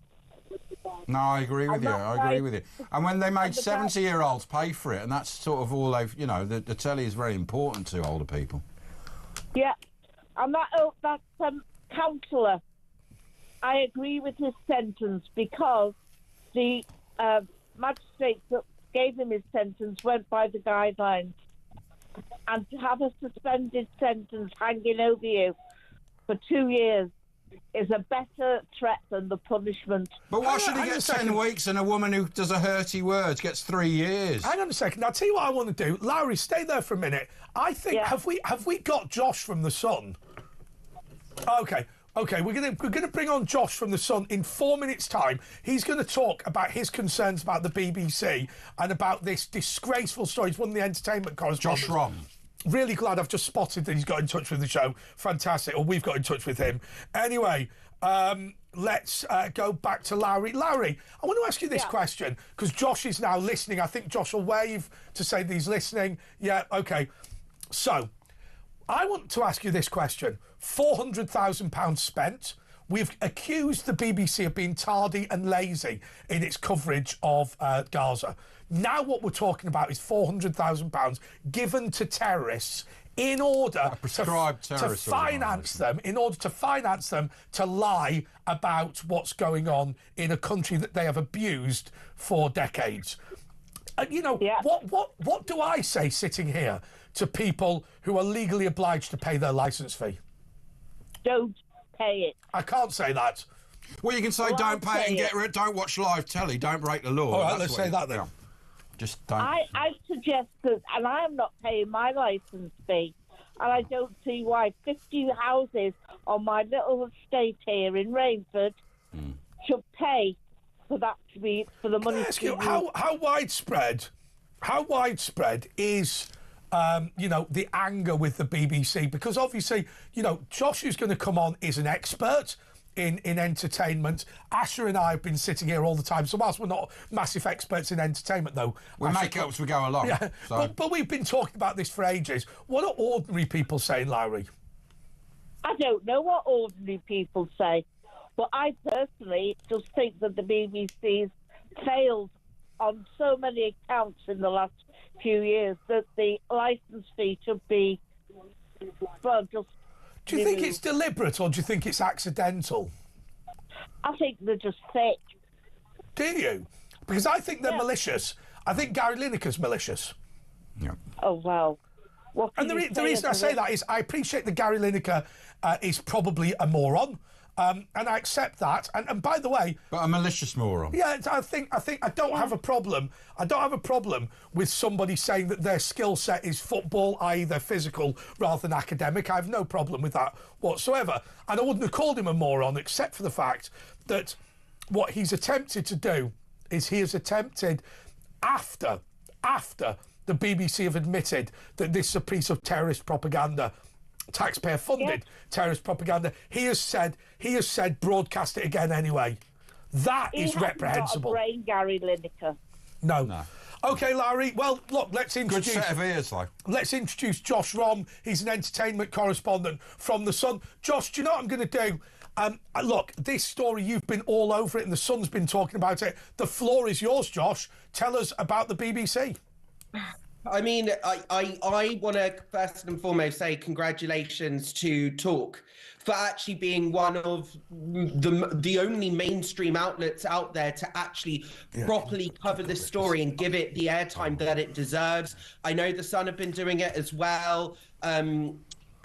No, I agree with you. I agree with you. And when they made 70-year-olds pay for it, and that's sort of all they've... You know, the telly is very important to older people. Yeah. And that councillor, I agree with his sentence because the magistrate that gave him his sentence went by the guidelines. And to have a suspended sentence hanging over you for 2 years is a better threat than the punishment. But why should he get 10 weeks and a woman who does a hurty words gets 3 years? Hang on a second. I'll tell you what I want to do. Larry, stay there for a minute. I think, have we got Josh from The Sun? OK. Okay, we're gonna bring on Josh from The Sun in 4 minutes' time. He's going to talk about his concerns about the BBC and about this disgraceful story. He's one of the entertainment correspondents. Josh Rom. Really glad I've just spotted that he's got in touch with the show. Fantastic. Or we've got in touch with him. Anyway, let's go back to Lowry. Lowry, I want to ask you this question, because Josh is now listening. I think Josh will wave to say that he's listening. Yeah, OK. So, I want to ask you this question. £400,000 spent. We've accused the BBC of being tardy and lazy in its coverage of Gaza. Now what we're talking about is £400,000 given to terrorists in order to finance them, to lie about what's going on in a country that they have abused for decades. You know, what do I say sitting here to people who are legally obliged to pay their licence fee? Don't pay it. I can't say that. Well, you can say don't pay it and get rid. Don't watch live telly. Don't break the law. All right, let's say that then. Yeah. Just don't. I suggest that, and I am not paying my licence fee, and I don't see why 50 houses on my little estate here in Rainford should pay for that to be for the money. Can I ask you how widespread is the anger with the BBC? Because obviously, Josh, who's going to come on, is an expert in entertainment. Asher and I have been sitting here all the time. So whilst we're not massive experts in entertainment, though... We make up as we go along. Yeah, so. but we've been talking about this for ages. What are ordinary people saying, Lowry? I don't know what ordinary people say. But I personally just think that the BBC's failed on so many accounts in the last few years that the licence fee should be, just... Do you think it's deliberate or do you think it's accidental? I think they're just sick. Do you? Because I think they're malicious. I think Gary Lineker's malicious. Yeah. Oh, well. And the reason I say that is I appreciate that Gary Lineker is probably a moron. And I accept that. And by the way, but a malicious moron. Yeah, I think I don't have a problem. I don't have a problem with somebody saying that their skill set is football, i.e. they're physical rather than academic. I have no problem with that whatsoever. And I wouldn't have called him a moron except for the fact that what he's attempted to do is he has attempted after the BBC have admitted that this is a piece of terrorist propaganda. Taxpayer-funded terrorist propaganda. He has said, broadcast it again anyway. That is reprehensible. Got a brain, Gary Lineker. No. OK, Larry. Well, look, let's introduce... Good set of ears, though. Let's introduce Josh Rom. He's an entertainment correspondent from The Sun. Josh, do you know what I'm going to do? Look, this story, you've been all over it and The Sun's been talking about it. The floor is yours, Josh. Tell us about the BBC. I mean, I want to first and foremost say congratulations to Talk for actually being one of the only mainstream outlets out there to actually properly cover this story and give it the airtime that it deserves. I know The Sun have been doing it as well. A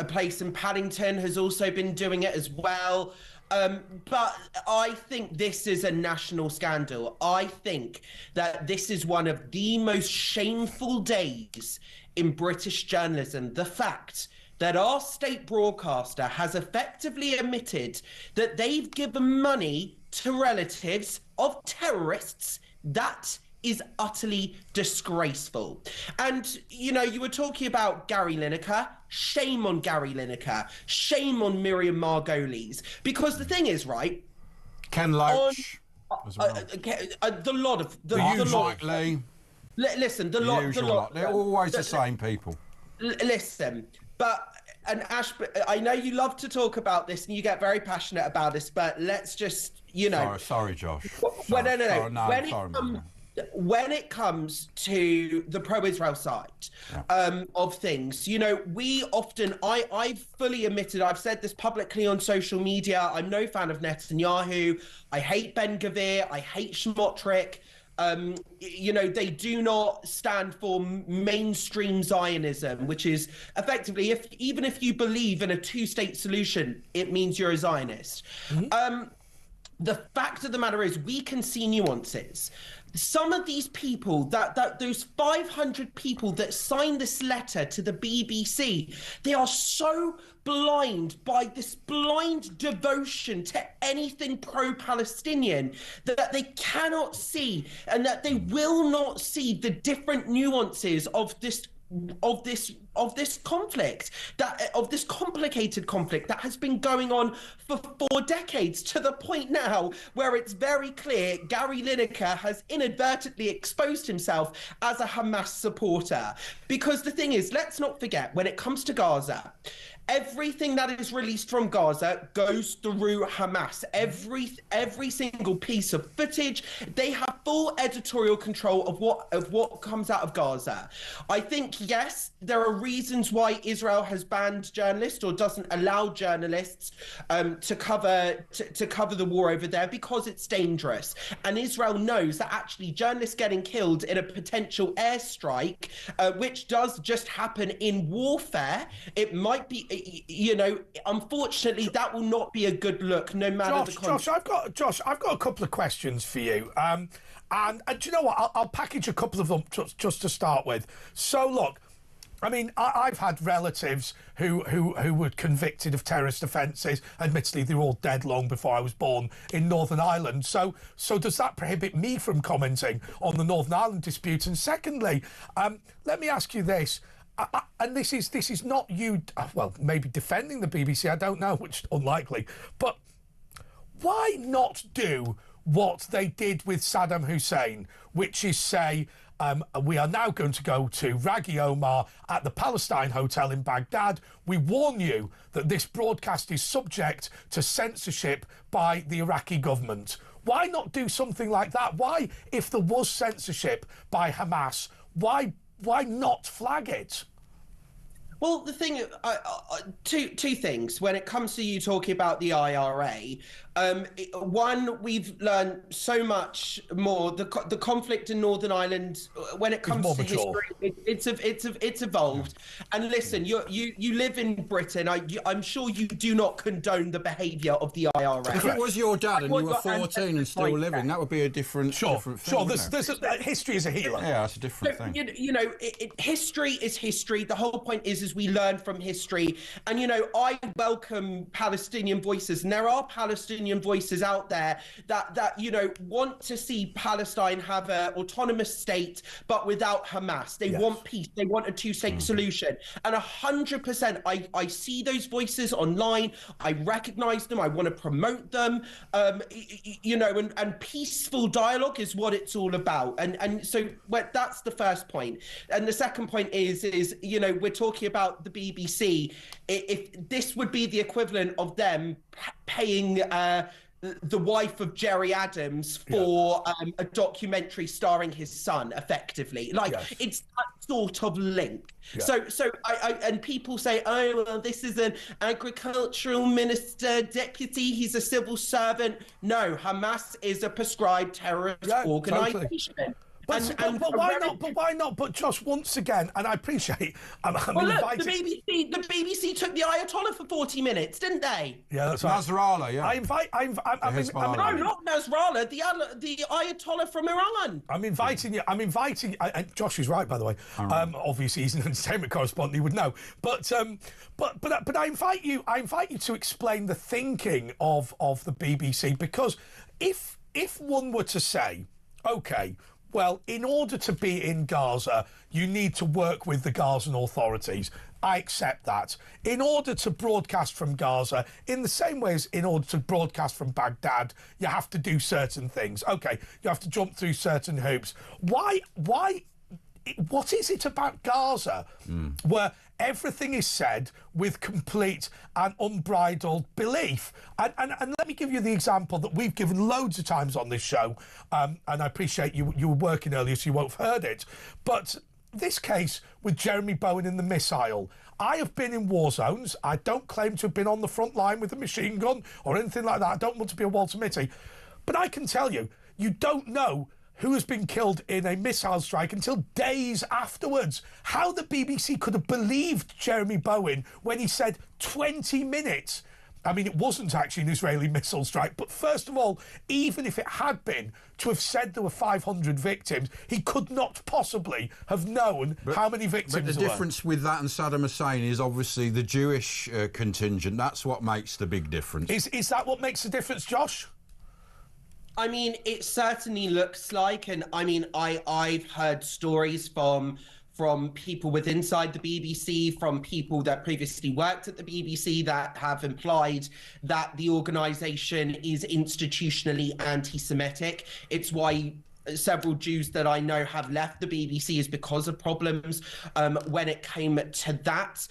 Place in Paddington has also been doing it as well. But I think this is a national scandal. I think that this is one of the most shameful days in British journalism. The fact that our state broadcaster has effectively admitted that they've given money to relatives of terrorists, that is utterly disgraceful. And, you were talking about Gary Lineker. Shame on Gary Lineker. Shame on Miriam Margolyes. Because the thing is, right... Ken Loach as well. The lot of... Listen, the lot... They're always the same people. Listen, and Ash, I know you love to talk about this and you get very passionate about this, but let's just, Sorry, Josh. When it comes to the pro-Israel side of things, we often, I've fully admitted, I've said this publicly on social media, I'm no fan of Netanyahu, I hate Ben Gvir, I hate Smotrich. They do not stand for mainstream Zionism, which is effectively, even if you believe in a two-state solution, it means you're a Zionist. the fact of the matter is we can see nuances. Some of these people, those 500 people that signed this letter to the BBC, they are so blind by this blind devotion to anything pro-Palestinian that they cannot see, and that they will not see the different nuances of this conflict, of this complicated conflict that has been going on for 4 decades, to the point now where it's very clear Gary Lineker has inadvertently exposed himself as a Hamas supporter. Because the thing is, let's not forget, when it comes to Gaza, everything that is released from Gaza goes through Hamas. Every single piece of footage, they have full editorial control of what comes out of Gaza. I think, yes, there are reasons why Israel has banned journalists or doesn't allow journalists to cover the war over there, because it's dangerous. And Israel knows that actually journalists getting killed in a potential airstrike, which does just happen in warfare, it might be, unfortunately, that will not be a good look, no matter the context. Josh, I've got a couple of questions for you. And do you know what? I'll package a couple of them just to start with. So, look, I mean, I've had relatives who were convicted of terrorist offences. Admittedly, they were all dead long before I was born, in Northern Ireland. So does that prohibit me from commenting on the Northern Ireland dispute? And secondly, let me ask you this. And this is not you, well, maybe defending the BBC, I don't know, which is unlikely, but why not do what they did with Saddam Hussein, which is say, we are now going to go to Raghi Omar at the Palestine Hotel in Baghdad. We warn you that this broadcast is subject to censorship by the Iraqi government. Why not do something like that? Why, if there was censorship by Hamas, why not flag it? Well, the thing, two things. When it comes to you talking about the IRA, one, we've learned so much more. The conflict in Northern Ireland, when it comes to history, it's evolved. And listen, you live in Britain. I'm sure you do not condone the behaviour of the IRA. If it was your dad and you were 14 and still living, that would be a different thing. Sure, history is a healer. Yeah, that's a different thing. History is history. The whole point is we learn from history. And, I welcome Palestinian voices. And there are Palestinian voices out there that want to see Palestine have an autonomous state, but without Hamas. They want peace. They want a two-state solution. And 100%, I see those voices online. I recognize them. I want to promote them. And peaceful dialogue is what it's all about. And so that's the first point. And the second point is we're talking about the BBC. If this would be the equivalent of them paying the wife of Jerry Adams for a documentary starring his son, effectively. It's that sort of link. Yeah. So and people say, oh, well, this is an agricultural minister, deputy, he's a civil servant. No, Hamas is a prescribed terrorist organisation. Totally. But why not? But Josh, once again, and I appreciate. The BBC took the Ayatollah for 40 minutes, didn't they? Yeah, that's right. Nasrallah, yeah. No, not Nasrallah. The Ayatollah from Iran. I'm inviting you. And Josh is right, by the way. Obviously, he's an entertainment correspondent. He would know. But I invite you. To explain the thinking of the BBC, because if one were to say, okay, well, in order to be in Gaza, you need to work with the Gazan authorities. I accept that. In order to broadcast from Gaza, in the same way as in order to broadcast from Baghdad, you have to do certain things. Okay, you have to jump through certain hoops. Why? What is it about Gaza where everything is said with complete and unbridled belief? And let me give you the example that we've given loads of times on this show, and I appreciate you were working earlier, so you won't have heard it. But this case with Jeremy Bowen in the missile, I have been in war zones. I don't claim to have been on the front line with a machine gun or anything like that. I don't want to be a Walter Mitty. But I can tell you, you don't know who has been killed in a missile strike until days afterwards. How the BBC could have believed Jeremy Bowen when he said 20 minutes I mean, it wasn't actually an Israeli missile strike, but first of all, even if it had been, to have said there were 500 victims, he could not possibly have known how many victims there were. But the difference with that and Saddam Hussein is obviously the Jewish contingent. That's what makes the big difference. Is that what makes the difference, Josh? I mean, it certainly looks like, and I mean, I've heard stories from people with inside the BBC, from people that previously worked at the BBC that have implied that the organisation is institutionally anti-Semitic. It's why several Jews that I know have left the BBC is because of problems when it came to that.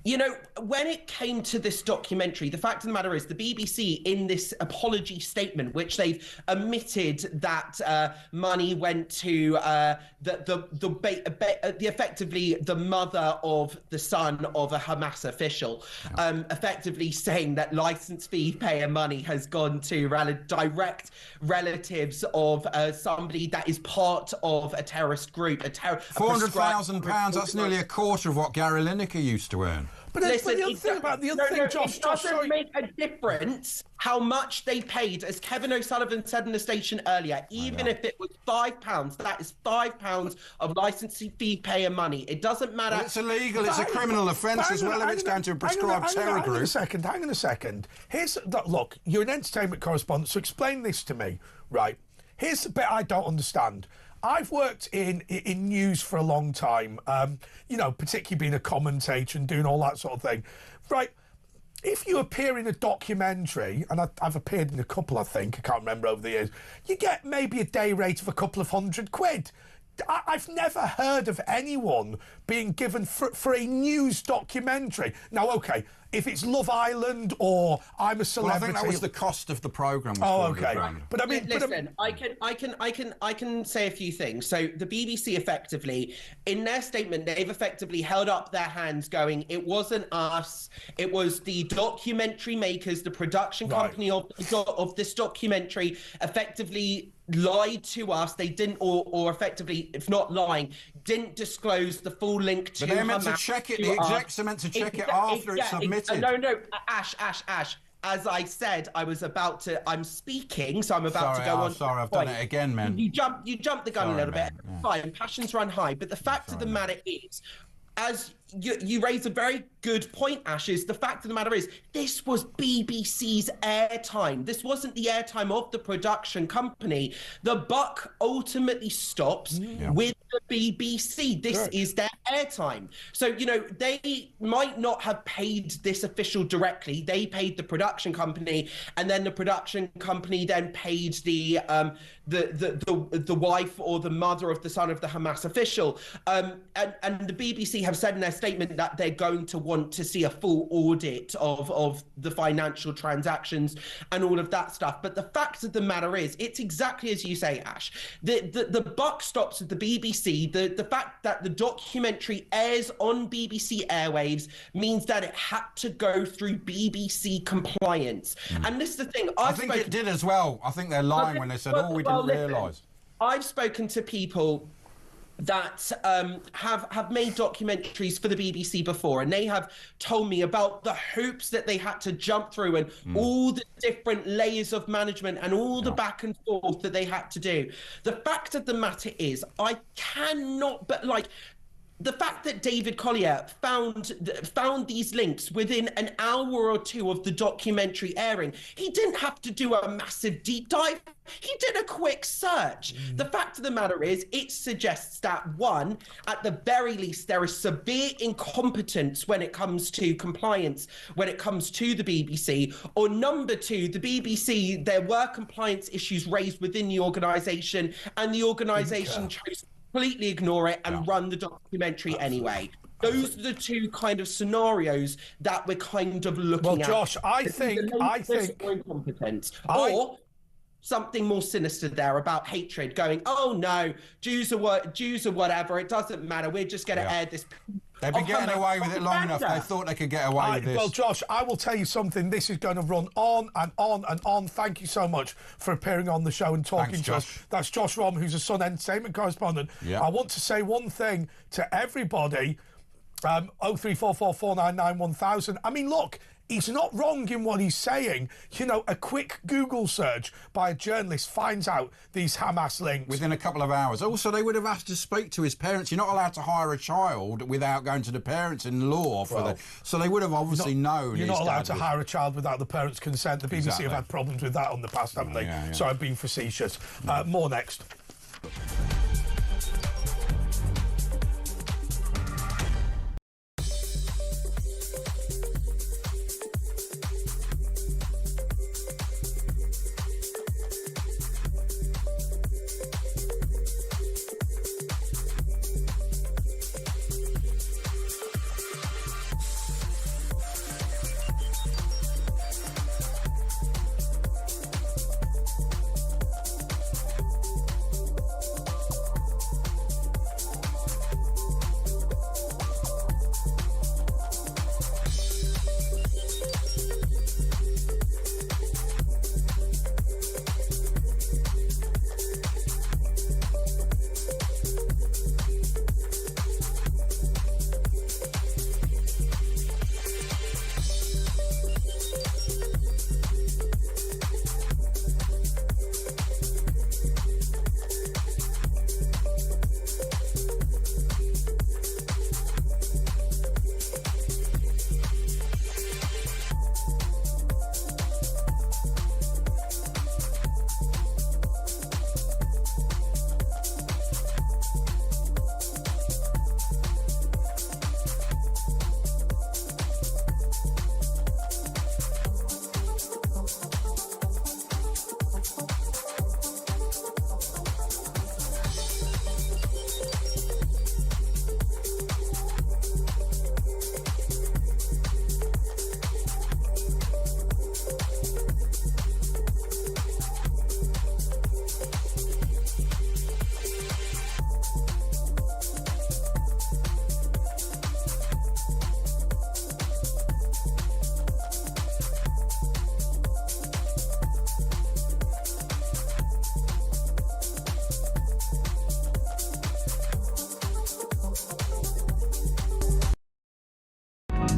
You know, when it came to this documentary, the fact of the matter is the BBC, in this apology statement, which they've admitted that money went to effectively the mother of the son of a Hamas official, effectively saying that license fee payer money has gone to direct relatives of somebody that is part of a terrorist group. £400,000, that's nearly a quarter of what Gary Lineker used to earn. But listen, the other thing, Josh, it doesn't make a difference how much they paid, as Kevin O'Sullivan said in the station earlier. Even if it was £5, that is £5 of licence fee payer money. It doesn't matter. Well, it's illegal. It's a criminal offence as well if it's down to a prescribed terror group. Hang on a second. Look, you're an entertainment correspondent, so explain this to me, right? Here's the bit I don't understand. I've worked in news for a long time, you know, particularly being a commentator and doing all that sort of thing. Right, if you appear in a documentary, and I've appeared in a couple, I think, I can't remember over the years, you get maybe a day rate of a couple of £100. I've never heard of anyone being given for a news documentary. Now, OK, if it's Love Island or I'm a Celebrity... Well, I think that was the cost of the programme. Oh, OK. But I mean... Listen, I can say a few things. So the BBC effectively, in their statement, they've effectively held up their hands going, it wasn't us, it was the documentary makers, the production company of this documentary effectively lied to us. They didn't, or effectively, if not lying, didn't disclose the full link to. But they're meant to check it. The execs are meant to check it after it's submitted. No, Ash. As I said, I'm speaking, so I'm about to go on. Sorry, I've done it again, man. You jumped the gun a little bit. Yeah. Fine, passions run high. But the fact of the matter is, as you raised a very good point, Ash, is the fact of the matter is this was BBC's airtime. This wasn't the airtime of the production company. The buck ultimately stops with the BBC. This is their airtime. So, you know, they might not have paid this official directly. They paid the production company, and then the production company then paid the wife or the mother of the son of the Hamas official. And the BBC have said in their statement that they're going to want to see a full audit of the financial transactions and all of that stuff. But the fact of the matter is, it's exactly as you say, Ash. The buck stops at the BBC. The fact that the documentary airs on BBC airwaves means that it had to go through BBC compliance. And this is the thing. I think it did as well. I think they're lying when they said, we didn't realise. I've spoken to people that have made documentaries for the BBC before, and they have told me about the hoops that they had to jump through and all the different layers of management and all the back and forth that they had to do. The fact of the matter is, I cannot but the fact that David Collier found these links within an hour or two of the documentary airing, he didn't have to do a massive deep dive. He did a quick search. The fact of the matter is, it suggests that, one, at the very least, there is severe incompetence when it comes to compliance, when it comes to the BBC, or number two, the BBC, there were compliance issues raised within the organisation, and the organisation chose completely ignore it and run the documentary anyway. Those are the two kind of scenarios that we're kind of looking at. Well, Josh, I think incompetence or something more sinister there about hatred. Going, oh no, Jews are whatever. It doesn't matter. We're just going to air this. They've been getting away with it long enough. They thought they could get away with this. Well, Josh, I will tell you something. This is going to run on and on and on. Thank you so much for appearing on the show and talking to us. That's Josh Rom, who's a Sun entertainment correspondent. I want to say one thing to everybody. 0344 499 1000. I mean, look, he's not wrong in what he's saying. You know, a quick Google search by a journalist finds out these Hamas links. Within a couple of hours. Also, they would have asked to speak to his parents. You're not allowed to hire a child without going to the parents in law. So they would have obviously known. You're not allowed to hire a child without the parents' consent. The BBC have had problems with that in the past, haven't they? Yeah. So I've been facetious. More next.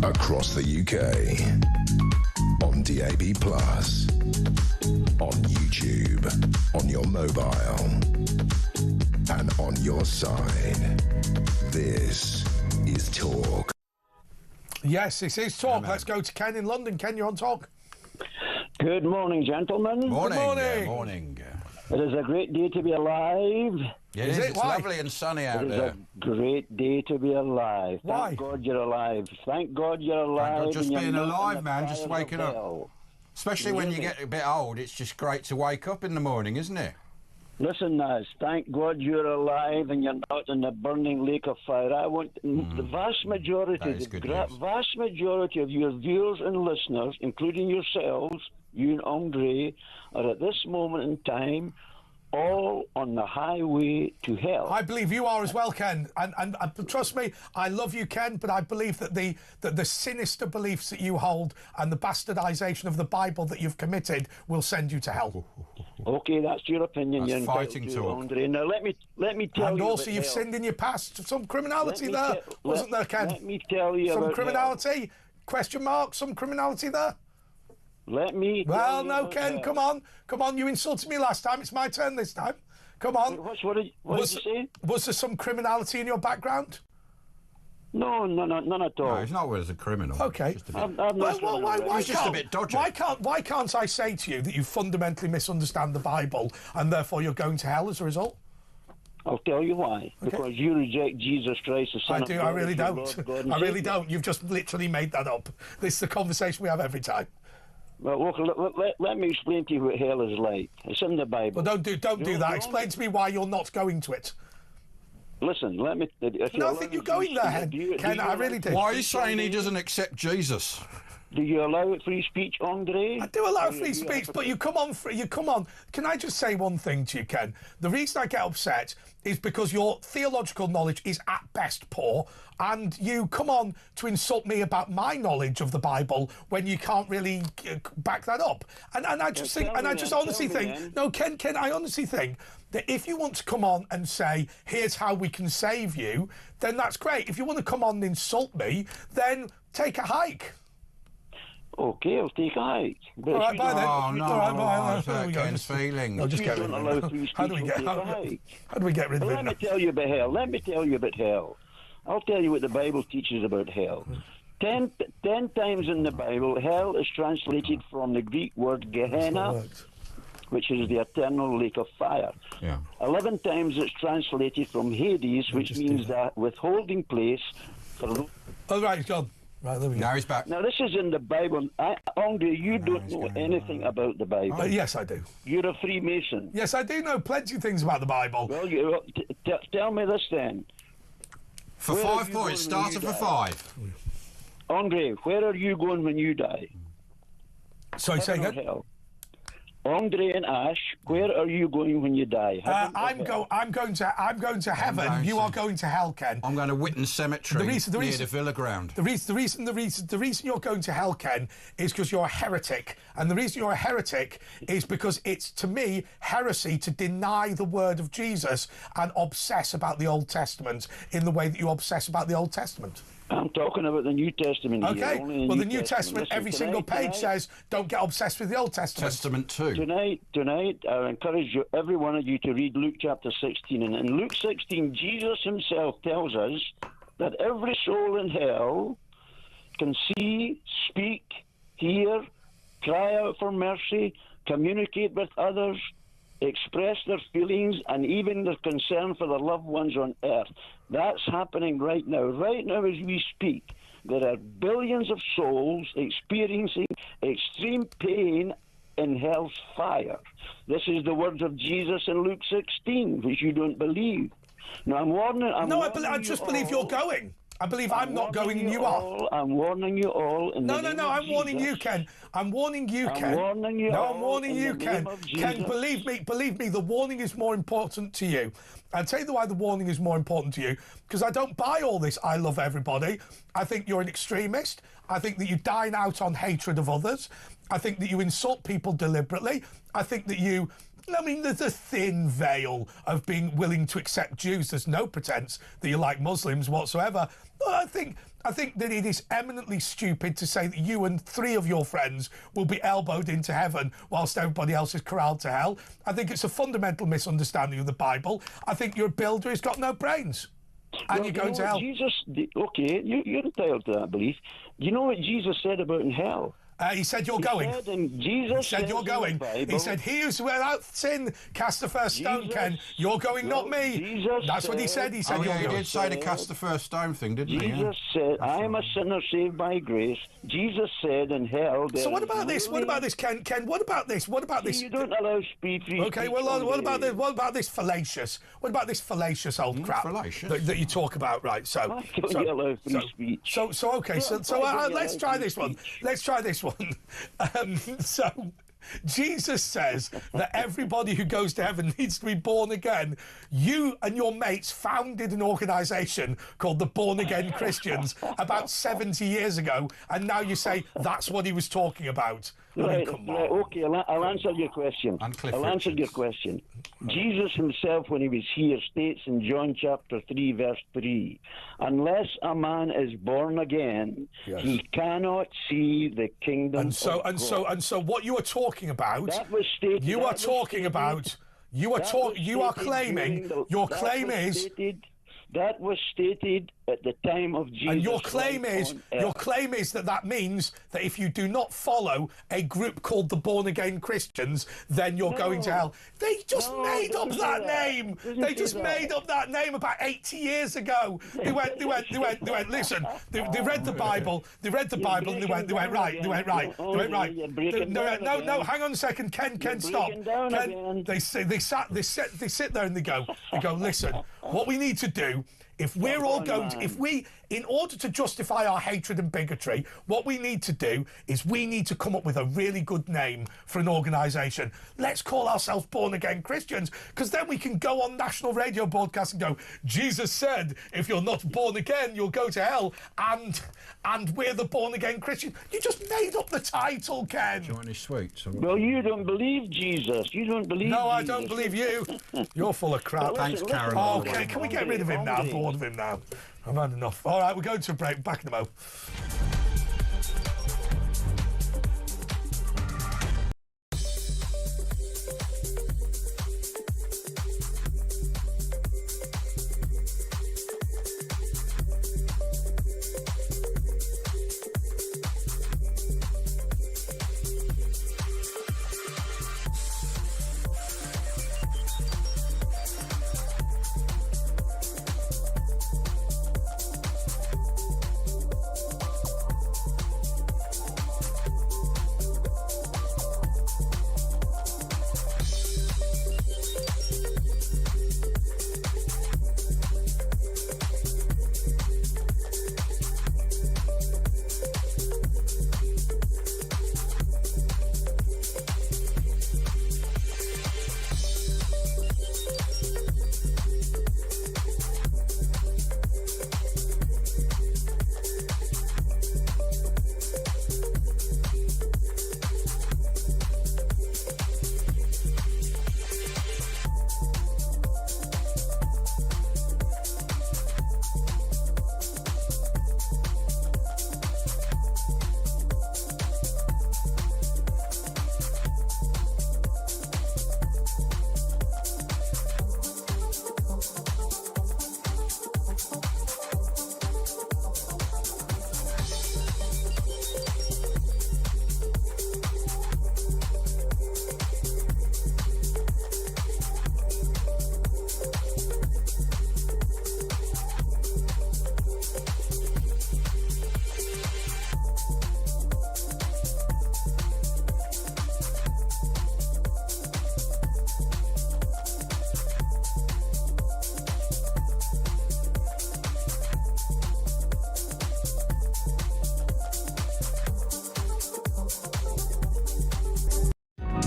Across the UK, on DAB+, on YouTube, on your mobile, and on your side. This is Talk. Yes, this is Talk. Let's go to Ken in London. Ken, you're on Talk. Good morning, gentlemen. Morning. Good morning. Morning. It is a great day to be alive. Yeah, it is. It's lovely and sunny out there. It is a great day to be alive. Why? Thank God you're alive. Thank God you're alive. Thank God, just and being you're not alive, in the man, fire just of waking up. hell. Especially when you get a bit old, it's just great to wake up in the morning, isn't it? Listen, Naz, thank God you're alive and you're not in the burning lake of fire. I want the vast majority, vast majority of your viewers and listeners, including yourselves, you and Andre, are at this moment in time all on the highway to hell. I believe you are as well, Ken. And trust me, I love you, Ken, but I believe that the sinister beliefs that you hold and the bastardization of the Bible that you've committed will send you to hell. Okay, that's your opinion. That's you're fighting to, talk. Andre. Now let me tell you. And also, you've hell. sinned in your past. Some criminality there, wasn't there, Ken? Let me tell you some about criminality. Hell. Question mark. Some criminality there. Let me. Well, no, Ken. Hell. Come on. You insulted me last time. It's my turn this time. Come on. What did you say? Was there some criminality in your background? No, none at all. No, he's not as a criminal. Okay. He's just a bit dodgy. Why can't I say to you that you fundamentally misunderstand the Bible and therefore you're going to hell as a result? I'll tell you why. Okay. Because you reject Jesus Christ, the Son of God. I really don't. I really don't. You've just literally made that up. This is the conversation we have every time. Well, look, let me explain to you what hell is like. It's in the Bible. Well, don't do that. Explain to me why you're not going to it. Listen, let me... No, I think you're going there, Ken. I really do. Why are you saying he doesn't accept Jesus? Do you allow free speech, Andre? I do allow free speech, but you come on. Can I just say one thing to you, Ken? The reason I get upset is because your theological knowledge is at best poor, and you come on to insult me about my knowledge of the Bible when you can't really back that up. And I just think, and I just honestly think, no, Ken, I honestly think that if you want to come on and say, here's how we can save you, then that's great. If you want to come on and insult me, then take a hike. Okay, I'll take a hike. All right, bye then. Oh, no, All right, bye. no, no, Ken's feelings. No, just get rid of it. How do we get rid of it? Let me tell you about hell. I'll tell you what the Bible teaches about hell. 10 times in the Bible, hell is translated from the Greek word Gehenna, which is the eternal lake of fire. Yeah. 11 times it's translated from Hades, which means the withholding place for... Oh, right, he's gone. Right, there we go. Now he's back. Now, this is in the Bible. Andre, you don't know anything about the Bible. Yes, I do. You're a Freemason. Yes, I do know plenty of things about the Bible. Well, tell me this then. For 5 points, starting for 5. Andre, where are you going when you die? Sorry, say again? Andre and Ash, where are you going when you die? I'm going to heaven. You are going to hell, Ken. I'm going to Witton Cemetery near the Villa Ground. The reason you're going to hell, Ken, is because you're a heretic, and the reason you're a heretic is because it's, to me, heresy to deny the word of Jesus and obsess about the Old Testament in the way that you obsess about the Old Testament. I'm talking about the New Testament. Okay, here, well, the New Testament, every single page says, don't get obsessed with the Old Testament. Testament too. Tonight, I encourage every one of you to read Luke chapter 16. And in Luke 16, Jesus himself tells us that every soul in hell can see, speak, hear, cry out for mercy, communicate with others, express their feelings, and even their concern for their loved ones on earth. That's happening right now. Right now as we speak, there are billions of souls experiencing extreme pain in hell's fire. This is the words of Jesus in Luke 16, which you don't believe. Now, I'm warning... I just believe you're going. I believe I'm not going and you are. I'm warning you all. No, I'm warning you, Ken. I'm warning you, Ken. I'm warning you, Ken. Ken, believe me, the warning is more important to you. I'll tell you why the warning is more important to you, because I don't buy all this I love everybody. I think you're an extremist. I think that you dine out on hatred of others. I think that you insult people deliberately. I think that there's a thin veil of being willing to accept Jews. There's no pretense that you like Muslims whatsoever. I think that it is eminently stupid to say that you and 3 of your friends will be elbowed into heaven whilst everybody else is corralled to hell. I think it's a fundamental misunderstanding of the Bible. I think you're a builder who's got no brains. And you're going to hell. You're entitled to that belief. You know what Jesus said about in hell? He said you're going. Jesus said you're going. He said, he who's without sin cast the first stone, Ken. You're going, not me. That's what he said. He said, he did say to cast the first stone thing, didn't he? Jesus said, I am a sinner saved by grace. Jesus said in hell... So what about this? What about this, Ken? Ken, what about this? What about this? You don't allow free speech. Okay, well, what about this? What about this fallacious? What about this fallacious old crap that you talk about? Right, so let's try this one. Let's try this one. So Jesus says that everybody who goes to heaven needs to be born again. You and your mates founded an organisation called the Born Again Christians about 70 years ago, and now you say that's what he was talking about. Okay, I'll answer your question. Jesus himself, when he was here, states in John chapter 3, verse 3, unless a man is born again, he cannot see the kingdom of God. And so what you are talking about, that was stated, you are claiming, your claim is... That was stated at the time of Jesus. And your claim is that means that if you do not follow a group called the Born Again Christians, then you're going to hell. They just made up that name. They just made up that name about 80 years ago. They went, listen, they read the Bible, and they went right. No, hang on a second, Ken, stop. Ken, they sit there and they go, listen, what we need to do if we're all going to, in order to justify our hatred and bigotry, what we need to do is we need to come up with a really good name for an organisation. Let's call ourselves Born Again Christians, because then we can go on national radio broadcasts and go, Jesus said, if you're not born again, you'll go to hell, and we're the Born Again Christians. You just made up the title, Ken. Do you want any sweets? Well, you don't believe Jesus. You don't believe No, I Jesus. don't believe you. You're full of crap. Thanks, Karen. Okay, can we get rid of him now? I'm bored of him now. I've had enough. All right, we're going to a break. Back in a mo.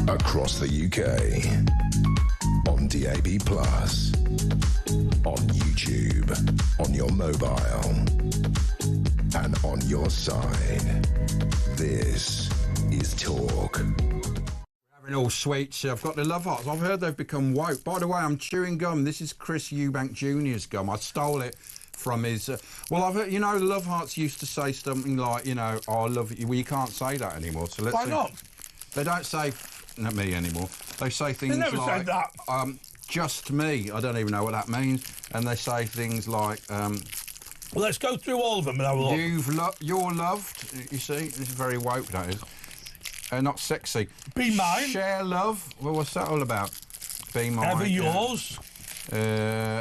Across the UK, on DAB+, on YouTube, on your mobile, and on your side. This is Talk. Having all sweets. I've got the Love Hearts. I've heard they've become woke. By the way, I'm chewing gum. This is Chris Eubank Jr.'s gum. I stole it from his... well, I've heard, you know, the Love Hearts used to say something like, you know, oh, I love you. Well, you can't say that anymore. So let's Why not? They don't say... Not me anymore. They say things They never like... said that. Just me. I don't even know what that means. And they say things like... well, let's go through all of them and have a look. You're loved. You see? This is very woke, that is. Not sexy. Be mine. Share love. Well, what's that all about? Be mine. Ever yours.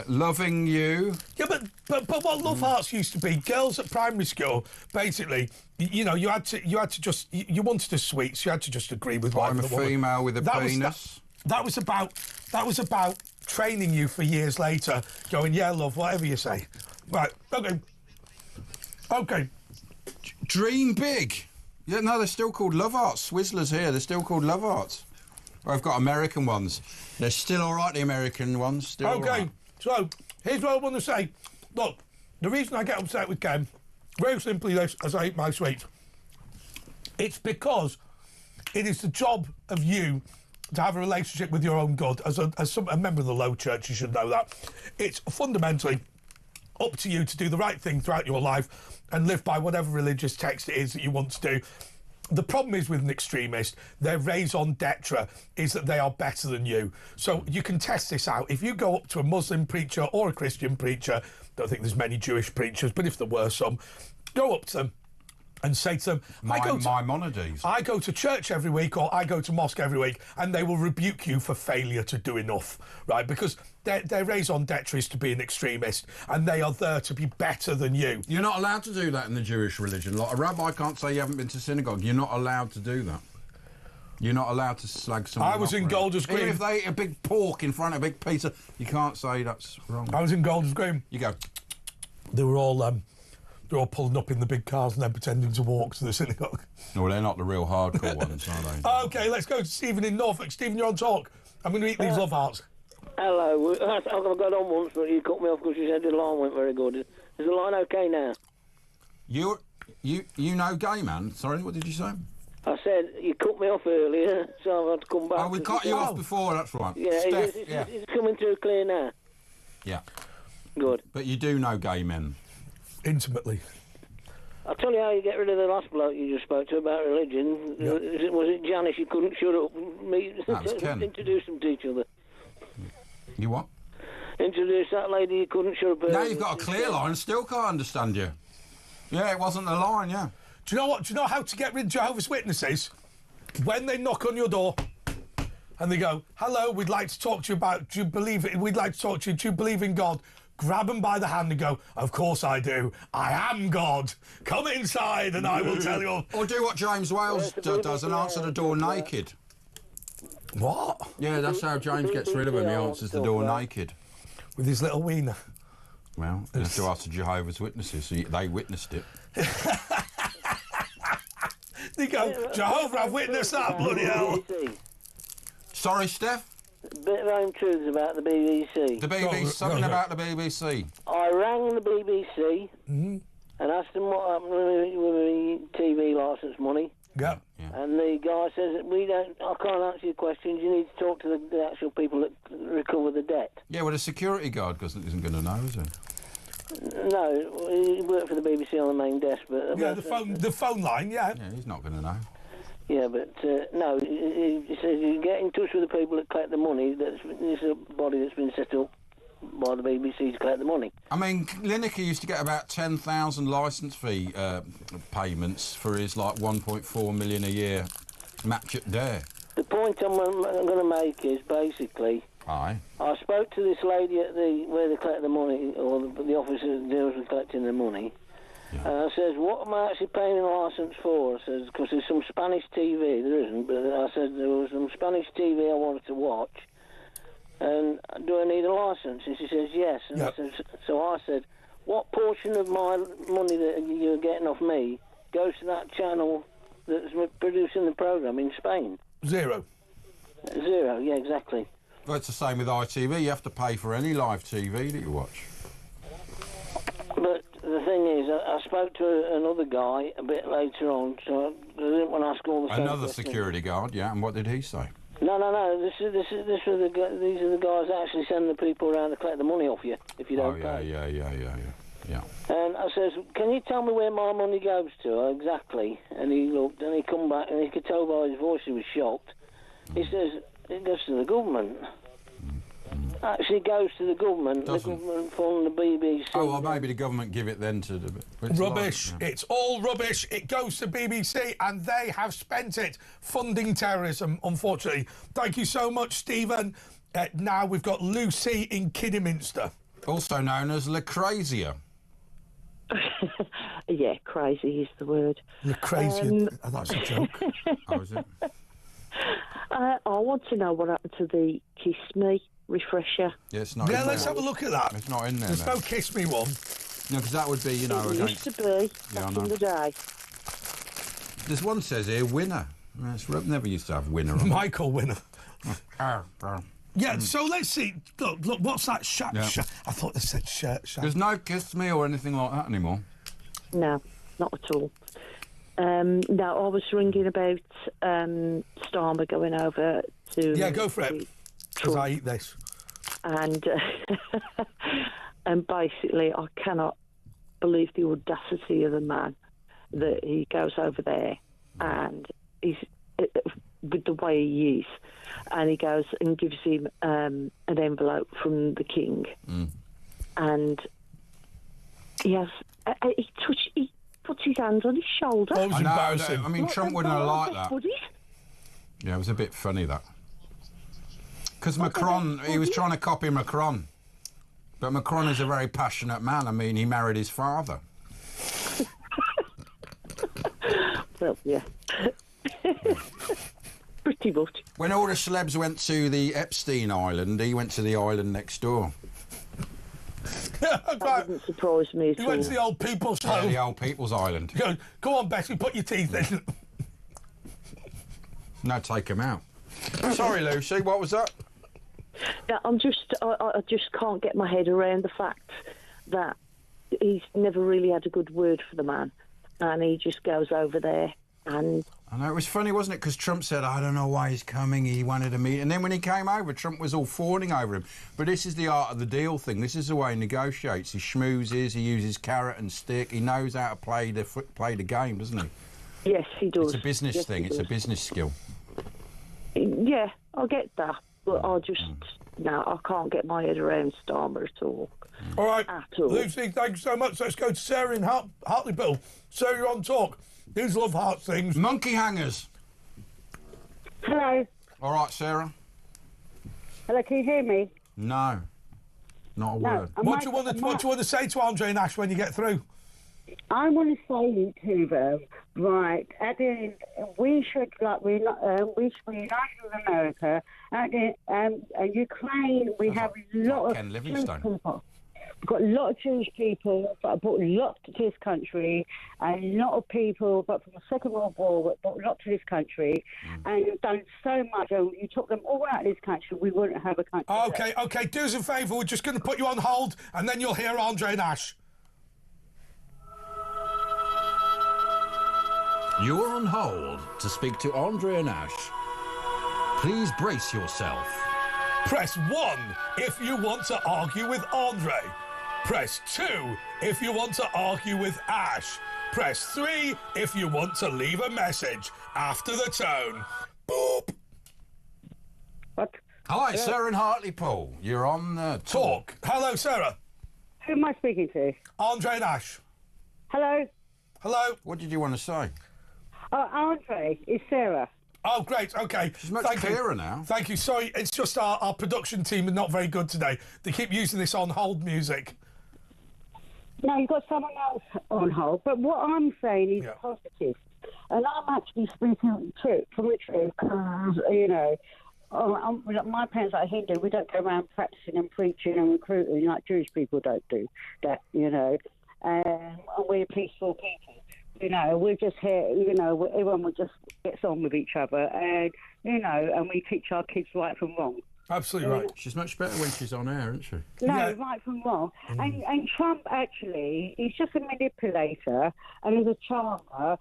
Loving you. Yeah, but what Love Hearts used to be, girls at primary school, basically, you know, you had to just, you wanted a sweet, so you had to just agree with I'm whatever a the woman. female with a penis. That was about training you for years later, going, yeah, love, whatever you say. Right, okay. Dream big. Yeah, no, they're still called Love Hearts. Swizzlers here, they're still called Love Hearts. I've got American ones. They're still all right, the American ones. Still all right. So here's what I want to say. Look, the reason I get upset with Ken, very simply this, as I eat my sweets, it's because it is the job of you to have a relationship with your own God. As a member of the Low Church, you should know that. It's fundamentally up to you to do the right thing throughout your life and live by whatever religious text it is that you want to do. The problem is with an extremist, their raison d'etre is that they are better than you. So you can test this out. If you go up to a Muslim preacher or a Christian preacher, don't think there's many Jewish preachers, but if there were some, go up to them and say to them, Maimonides. I go to church every week, or I go to mosque every week, and they will rebuke you for failure to do enough, right? Because their raison d'etre is to be an extremist, and they are there to be better than you. You're not allowed to do that in the Jewish religion. Like, a rabbi can't say you haven't been to synagogue. You're not allowed to do that. You're not allowed to slag someone. I was in Golders Green. Even if they eat a big pork in front of a big pizza, you can't say that's wrong. I was in Golders Green. You go. They were all pulling up in the big cars and then pretending to walk to the synagogue. No, they're not the real hardcore ones, are they? Okay, let's go to Stephen in Norfolk. Stephen, you're on talk. I'm going to eat these love hearts. Hello. I've got on once, but you cut me off because you said the line went very good. Is the line okay now? You know gay man? Sorry, what did you say? I said you cut me off earlier, so I've had to come back. Oh, we cut you off before, that's right. Yeah, Steph, is it coming through clear now? Yeah. Good. But you do know gay men? Intimately. I'll tell you how you get rid of the last bloke you just spoke to about religion. Yep. Was it Janice? You couldn't shut up. That was Ken. Introduce them to each other. You what? Introduce that lady you couldn't shut up. Now you've got a clear line, still can't understand you. Yeah, it wasn't the line, yeah. Do you know what? Do you know how to get rid of Jehovah's Witnesses? When they knock on your door and they go, hello, we'd like to talk to you about, do you believe it? We'd like to talk to you, do you believe in God? Grab them by the hand and go, of course I do. I am God. Come inside and I will tell you. Or do what James Wales does and answer the door naked. What? Yeah, that's how James gets rid of him. He answers the door naked. With his little wiener. Well, you have to ask the Jehovah's Witnesses. So they witnessed it. They go, Jehovah, I've witnessed that, bloody hell. Sorry, Steph? A bit of home truths about the BBC. The BBC, something about the BBC. I rang the BBC and asked them what happened with the TV licence money. Yeah. And the guy says, I can't answer your questions, you need to talk to the actual people that recover the debt. Yeah, well, the security guard isn't going to know, is he? No, he worked for the BBC on the main desk, but... Yeah, the phone line, yeah. Yeah, he's not going to know. Yeah, but no, he says you get in touch with the people that collect the money. This is a body that's been set up by the BBC to collect the money. I mean, Lineker used to get about 10,000 licence fee payments for his, 1.4 million a year match at Dare. The point I'm going to make is basically... Aye. I spoke to this lady at where they collect the money, or the office that deals with collecting the money. Yeah. And I says, what am I actually paying a licence for? I says, because there's some Spanish TV. There isn't, but I said there was some Spanish TV I wanted to watch. And do I need a licence? And she says, yes. And yep. So I said, what portion of my money that you're getting off me goes to that channel that's producing the programme in Spain? Zero. Zero, yeah, exactly. Well, it's the same with ITV. You have to pay for any live TV that you watch. But the thing is, I spoke to another guy a bit later on, so I didn't want to ask all the same Another questions. security guard, yeah, and what did he say? No. These are the guys that actually send the people around to collect the money off you if you don't pay. Yeah. And I says, can you tell me where my money goes to exactly? And he looked, and he come back, and he could tell by his voice he was shocked. He says, it goes to the government. Actually goes to the government. The government from the BBC. Oh, well, maybe the government give it then to the... Rubbish. It's all rubbish. It goes to BBC and they have spent it funding terrorism, unfortunately. Thank you so much, Stephen. Now we've got Lucy in Kidderminster. Also known as Lucrazia. Yeah, crazy is the word. Lucrazia. That's a joke. Oh, is it? I want to know what happened to the Kiss Me refresher. Yeah, it's not. Yeah, let's have a look at that. It's not in there. There's no Kiss Me one. No, because that would be, It used to be back in the day. There's one says here, winner. Never used to have winner on. Michael Winner. Yeah, so let's see. Look, what's that? I thought they said shirt. There's no Kiss Me or anything like that anymore. No, not at all. No, I was ringing about Starmer going over to... Yeah, go for it, because I eat this. And, and basically, I cannot believe the audacity of the man that he goes over there and he's... with the way he is, and he goes and gives him an envelope from the king, and he puts his hands on his shoulder. Oh, it was embarrassing. I mean, Trump wouldn't have liked that. Buddies. Yeah, it was a bit funny, that. Because Macron, he was trying to copy Macron, but Macron is a very passionate man. I mean, he married his father. Well, yeah. Pretty much. When all the celebs went to the Epstein Island, he went to the island next door. That wouldn't surprise me at He all. went to the old people's Yeah, home. the old people's island. Go on, Betty, put your teeth in. No, take him out. Sorry, Lucy, what was that? Yeah, I just can't get my head around the fact that he's never really had a good word for the man, and he just goes over there and... I know, it was funny, wasn't it? Because Trump said, I don't know why he's coming, he wanted a meeting. And then when he came over, Trump was all fawning over him. But this is the art of the deal thing. This is the way he negotiates. He schmoozes, he uses carrot and stick. He knows how to play the game, doesn't he? Yes, he does. It's a business thing. It's a business skill. Yeah, I get that, but I just... No, I can't get my head around Starmer at all. All right, At all. Lucy, thank you so much. Let's go to Sarah in Hartlepool. Sarah, you're on talk. These love heart things. Monkey hangers. Hello. All right, Sarah. Hello, can you hear me? No, not a word. What do you want to say to Andre and Ash when you get through? I want to say to them, right, at the end, we should be united with America. At the, Ukraine, we have a lot of Jewish people. We've got a lot of Jewish people that have brought a lot to this country, and a lot of people that from the Second World War that brought a lot to this country, and have done so much. And you took them all out of this country, we wouldn't have a country. Okay, do us a favour. We're just going to put you on hold, and then you'll hear Andre and Ash. You're on hold to speak to Andre and Ash. Please brace yourself. Press 1 if you want to argue with Andre. Press 2 if you want to argue with Ash. Press 3 if you want to leave a message after the tone. Boop. What? Hi, Sarah in Hartlepool. You're on the talk. Hello, Sarah. Who am I speaking to? Andre and Ash. Hello? Hello. What did you want to say? Andre, it's Sarah. Oh, great, OK. She's much clearer now. Thank you. Sorry, it's just our production team are not very good today. They keep using this on-hold music. No, you've got someone else on hold. But what I'm saying is positive. And I'm actually speaking from the truth because, you know, my parents are Hindu. We don't go around practicing and preaching and recruiting like Jewish people don't do that, you know. And we're peaceful people. You know, we're just here, you know, everyone just gets on with each other and, you know, and we teach our kids right from wrong. Absolutely right. She's much better when she's on air, isn't she? No, right from wrong. And Trump, actually, he's just a manipulator and he's a charmer.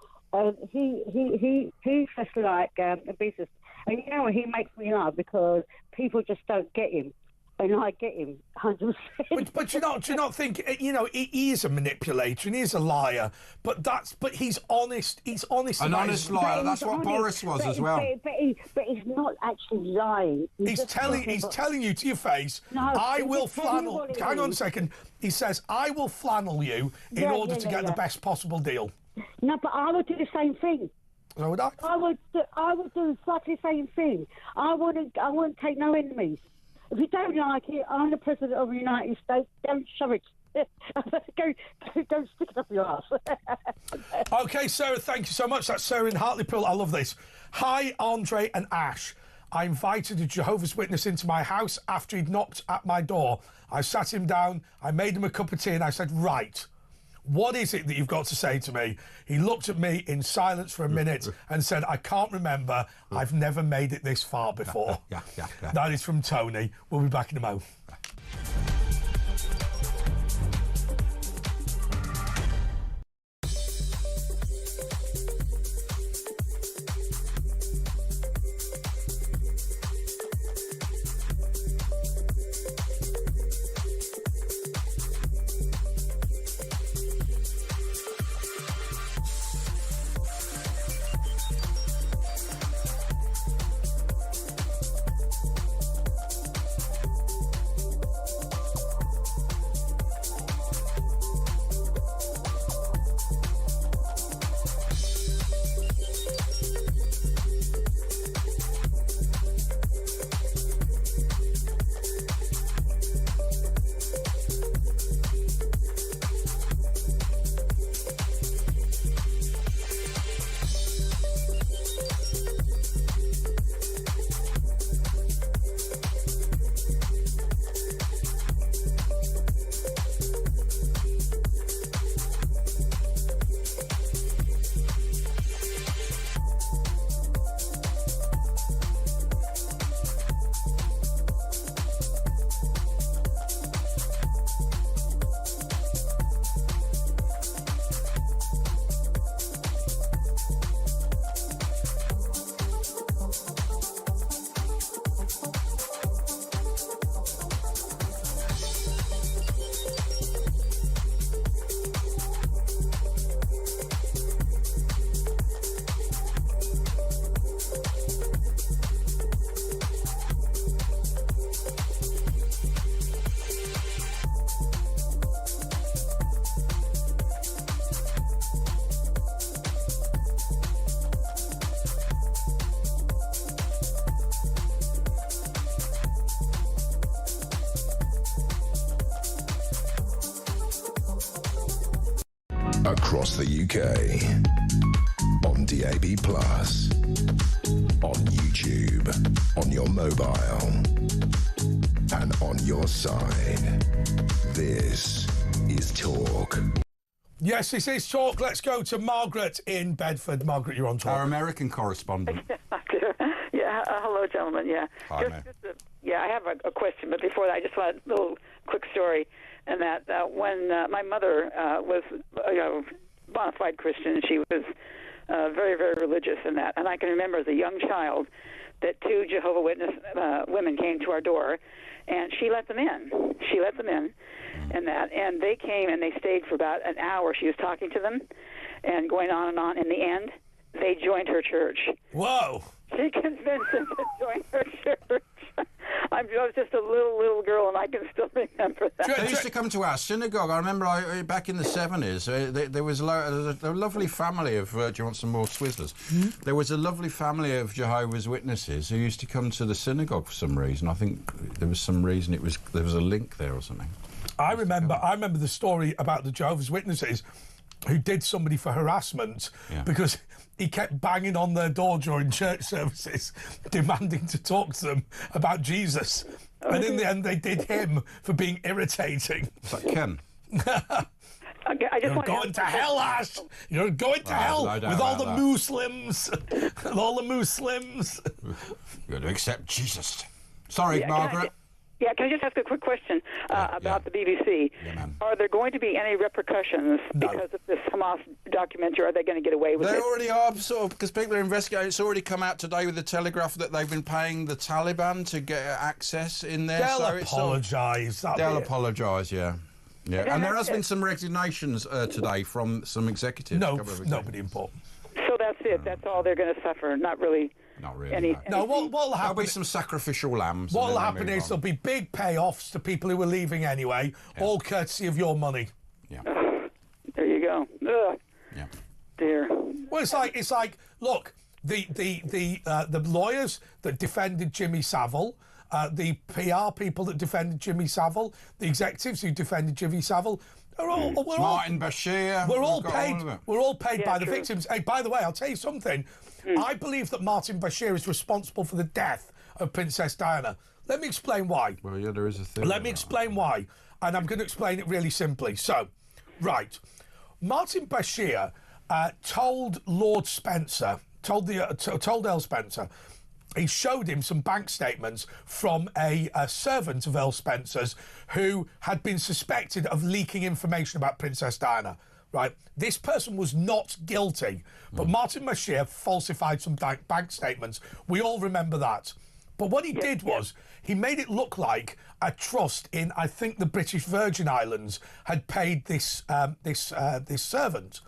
He's just like a business. And you know what, he makes me laugh because people just don't get him. And I get him 100%. But do you not think, you know, he is a manipulator and he is a liar, but he's honest. He's honest. An honest liar. That's what Boris was as well. But he's not actually lying. He's telling you to your face, I will flannel. Hang on a second. He says, I will flannel you in order to get the best possible deal. No, but I would do the same thing. So would I? I would do exactly the same thing. I wouldn't take no enemies. If you don't like it, I'm the President of the United States. Don't shove it. Don't stick it up your ass. OK, Sarah, thank you so much. That's Sarah in Hartlepool. I love this. Hi, Andre and Ash. I invited a Jehovah's Witness into my house after he'd knocked at my door. I sat him down, I made him a cup of tea, and I said, right, what is it that you've got to say to me? He looked at me in silence for a minute and said, I can't remember. I've never made it this far before. Yeah. That is from Tony. We'll be back in a moment. Across the UK. On DAB+. On YouTube. On your mobile. And on your side. This is Talk. Yes, this is Talk. Let's go to Margaret in Bedford. Margaret, you're on Talk. Our American correspondent. Yeah, hello, gentlemen. Yeah, Hi, I have a question, but before that, I just want a little quick story. And that when my mother was a bona fide Christian, she was very, very religious in that. And I can remember as a young child that 2 Jehovah's Witness women came to our door, and she let them in. She let them in, and they came and they stayed for about an hour. She was talking to them, and going on and on. In the end, they joined her church. Whoa! She convinced them to join her church. I was just a little girl, and I can still remember that. They used to come to our synagogue. I remember back in the 70s, there was a lovely family of... do you want some more Swizzlers? There was a lovely family of Jehovah's Witnesses who used to come to the synagogue for some reason. I think there was some reason there was a link there or something. I remember the story about the Jehovah's Witnesses who did somebody for harassment because he kept banging on their door during church services, demanding to talk to them about Jesus. And in the end, they did him for being irritating. Is that Ken? Okay, I just You're going to hell, Ash! You're going to hell with all the Muslims. With all the Muslims. You're going to accept Jesus. Sorry, Margaret. Can I just ask a quick question about the BBC? Are there going to be any repercussions because of this Hamas documentary? Are they going to get away with it? They already are, sort of, because people are investigating. It's already come out today with the Telegraph that they've been paying the Taliban to get access in there. They'll apologise. They'll apologise, yeah. And there has been some resignations today from some executives. Nobody important. So that's it. That's all they're going to suffer. Not really. No, what'll happen? There'll be some sacrificial lambs. What'll happen is there'll be big payoffs to people who are leaving anyway, all courtesy of your money. Yeah. There you go. Ugh. Yeah. Dear. Well, it's like look, the lawyers that defended Jimmy Savile, the PR people that defended Jimmy Savile, the executives who defended Jimmy Savile. Martin Bashir. We're all paid by the victims. Hey, by the way, I'll tell you something. I believe that Martin Bashir is responsible for the death of Princess Diana. Let me explain why. Well, yeah, there is a thing. Let me explain why. And I'm going to explain it really simply. So, right. Martin Bashir told Lord Spencer, told Earl Spencer, he showed him some bank statements from a servant of Earl Spencer's who had been suspected of leaking information about Princess Diana. Right, this person was not guilty, but Martin Bashir falsified some bank statements. We all remember that. But what he did was he made it look like a trust in, I think, the British Virgin Islands had paid this servant.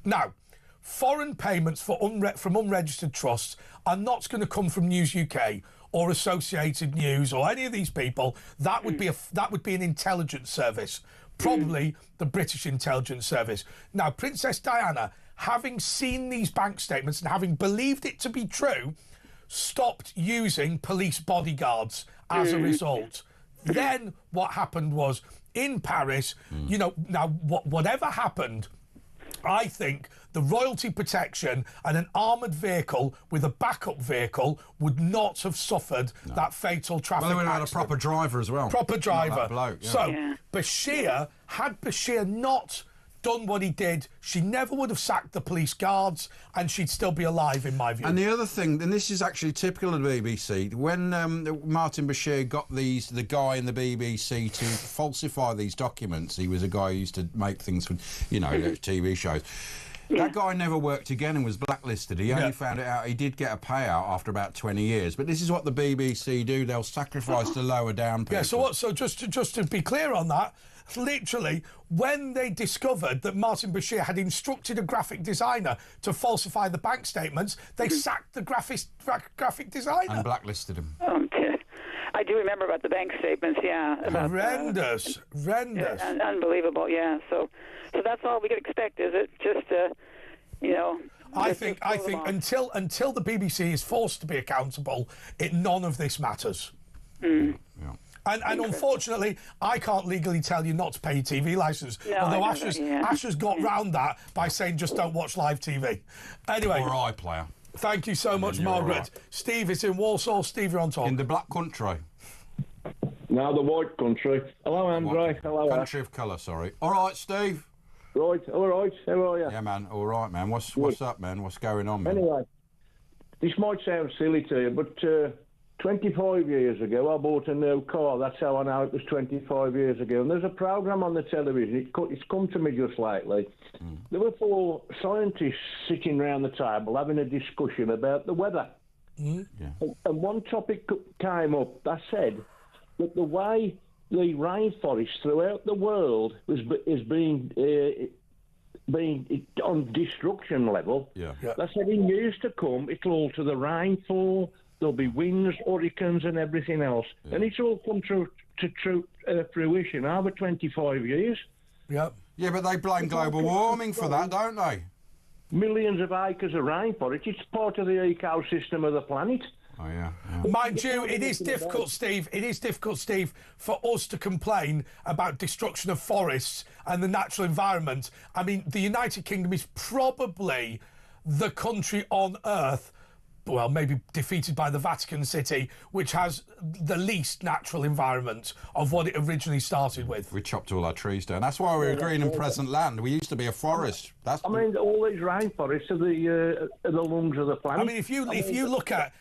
Now, foreign payments from unregistered trusts are not going to come from News UK or Associated News or any of these people. That would be an intelligence service. Probably the British Intelligence Service. Now, Princess Diana, having seen these bank statements and having believed it to be true, stopped using police bodyguards as a result. Then what happened was, in Paris, whatever happened, I think the royalty protection and an armoured vehicle with a backup vehicle would not have suffered that fatal traffic accident. Well, they would have had a proper driver as well. Proper driver. Not that bloke, yeah. So, Bashir, had Bashir not done what he did, she never would have sacked the police guards and she'd still be alive, in my view. And the other thing, and this is actually typical of the BBC, when Martin Bashir got the guy in the BBC to falsify these documents, he was a guy who used to make things for, TV shows. That guy never worked again and was blacklisted. He only found it out he did get a payout after about 20 years. But this is what the BBC do. They'll sacrifice the lower down people. Yeah, so just to be clear on that, literally, when they discovered that Martin Bashir had instructed a graphic designer to falsify the bank statements, they sacked the graphic designer. And blacklisted him. Okay. I do remember about the bank statements, Horrendous. Unbelievable, yeah. So that's all we could expect, is it? Just, I think until the BBC is forced to be accountable, none of this matters. Yeah. And unfortunately, I can't legally tell you not to pay your TV licence. No, although I know that, yeah. Asher's got round that by saying just don't watch live TV. Anyway. Or iPlayer. Thank you so much, you're Margaret. right. Steve is in Walsall. Steve, you're on top. In the Black Country. Now the White Country. Hello, Andre. Hello, Country of colour, sorry. All right, Steve. Right, all right. How are you? Yeah, man. All right, man. What's up, man? What's going on, man? Anyway, this might sound silly to you, but 25 years ago, I bought a new car. That's how I know it was 25 years ago. And there's a programme on the television. It's come to me just lately. There were 4 scientists sitting around the table having a discussion about the weather. Yeah. And one topic came up that said that the way the rainforest throughout the world is being on destruction level. Yeah. They said in years to come, it'll alter the rainfall. There'll be winds, hurricanes, and everything else, and it's all come to fruition over 25 years. Yep. Yeah, but they blame global warming for that, don't they? Millions of acres of rainforest. It's part of the ecosystem of the planet. Oh, yeah. Mind you, it is difficult, Steve. It is difficult, Steve, for us to complain about destruction of forests and the natural environment. I mean, the United Kingdom is probably the country on Earth, well, maybe defeated by the Vatican City, which has the least natural environment of what it originally started with. We chopped all our trees down. That's why we're a green and present land. We used to be a forest. I mean, all these rainforests are the lungs of the planet. I mean, if you look at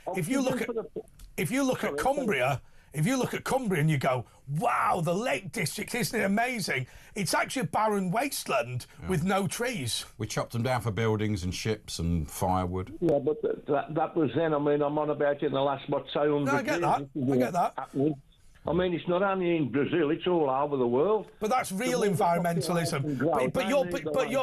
Cumbria. If you look at Cumbria and you go, wow, the Lake District, isn't it amazing? It's actually a barren wasteland with no trees. We chopped them down for buildings and ships and firewood. Yeah, but that was then. I mean, I'm on about it in the last, 100 No, I get that. I get that. I mean, it's not only in Brazil; it's all over the world. But that's real environmentalism.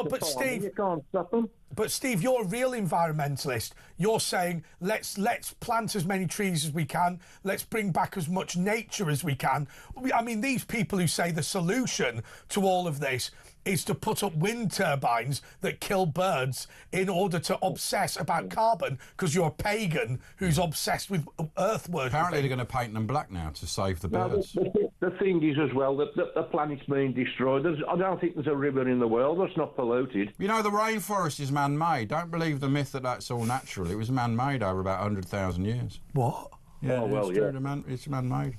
But Steve, you can't stop them. But Steve, you're a real environmentalist. You're saying let's plant as many trees as we can. Let's bring back as much nature as we can. I mean, these people who say the solution to all of this is to put up wind turbines that kill birds in order to obsess about carbon, because you're a pagan who's obsessed with earth work. Apparently they're going to paint them black now to save the birds. The thing is as well that the planet's being destroyed. I don't think there's a river in the world that's not polluted. You know, the rainforest is man-made. Don't believe the myth that that's all natural. It was man-made over about 100,000 years. What? Yeah, well, it's true. It's man-made.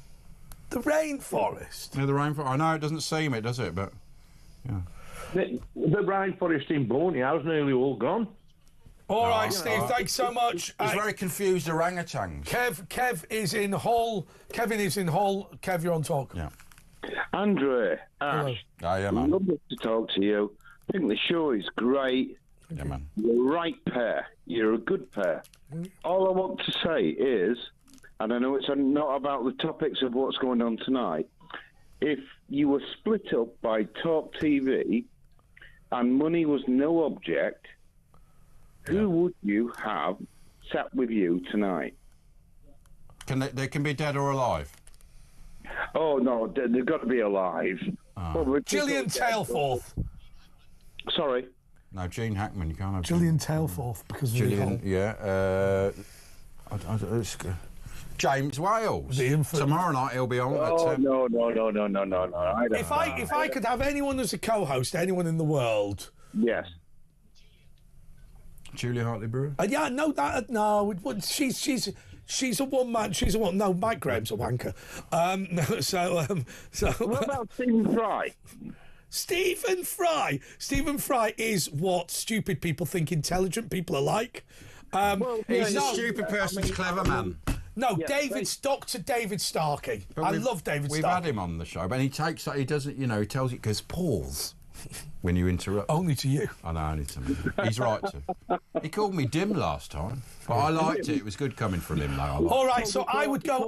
The rainforest? Yeah, the rainforest. I know it doesn't seem it, does it? But, yeah. The rainforest in Borneo is nearly all gone. All right, Steve, thanks so much. He's very confused orangutans. Kev is in Hull. Kevin is in Hull. Kev, you're on talk. Yeah. Andre, Ash, yeah, man. Lovely to talk to you. I think the show is great. Yeah, man. You're a right pair. You're a good pair. All I want to say is, and I know it's not about the topics of what's going on tonight, if you were split up by talkTV and money was no object, who would you have sat with you tonight? They can be dead or alive? Oh, no, they've got to be alive. Gillian Tailforth. Sorry? No, Gene Hackman. You can't have Gillian Tailforth, because of Gillian, yeah. James Wales. Tomorrow night he'll be on. No. If I could have anyone as a co-host, anyone in the world. Yes. Julia Hartley-Brewer. Yeah, no, she's a one-man. No, Mike Graham's a wanker. What about Stephen Fry? Stephen Fry. Stephen Fry is what stupid people think intelligent people are like. He's a stupid person's clever man. No, Dr. David Starkey. I love David Starkey. We've had him on the show, but he tells you, because pause when you interrupt. Only to you. I know, only to me. He's right to. He called me dim last time, but I liked it. It was good coming from him, though. All right, so I would go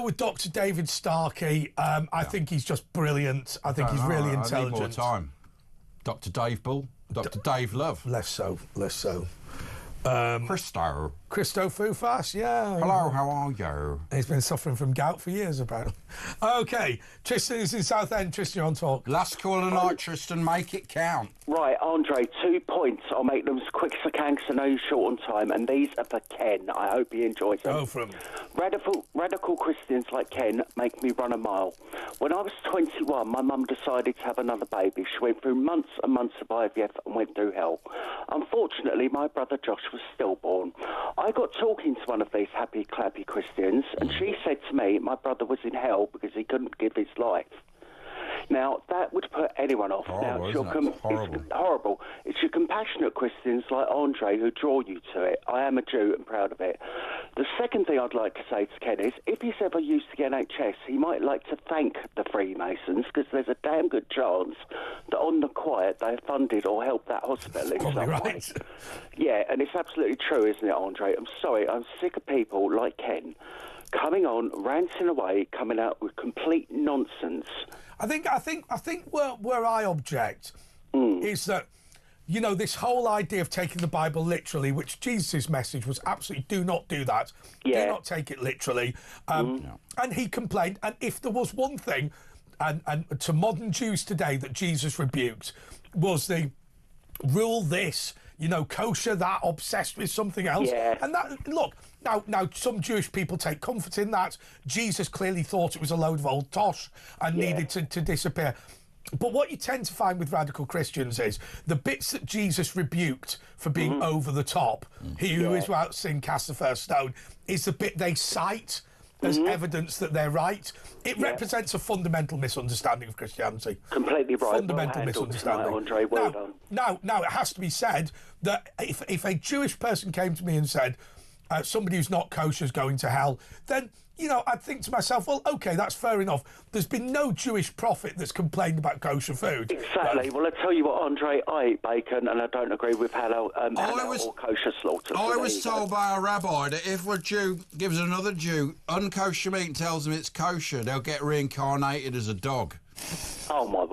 with Dr. David Starkey. I think he's just brilliant. I think he's really intelligent. I need more time. Dr. Dave Bull, Dr. Dave Love. Less so. Christo. Christo Fufas, yeah. Hello, how are you? He's been suffering from gout for years, apparently. OK, Tristan is in Southend. Tristan, you're on talk. Last call of the night, Tristan. Make it count. Right, Andre, 2 points. I'll make them as quick as I can because I know you're short on time, and these are for Ken. I hope he enjoys them. Go for 'em. Radical Christians like Ken make me run a mile. When I was 21, my mum decided to have another baby. She went through months and months of IVF and went through hell. Unfortunately, my brother Josh was stillborn. I got talking to one of these happy, clappy Christians, and she said to me my brother was in hell because he couldn't give his life. Now, that would put anyone off. Horrible, It's horrible. It's horrible. It's your compassionate Christians like Andre who draw you to it. I am a Jew and proud of it. The second thing I'd like to say to Ken is, if he's ever used the NHS, he might like to thank the Freemasons because there's a damn good chance that on the quiet they funded or helped that hospital in some way. Yeah, and it's absolutely true, isn't it, Andre? I'm sorry, I'm sick of people like Ken coming on, ranting away, coming out with complete nonsense. I think where I object is that, you know, this whole idea of taking the Bible literally, which Jesus' message was absolutely do not do that. Yeah. Do not take it literally. And he complained. And if there was one thing, and to modern Jews today that Jesus rebuked, was the rule this, you know, kosher that, obsessed with something else. Yeah. And that, look, now some Jewish people take comfort in that. Jesus clearly thought it was a load of old tosh and needed to disappear. But what you tend to find with radical Christians is the bits that Jesus rebuked for being over the top, he who is without sin cast the first stone, is the bit they cite as evidence that they're right. It represents a fundamental misunderstanding of Christianity. Completely right. Fundamental misunderstanding. Andre, well done. Now, it has to be said that if a Jewish person came to me and said, somebody who's not kosher is going to hell, then, you know, I'd think to myself, well, OK, that's fair enough. There's been no Jewish prophet that's complained about kosher food. Exactly. Well, I tell you what, Andre, I eat bacon and I don't agree with halal or kosher slaughter. I was told by a rabbi that if a Jew gives another Jew unkosher meat and tells them it's kosher, they'll get reincarnated as a dog. Oh, my word.